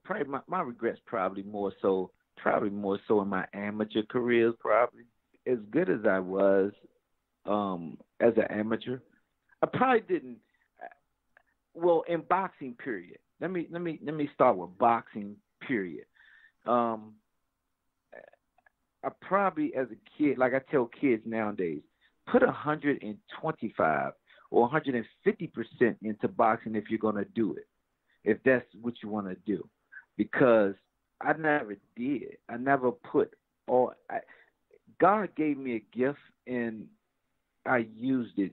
Probably my regrets probably more so in my amateur careers. Probably as good as I was as an amateur, I probably didn't. Well, in boxing, period. Let me start with boxing, period. I probably, as a kid, like I tell kids nowadays, put 125 or 150% into boxing if you're gonna do it, if that's what you want to do, because I never did. I never put all. God gave me a gift, and I used it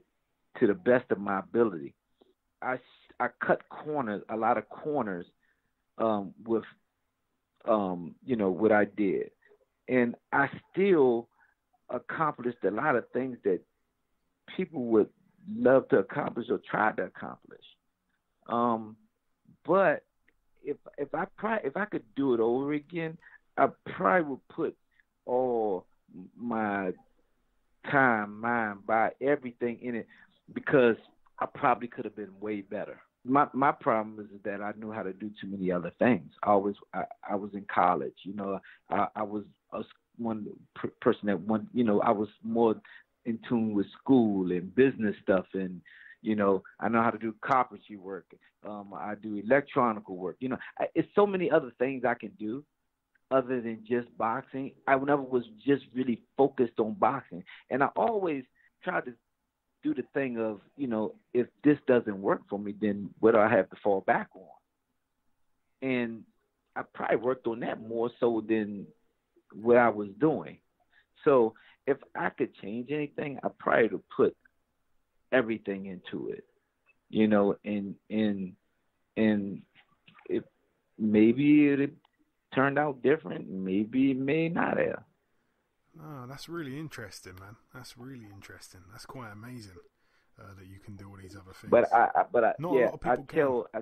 to the best of my ability. I cut corners, a lot of corners, with what I did, and I still accomplished a lot of things that people would love to accomplish or try to accomplish. But if I could do it over again, I probably would put all my time, mind, body, everything in it, because I probably could have been way better. My problem is that I knew how to do too many other things. I was in college, I was one person that I was more in tune with school and business stuff, and I know how to do carpentry work. I do electronical work. It's so many other things I can do other than just boxing. I never was just really focused on boxing. And I always tried to do the thing of, if this doesn't work for me, then what do I have to fall back on? And I probably worked on that more so than what I was doing. So if I could change anything, I probably would put everything into it, and if maybe it turned out different, maybe it may not have. Oh, that's really interesting, man. That's really interesting. That's quite amazing that you can do all these other things. But I Not a lot of people I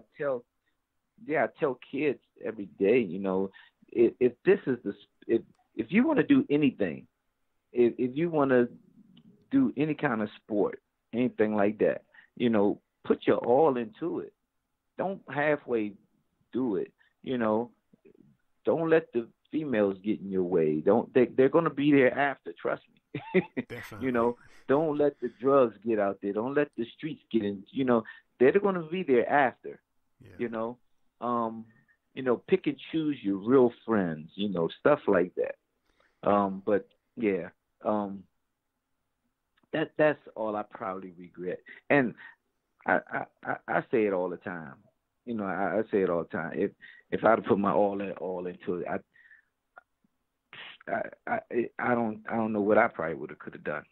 tell kids every day, if this is if you want to do anything, if you want to do any kind of sport, anything like that, put your all into it. Don't halfway do it. Don't let the females get in your way. They're going to be there after. Trust me. Definitely. Don't let the drugs get out there. Don't let the streets get in. They're going to be there after. Yeah. Pick and choose your real friends. Stuff like that. But yeah. That's all I probably regret. And I say it all the time. I say it all the time. If I'd put my all into it, I don't know what I probably could have done.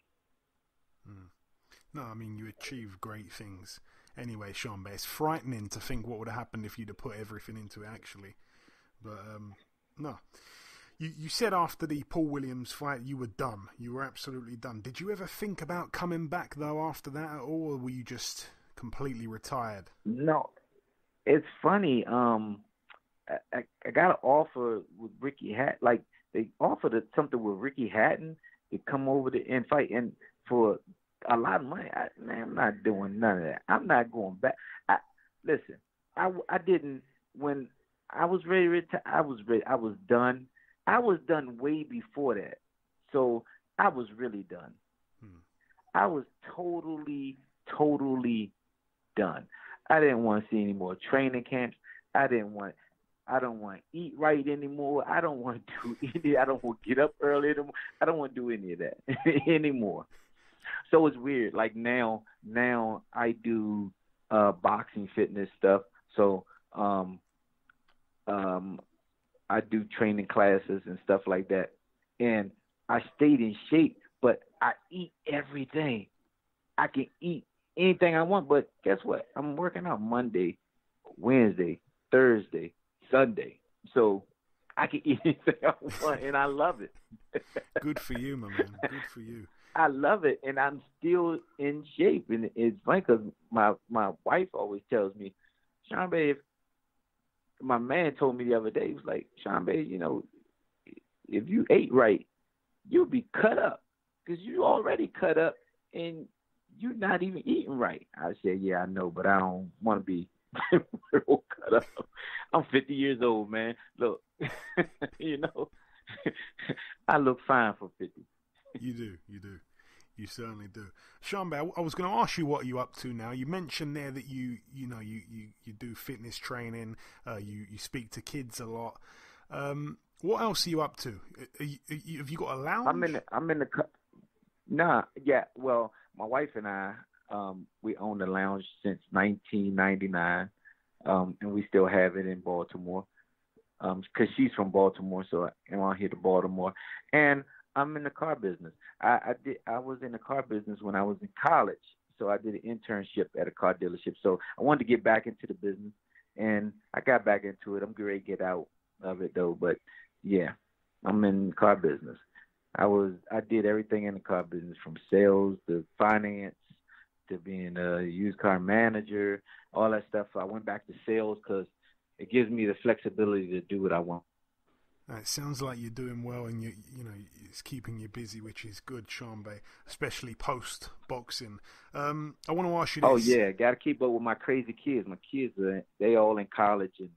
No, I mean, you achieved great things. Anyway, Sean, but it's frightening to think what would have happened if you'd have put everything into it, actually. But no. You said after the Paul Williams fight you were done. You were absolutely done. Did you ever think about coming back, though, after that at all, or were you just completely retired? No. It's funny. I got an offer with Ricky Hatton. Like, they offered something with Ricky Hatton to come over and fight. And for a lot of money, I'm not doing none of that. I'm not going back. Listen, I didn't, when I was ready to retire, I was ready. I was done. I was done way before that. So I was really done. I was totally done. I didn't want to see any more training camps. I don't want to eat right anymore. I don't want to do any. I don't want to get up early anymore. I don't want to do any of that anymore. So it's weird. Like now I do boxing fitness stuff. So I do training classes and stuff like that. And I stayed in shape, but I eat everything. I can eat anything I want, but guess what? I'm working out Monday, Wednesday, Thursday, Sunday. So I can eat anything I want, and I love it. Good for you, my man. Good for you. I love it, and I'm still in shape. And it's funny because my wife always tells me, Sean Bay, my man told me the other day, he was like, Sean Bay, if you ate right, you'll be cut up because you already cut up and you're not even eating right. I said, yeah, I know, but I don't want to be real cut up. I'm 50 years old, man. Look, I look fine for 50. You do. You certainly do. Sean Bay, I was going to ask you what you're up to now. You mentioned there that you do fitness training. You speak to kids a lot. What else are you up to? Have you got a lounge? I'm in the. Nah, yeah. Well, my wife and I, we own the lounge since 1999, and we still have it in Baltimore. Because she's from Baltimore, so I'm out here to Baltimore, and I'm in the car business. I was in the car business when I was in college, so I did an internship at a car dealership. So I wanted to get back into the business, and I got back into it. I'm ready to get out of it though, but yeah, I'm in the car business. I did everything in the car business, from sales to finance to being a used car manager, all that stuff. So I went back to sales because it gives me the flexibility to do what I want. It sounds like you're doing well, and it's keeping you busy, which is good, Sean Bay, especially post boxing. I want to ask you this. Oh yeah, got to keep up with my crazy kids. My kids they all in college, and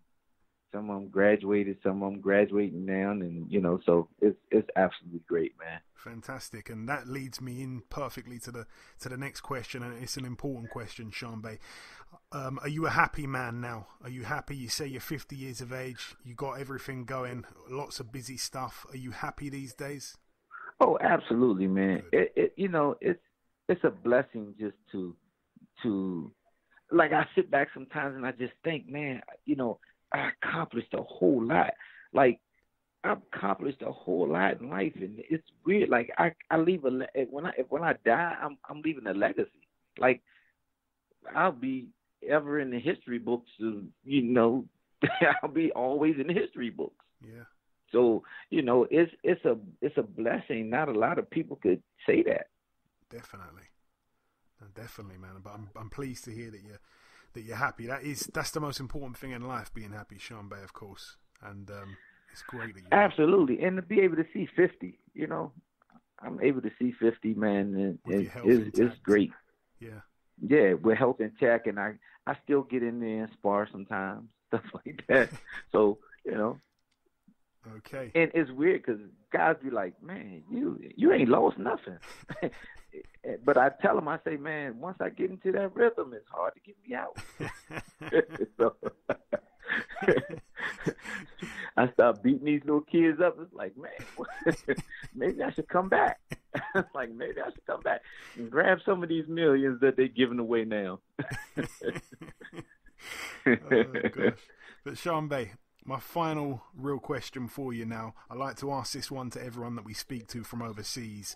Some of them graduated, some of them graduating now, and so it's absolutely great, man. Fantastic, and that leads me in perfectly to the next question, and it's an important question, Shanbay. Are you a happy man now? Are you happy? You say you're 50 years of age. You got everything going, lots of busy stuff. Are you happy these days? Oh, absolutely, man. It's a blessing just to like, I sit back sometimes and I just think, man, I accomplished a whole lot. Like, I've accomplished a whole lot in life, and it's weird. Like, I leave when I die, I'm leaving a legacy. Like, I'll be ever in the history books. I'll be always in the history books. Yeah. So it's a blessing. Not a lot of people could say that. Definitely. No, definitely, man. But I'm pleased to hear that you're happy. That's the most important thing in life, being happy, Shanbay, of course. And it's great that you absolutely, and to be able to see 50, I'm able to see 50, man, and it's great. Yeah. Yeah, with health intact, and I still get in there and spar sometimes, stuff like that. So Okay. And it's weird because guys be like, man, you ain't lost nothing. But I tell them, I say, man, once I get into that rhythm, it's hard to get me out. So I start beating these little kids up. It's like, man, maybe I should come back. Like, maybe I should come back and grab some of these millions that they're giving away now. Oh, gosh. But Shanbay, my final real question for you now. I like to ask this one to everyone that we speak to from overseas.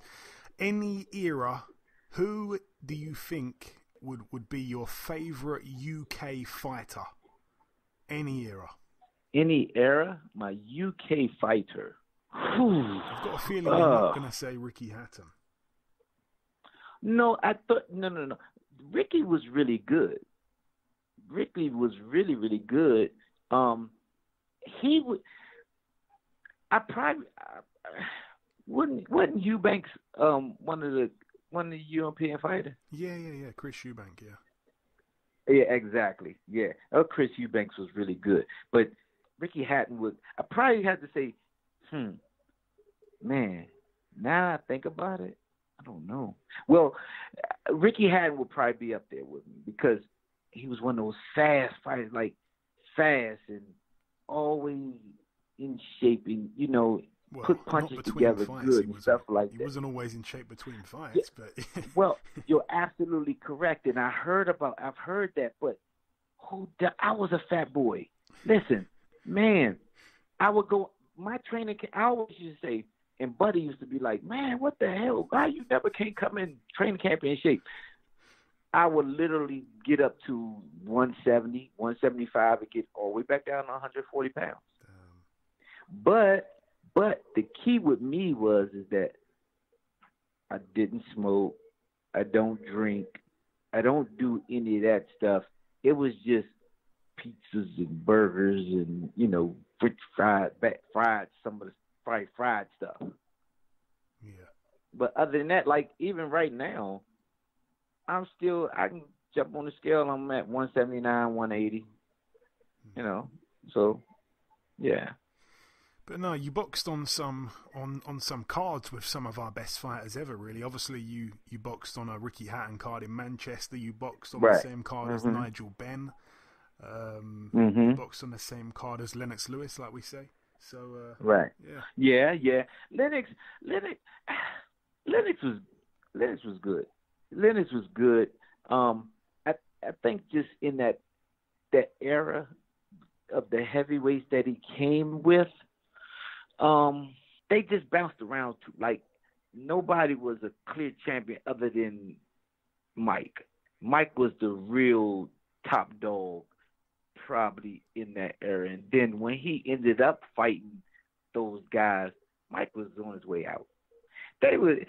Any era, who do you think would be your favourite UK fighter? Any era. Any era? My UK fighter. I've got a feeling you're not going to say Ricky Hatton. No, I thought no. Ricky was really good. Ricky was really, really good. He would. I probably wasn't Eubanks one of the European fighters. Yeah. Chris Eubank, yeah. Yeah, exactly. Yeah, Chris Eubanks was really good, but Ricky Hatton would. I probably had to say, man. Now I think about it, I don't know. Well, Ricky Hatton would probably be up there with me because he was one of those fast fighters, like fast and always in shape, and put punches together good and stuff like that. He wasn't always in shape between fights, but well, you're absolutely correct, and I've heard that, but I was a fat boy. Listen, man, I would go. My trainer, I always used to say, and Buddy used to be like, man, what the hell? Why you never can't come in training camp in shape? I would literally get up to 170, 175, and get all the way back down to 140 pounds. But the key with me is that I didn't smoke, I don't drink, I don't do any of that stuff. It was just pizzas and burgers and fried some of the fried stuff. Yeah. But other than that, like even right now, I can jump on the scale. I'm at 179, 180. So yeah. But no, you boxed on some cards with some of our best fighters ever, really. Obviously, you boxed on a Ricky Hatton card in Manchester. You boxed on the same card as Nigel Benn. You boxed on the same card as Lennox Lewis, like we say. So right. Yeah. Lennox was good. Lennox was good. I think just in that era of the heavyweights that he came with, they just bounced around too. Like nobody was a clear champion other than Mike. Mike was the real top dog probably in that era. And then when he ended up fighting those guys, Mike was on his way out. They would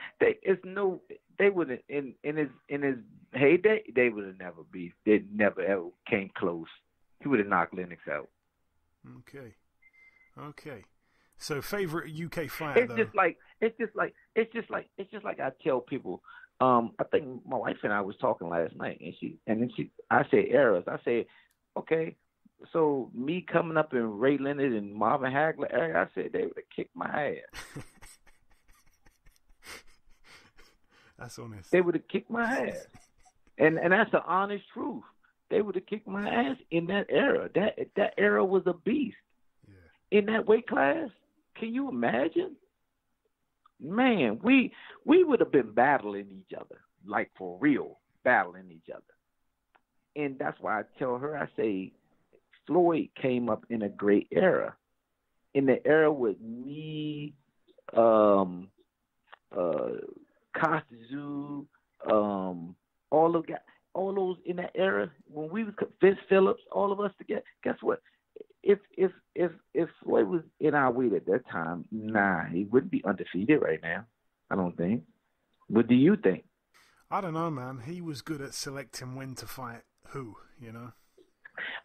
in his heyday, they would have never beat. They never ever came close. He would have knocked Lennox out. Okay. So favorite UK fighter? It's just like I tell people. I think my wife and I was talking last night, and I said eras. I said, okay, So me coming up in Ray Leonard and Marvin Hagler area, I said they would have kicked my ass. That's honest. They would have kicked my ass. And that's the honest truth. They would have kicked my ass in that era. That era was a beast. Yeah. In that weight class. Can you imagine? Man, we would have been battling each other, like for real, battling each other. And that's why I tell her, I say, Floyd came up in a great era. In the era with me, Costa Zoo, all those in that era when we was Vince Phillips, all of us together. Guess what? If Floyd was in our weight at that time, he wouldn't be undefeated right now. I don't think. What do you think? I don't know, man. He was good at selecting when to fight who, you know?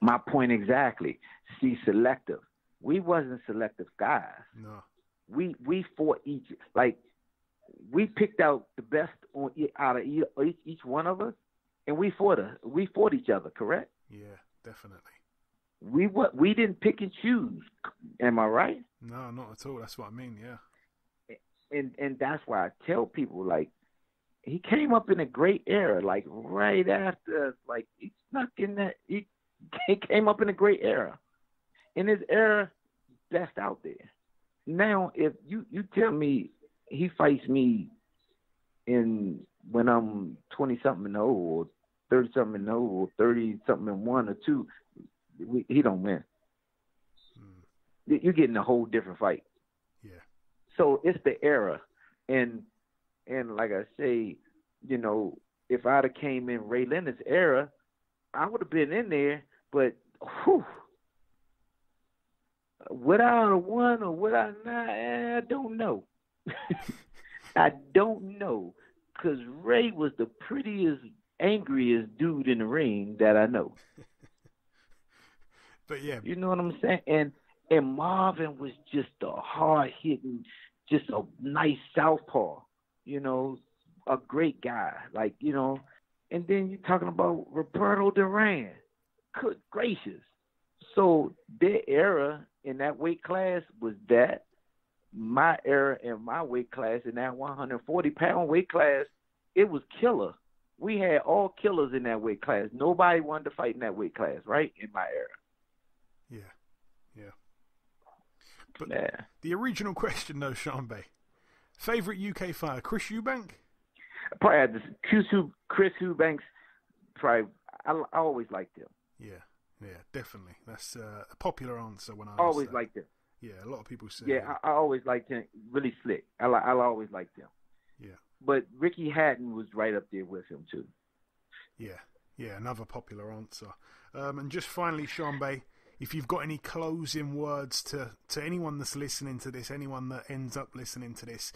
My point exactly. See, selective. We wasn't selective guys. No. We fought each, like, we picked out the best out of each one of us, and we fought each other, correct? Yeah, definitely. We didn't pick and choose. Am I right? No, not at all. That's what I mean, yeah. And that's why I tell people, like, he came up in a great era, like right after, like, he snuck in that, he came up in a great era. In his era, best out there. Now, if you tell me he fights me when I'm 20-something and 0 or 30-something and 0 or 30-something and 1 or 2, he don't win. You're getting a whole different fight. Yeah. So it's the era. And like I say, you know, if I'd have came in Ray Leonard's era, I would have been in there, but would I have won or would I not? I don't know. I don't know, because Ray was the prettiest, angriest dude in the ring that I know. But yeah, you know what I'm saying. And Marvin was just a hard hitting, just a nice southpaw. You know, a great guy. Like, you know, and then you're talking about Roberto Duran. Good gracious. So their era in that weight class was that. My era in my weight class, in that 140-pound weight class, it was killer. We had all killers in that weight class. Nobody wanted to fight in that weight class, right? In my era. Yeah. But the original question, though, Sean Bay, favorite UK fighter, Chris Eubank? Probably had Chris Eubanks. Probably, I always liked him. Yeah, definitely. That's a popular answer when I always liked him. Yeah, a lot of people say. Yeah, I always liked him. Really slick. I always liked him. Yeah. But Ricky Hatton was right up there with him too. Yeah, another popular answer. And just finally, Sean Bay, if you've got any closing words to anyone that's listening to this, anyone that ends up listening to this,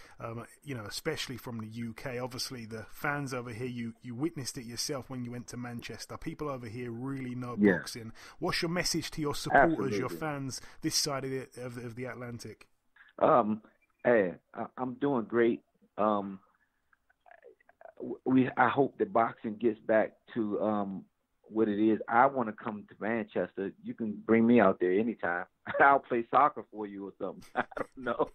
you know, especially from the UK, obviously the fans over here, you witnessed it yourself when you went to Manchester. People over here really know boxing. What's your message to your supporters, Absolutely. your fans this side of the Atlantic? Hey, I'm doing great. I hope that boxing gets back to what it is. I want to come to Manchester. You can bring me out there anytime. I'll play soccer for you or something. I don't know.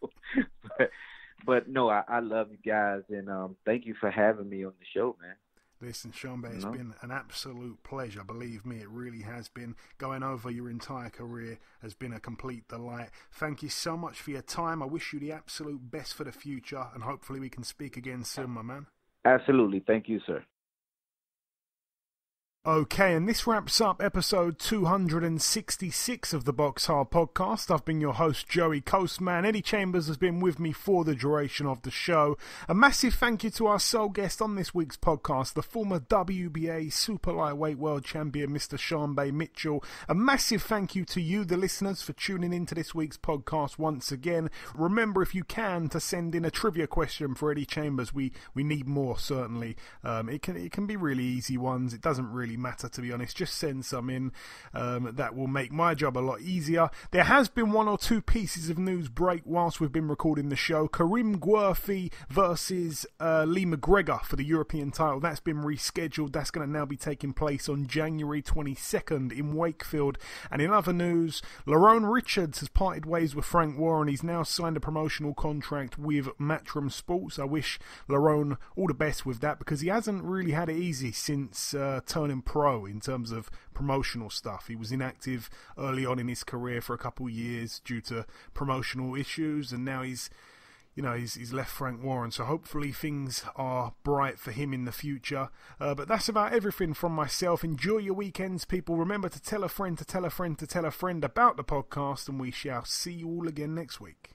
but no, I love you guys, and thank you for having me on the show, man. Listen, Sean Bay, it's been an absolute pleasure. Believe me, it really has been. Going over your entire career has been a complete delight. Thank you so much for your time. I wish you the absolute best for the future, and hopefully we can speak again soon, my man. Absolutely. Thank you, sir. Okay, and this wraps up episode 266 of the Box Hard Podcast. I've been your host, Joey Coastman. Eddie Chambers has been with me for the duration of the show. A massive thank you to our sole guest on this week's podcast, the former WBA Super Lightweight World Champion, Mr. Sean Bay Mitchell. A massive thank you to you, the listeners, for tuning into this week's podcast once again. Remember, if you can, to send in a trivia question for Eddie Chambers. We need more, certainly. It can be really easy ones. It doesn't really really matter, to be honest. Just send some in. That will make my job a lot easier. There has been one or two pieces of news break whilst we've been recording the show. Karim Guerfi versus Lee McGregor for the European title. That's been rescheduled. That's going to now be taking place on January 22nd in Wakefield. And in other news, Lerone Richards has parted ways with Frank Warren. He's now signed a promotional contract with Matchroom Sports. I wish Lerone all the best with that, because he hasn't really had it easy since turning pro in terms of promotional stuff. He was inactive early on in his career for a couple of years due to promotional issues, and now he's left Frank Warren, so hopefully things are bright for him in the future. But that's about everything from myself. Enjoy your weekends, people. Remember to tell a friend to tell a friend to tell a friend about the podcast, and we shall see you all again next week.